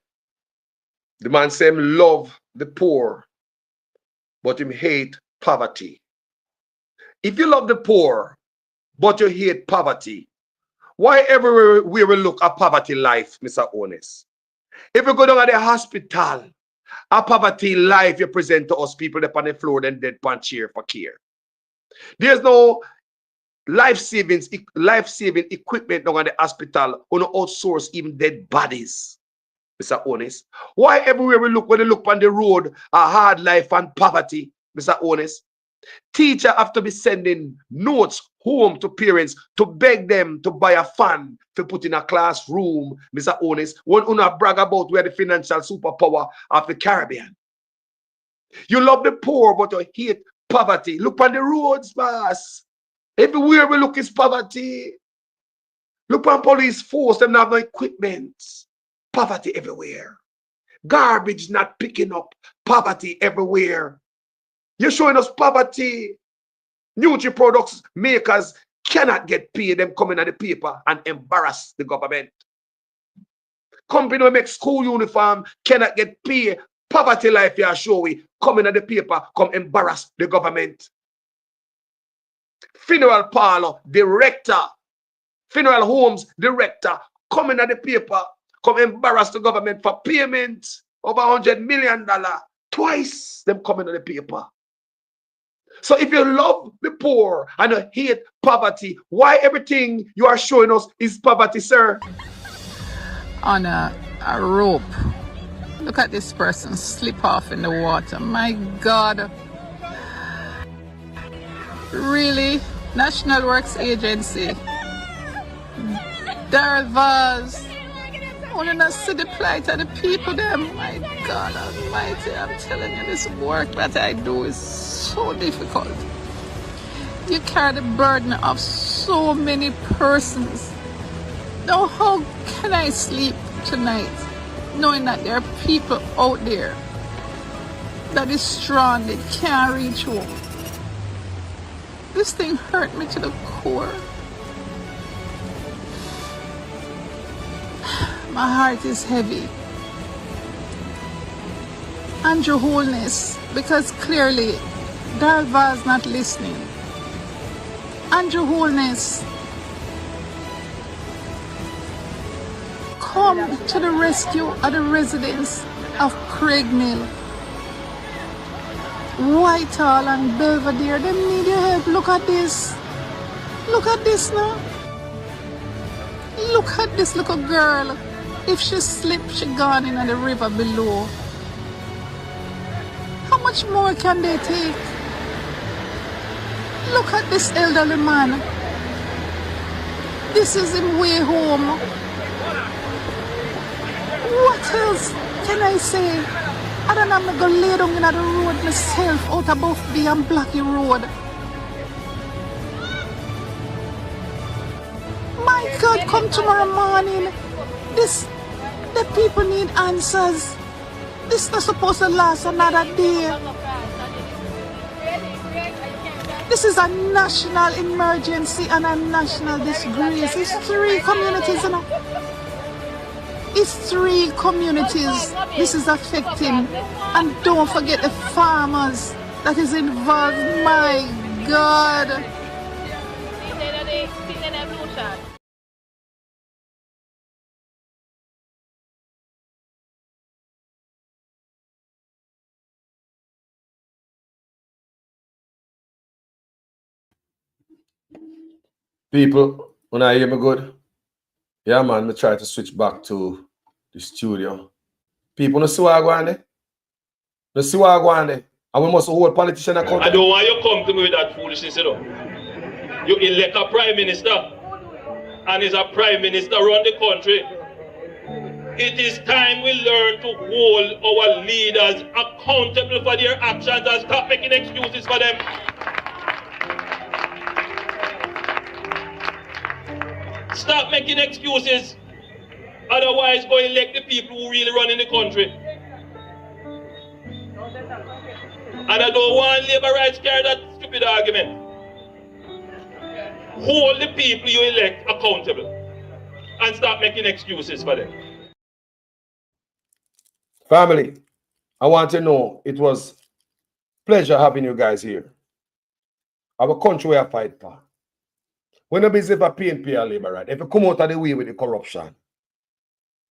The man say him love the poor, but him hate poverty. If you love the poor, but you hate poverty, why everywhere we will look at poverty life, Mr. Honest? If you go down at the hospital, a poverty life you present to us people up on the floor and dead pan chair for care. There's no life-saving equipment down at the hospital or no outsource even dead bodies. Mr. Honest. Why everywhere we look, when they look on the road, a hard life and poverty, Mr. Honest? Teacher have to be sending notes home to parents to beg them to buy a fan to put in a classroom, Mr. Honest. One una brag about where the financial superpower of the Caribbean. You love the poor, but you hate poverty. Look on the roads, boss. Everywhere we look is poverty. Look on police force, them have no equipment. Poverty everywhere. Garbage not picking up. Poverty everywhere. You're showing us poverty. Nutri products makers cannot get paid. Them coming at the paper and embarrass the government. Company who make school uniform cannot get paid. Poverty life you are showing. Coming at the paper, come embarrass the government. Funeral parlor director. Funeral homes director. Coming at the paper. Come embarrass the government for payment over $100 million. Twice them coming on the paper. So if you love the poor and you hate poverty, why everything you are showing us is poverty, sir? On a rope. Look at this person slip off in the water. My God. Really? National Works Agency. Daryl Vaz. I want to see the plight of the people them. My God Almighty, I'm telling you, this work that I do is so difficult. You carry the burden of so many persons. Now how can I sleep tonight knowing that there are people out there that is stranded, can't reach home? This thing hurt me to the core. My heart is heavy. Andrew Holness, because clearly Darva is not listening. Andrew Holness, come to the rescue of the residents of Craigmill, Whitehall and Belvedere. They need your help. Look at this. Look at this now. Look at this little girl. If she slipped, she gone in the river below. How much more can they take? Look at this elderly man. This is him way home. What else can I say? I don't know, I'm going to lay down in the road myself, out above the Blackie Road. My God, come tomorrow morning. The people need answers. This is not supposed to last another day. This is a national emergency and a national disgrace. It's 3 communities, you know. It's 3 communities this is affecting. And don't forget the farmers that is involved. My God. People, when I hear me good, yeah, man, me try to switch back to the studio. People, no see what I go on there? No see what I go on there? And we must hold politicians accountable. I don't want you to come to me with that foolishness, you know. You elect a prime minister, and is a prime minister run the country. It is time we learn to hold our leaders accountable for their actions and stop making excuses for them. Stop making excuses. Otherwise, go elect the people who really run in the country. And I don't want labor rights carry that stupid argument. Hold the people you elect accountable and stop making excuses for them. Family, I want to know it was pleasure having you guys here. Our country we are fight for. We're not busy for PNP and labor right. If you come out of the way with the corruption,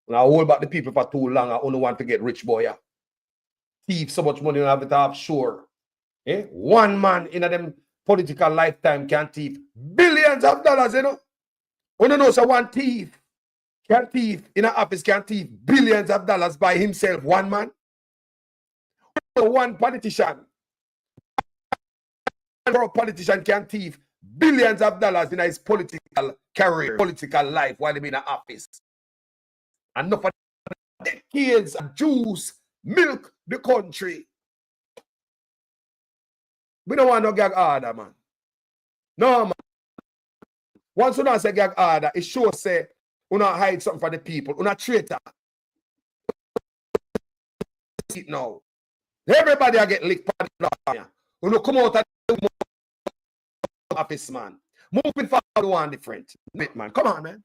and I hold back the people for too long, I only want to get rich, boy. Thief so much money and have it offshore. Eh? One man in a them political lifetime can thief billions of dollars, you know. We don't know, so one thief can thief in an office can thief billions of dollars by himself, one man. One politician. One politician can thief billions of dollars in his political career, political life while he in an office. And enough of decades of juice, milk the country. We don't want no gag order, man. No, man. Once you don't say gag order, it shows say you not hide something for the people. You not traitor. Now. Everybody get licked. You know, come out of the office, man. Moving forward, one different. Man. Come on, man.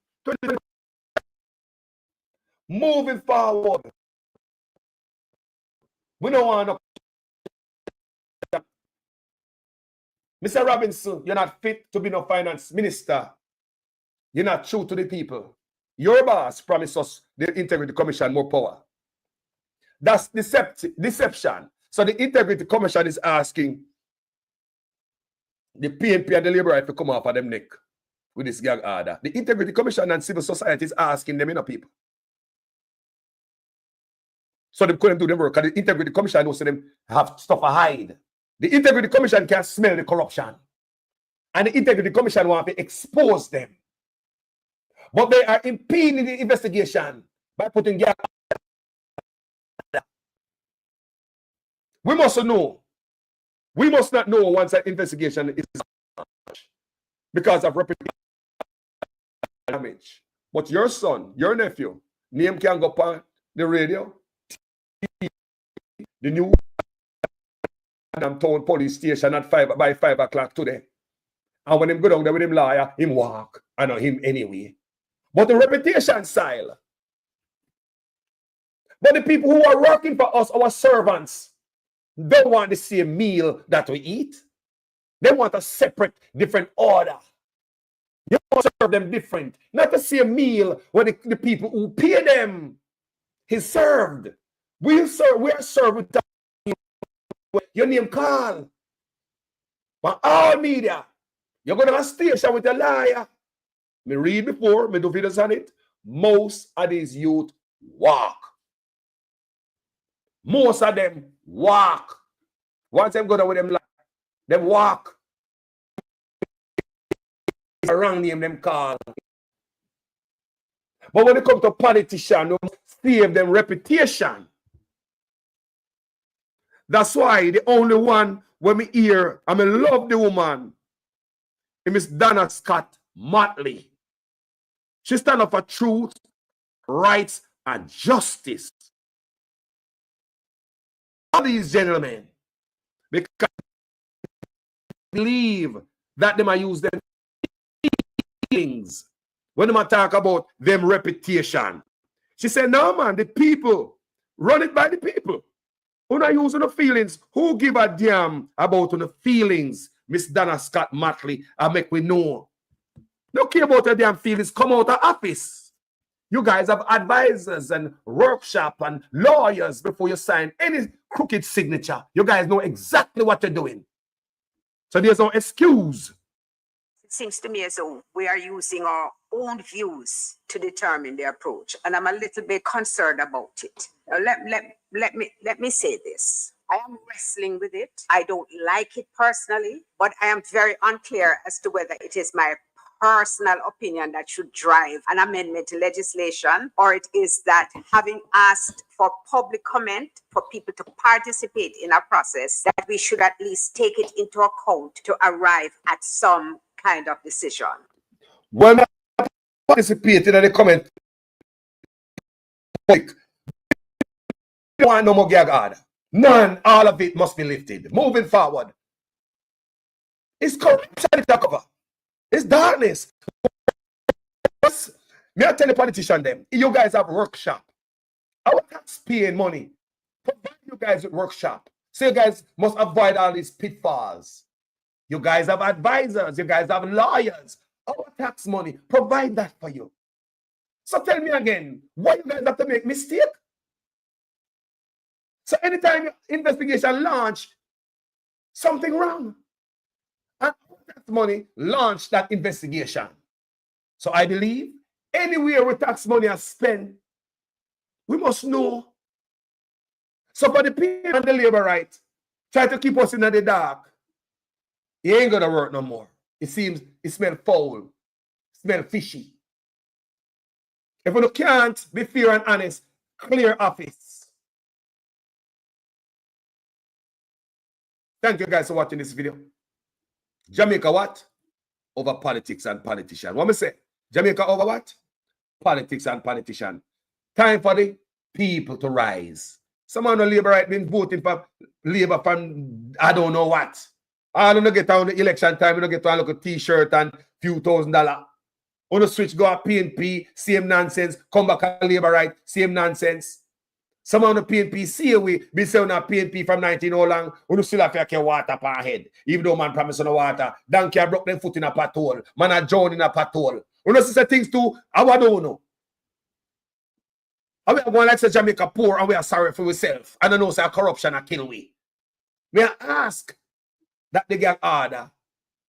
Moving forward. We don't want no. Mr. Robinson, you're not fit to be no finance minister. You're not true to the people. Your boss promised us the Integrity Commission more power. That's deception. So the Integrity Commission is asking the PNP and the Labour Right to come off of them neck with this gag order. The Integrity Commission and civil society is asking them, you know, people. So they couldn't do their work. And the Integrity Commission knows them have stuff to hide. The Integrity Commission can smell the corruption. And the Integrity Commission want to expose them. But they are impeding the investigation by putting gag order. We must know. We must not know once that investigation is because of reputation damage. But your son, your nephew, name can go on the radio, the new town police station at by 5 o'clock today. And when him go down there with him lawyer, him walk. I know him anyway. But the reputation style. But the people who are working for us, our servants, don't want the same meal that we eat. They want a separate, different order. You want to serve them different. Not the same meal where the people who pay them is served. We are served with your name call. But all media, you're going to have a station with a liar. Me read before, me do videos on it. Most of these youth walk. Most of them walk. Once them go down with them walk. Around them call. But when it comes to politicians, we must save them reputation. That's why the only one when me hear, I love the woman, is Miss Donna Scott Motley. She stand up for truth, rights, and justice. All these gentlemen, because I believe that they might use them things when they talk about them reputation. She said, no, man, the people. Run it by the people. Who not using the feelings? Who give a damn about the feelings? Miss Donna Scott Matley, I make we know. No care about your damn feelings. Come out of office. You guys have advisors and workshop and lawyers before you sign any crooked signature. You guys know exactly what you're doing. So there's no excuse. It seems to me as though we are using our own views to determine the approach, and I'm a little bit concerned about it. Now, let me say this. I am wrestling with it. I don't like it personally, but I am very unclear as to whether it is my personal opinion that should drive an amendment to legislation, or it is that having asked for public comment for people to participate in a process, that we should at least take it into account to arrive at some kind of decision. When I participated in the comment, I don't want no more gag order. None, all of it must be lifted. Moving forward. It's corruption if you cover. It's darkness. May I tell the politician them, you guys have workshop. Our tax-paying money. Provide you guys with workshop. So you guys must avoid all these pitfalls. You guys have advisors. You guys have lawyers. Our tax money. Provide that for you. So tell me again, why you guys have to make mistake? So anytime investigation launch, something wrong. And tax money launched that investigation. So I believe anywhere where tax money is spent, we must know. So for the people and the labor right, try to keep us in the dark. It ain't gonna work no more. It seems it smells foul, it smells fishy. If we can't be fair and honest, clear office. Thank you guys for watching this video. Jamaica what? Over politics and politician. What me say? Jamaica over what? Politics and politician. Time for the people to rise. Some of the labor right been voting for labor from I don't know what. I don't get on the election time, you don't get to look at t-shirt and few $1,000. On the switch, go at PNP, same nonsense. Come back at labor right, same nonsense. Some of the PNP see we be saying that PNP from 19 how long, we still have to carry water per head. Even though man promise on the water, donkey broke them foot in a pothole, man a drown in a pothole. We don't see things too, I don't know. And we are going like say Jamaica poor and we are sorry for ourselves. I don't know say corruption a kill we. May I ask that the gag order,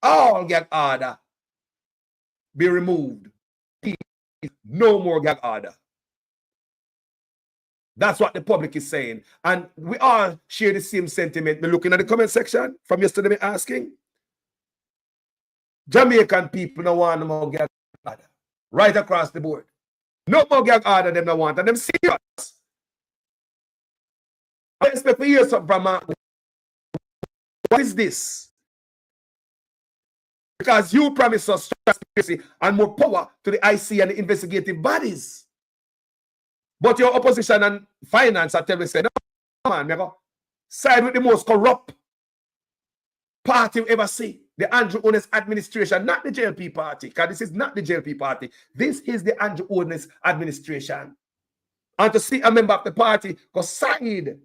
all gag order, be removed. No more gag order. That's what the public is saying. And we all share the same sentiment. Me looking at the comment section from yesterday, me asking. Jamaican people don't want no more gag order. Right across the board. No more gag order them don't want. And them serious. I expect to hear something from what is this? Because you promised us transparency and more power to the IC and the investigative bodies. But your opposition and finance are telling me, no, man, me go side with the most corrupt party you ever see. The Andrew Holness administration, not the JLP party, because this is not the JLP party. This is the Andrew Holness administration. And to see a member of the party go side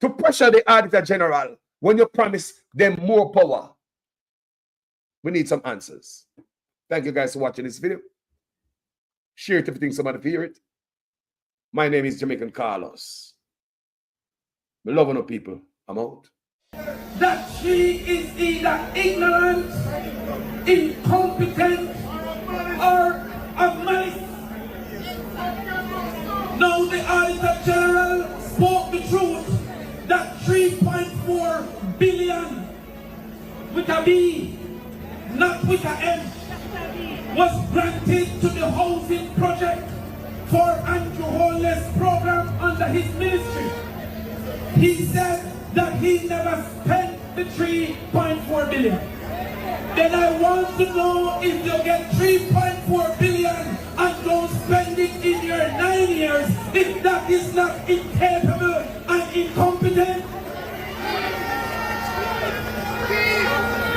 to pressure the Auditor General when you promise them more power. We need some answers. Thank you guys for watching this video. Share it if you think somebody hear it. My name is Jamaican Carlos. We love no people. I'm out. That she is either ignorant, incompetent, or a mice. Now the Auditor General spoke the truth that 3.4 billion with a B, not with a M, was granted to the housing project for Andrew Holness program under his ministry. He said that he never spent the 3.4 billion. Then I want to know if you get 3.4 billion and don't spend it in your 9 years, if that is not incapable and incompetent.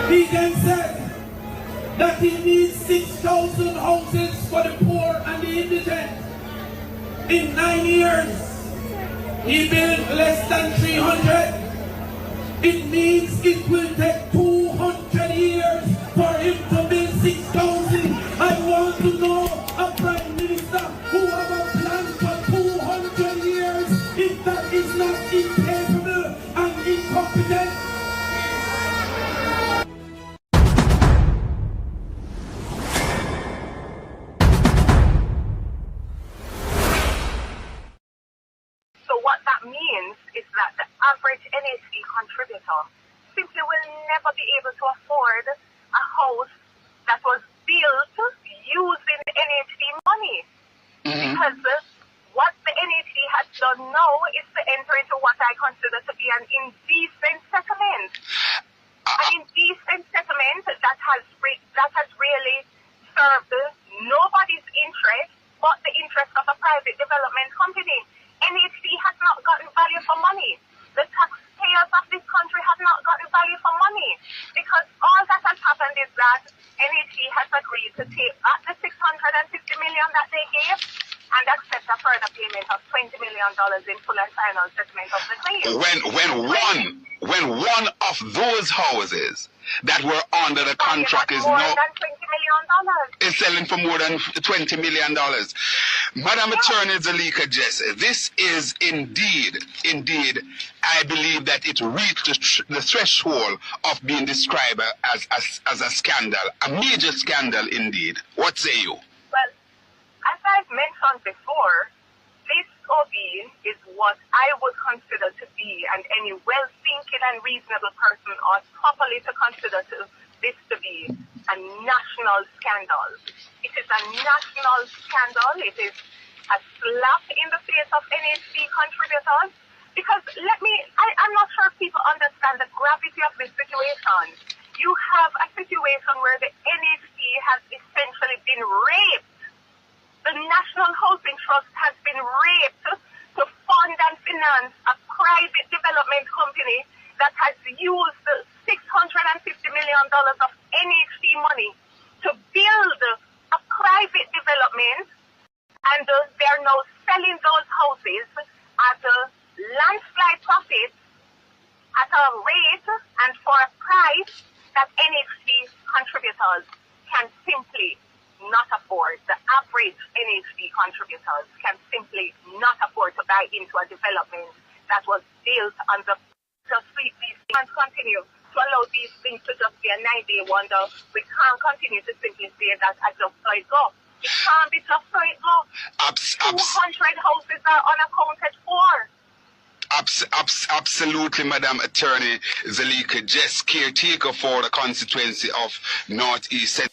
He then said that he needs 6,000 houses for the poor and the indigent. In 9 years, he built less than 300. It means it will take 200 years for him to build 6,000. I want to know a prime minister who have a plan for 200 years, if that is not incapable and incompetent. So what that means is that the average NHD contributor simply will never be able to afford a house that was built using NHD money. Because what the NHD has done now is to enter into what I consider to be an indecent settlement. An indecent settlement that has really served nobody's interest but the interest of a private development company. NHD has not gotten value for money. The taxpayers of this country have not gotten value for money, because all that has happened is that NHD has agreed to take back the $650 million that they gave and accept a further payment of $20 million in full and final settlement of the claim. When one of those houses that were under the contract is now is selling for more than $20 million. Madam Attorney Zalika Jess, this is indeed, I believe that it reached the threshold of being described as a scandal, a major scandal indeed. What say you? Well, as I've mentioned before, this OB is what I would consider to be, and any well-thinking and reasonable person ought properly to consider this to be, a national scandal. It is a national scandal. It is a slap in the face of NHD contributors, because I'm not sure if people understand the gravity of this situation. You have a situation where the NHD has essentially been raped. The National Housing Trust has been raped to fund and finance a private development company that has used $650 million of NHD money to build a private development, and they're now selling those houses at a landslide profit at a rate and for a price that NHD contributors can simply not afford. The average NHD contributors can simply not afford to buy into a development that was built on the street. These things continue to allow these things to just be a 9-day wonder. We can't continue to simply say that I just saw it go. It can't be just so it go. 200 houses are unaccounted for. Absolutely, Madam Attorney Zalika Jess, caretaker for the constituency of Northeast.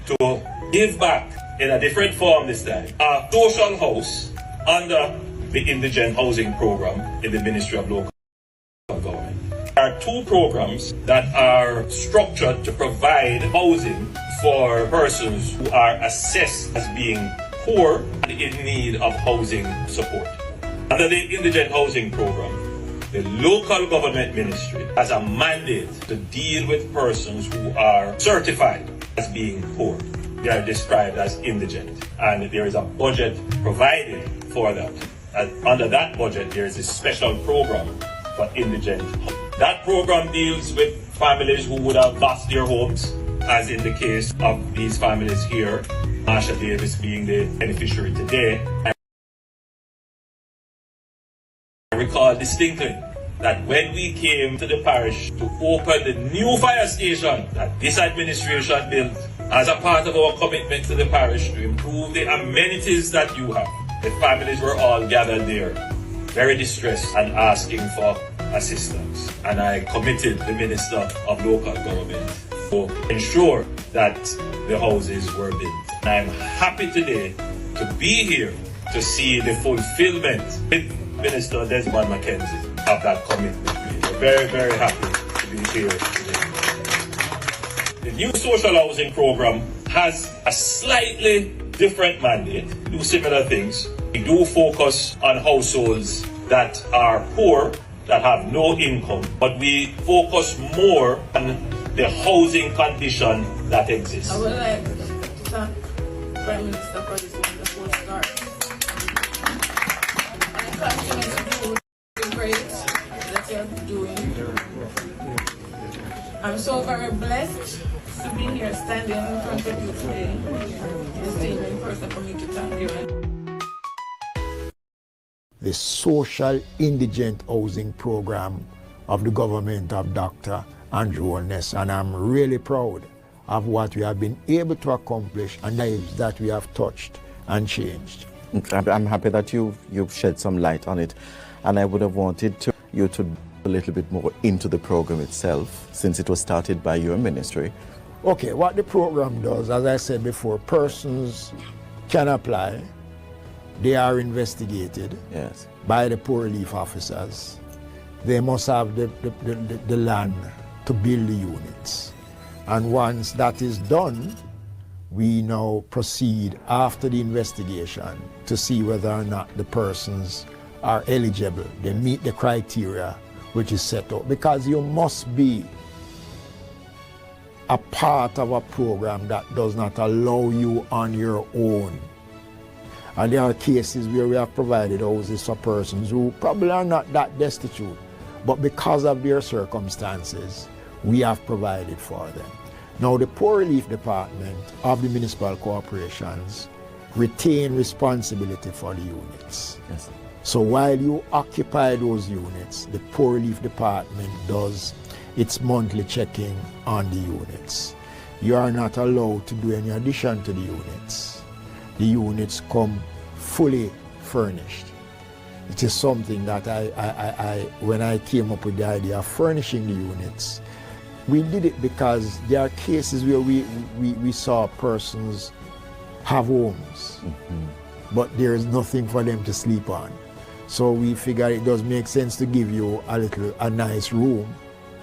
To give back in a different form this time, a social house under the indigent housing program in the Ministry of Local Government. There are two programs that are structured to provide housing for persons who are assessed as being poor and in need of housing support. Under the indigent housing program, the local government ministry has a mandate to deal with persons who are certified as being poor. They are described as indigent, and there is a budget provided for that. And under that budget, there is a special program for indigent. That program deals with families who would have lost their homes, as in the case of these families here, Marsha Davis being the beneficiary today. I recall distinctly that when we came to the parish to open the new fire station that this administration built as a part of our commitment to the parish to improve the amenities that you have, the families were all gathered there, very distressed and asking for assistance. And I committed the Minister of Local Government to ensure that the houses were built. And I'm happy today to be here to see the fulfillment with Minister Desmond McKenzie of that commitment. We're very, very happy to be here today. The new social housing program has a slightly different mandate. We do similar things. We do focus on households that are poor, that have no income, but we focus more on the housing condition that exists. I would like to thank Prime Minister for this wonderful start. continue to do the great that you're doing. I'm so very blessed to be here standing in front of you today. It's a person for me to thank you. The social indigent housing program of the government of Dr. Andrew Holness, and I'm really proud of what we have been able to accomplish and lives that we have touched and changed. I'm happy that you've shed some light on it, and I would have wanted you to a little bit more into the program itself, since it was started by your ministry. Okay, what the program does, as I said before, persons can apply. They are investigated by the poor relief officers. They must have the land to build the units. And once that is done, we now proceed after the investigation to see whether or not the persons are eligible. They meet the criteria which is set up, because you must be a part of a program that does not allow you on your own. And there are cases where we have provided houses for persons who probably are not that destitute, but because of their circumstances, we have provided for them. Now, the Poor Relief Department of the municipal corporations retain responsibility for the units. Yes. So while you occupy those units, the Poor Relief Department does its monthly checking on the units. You are not allowed to do any addition to the units. The units come fully furnished. It is something that when I came up with the idea of furnishing the units, we did it because there are cases where we saw persons have homes, but there is nothing for them to sleep on. So we figured it does make sense to give you a nice room,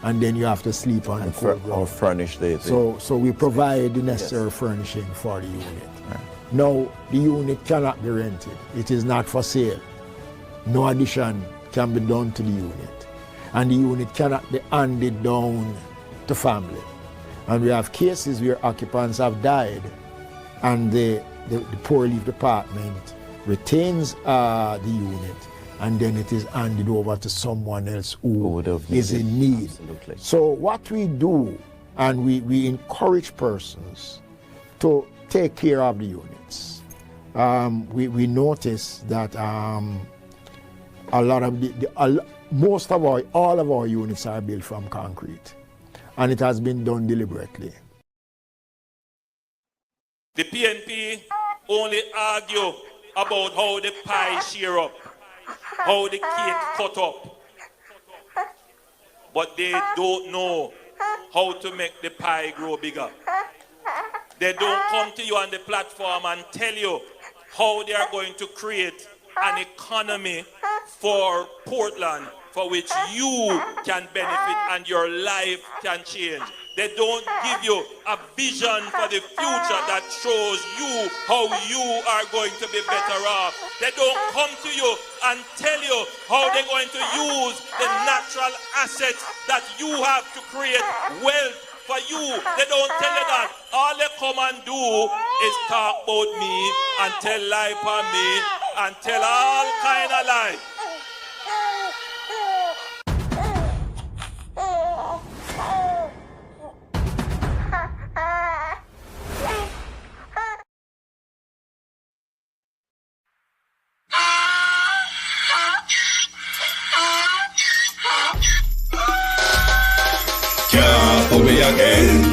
and then you have to sleep on the floor. Or furnish the So we provide the necessary furnishing for the unit. Right. Now, the unit cannot be rented. It is not for sale. No addition can be done to the unit. And the unit cannot be handed down to family. And we have cases where occupants have died, and the Poor Relief Department retains the unit, and then it is handed over to someone else who is in need. Absolutely. So what we do, and we encourage persons to take care of the units. We notice that a lot of all of our units are built from concrete, and it has been done deliberately. The PNP only argue about how the pie share up, how the cake cut up, but they don't know how to make the pie grow bigger. They don't come to you on the platform and tell you how they are going to create an economy for Portland for which you can benefit and your life can change. They don't give you a vision for the future that shows you how you are going to be better off. They don't come to you and tell you how they're going to use the natural assets that you have to create wealth for you. They don't tell you that. All they come and do is talk about me and tell lie for me and tell all kind of lies. Can't pull me again.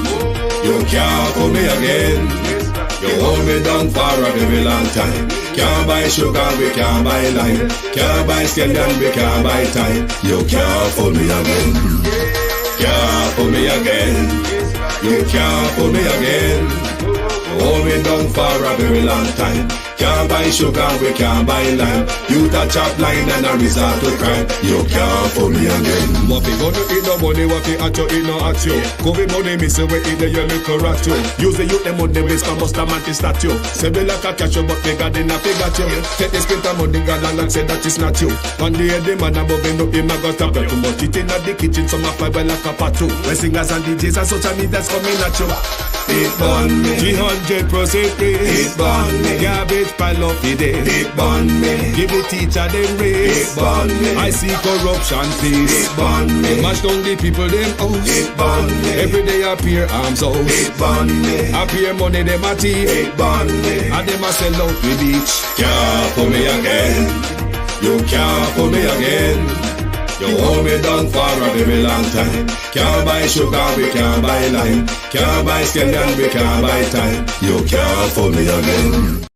You can't pull me again. You hold me down for a very long time. Can't buy sugar, we can't buy lime. Can't buy scandal, we can't buy time. You can't pull me again. Can't pull me again. You can't pull me again. You hold me down for a very long time. Can't buy sugar, we can't buy lime. You touch up line and a resort to crime. You can't pull me again. What we gonna eat no money, what we at you, eat no at you. COVID money, miss away, eat the yellow rat you. Use the youth, the money, base for most of the statue. Say we like a catch you, but we got enough, we got you. Take the spit of money, God, and say that is not you. On the head, the man above him, up him, I got up. Too much eating at the kitchen, some of my well like a pot too. When singers and DJs and social media's coming at you. It burn me, 300% it burn me. Garbage rich pile up the day. It burn me. Give the teacher them raise. It burn me. I see corruption peace. It burn me. Mash down the people them house. It burn me. Every day appear arms out. It burn me. Appear money them a thief. It burn me. And them a sell out the beach. Can't for me again. You can't for me again. You hold me down for a very long time. Can't buy sugar, we can't buy lime. Can't buy scallion, we can't buy time. You can't for me again.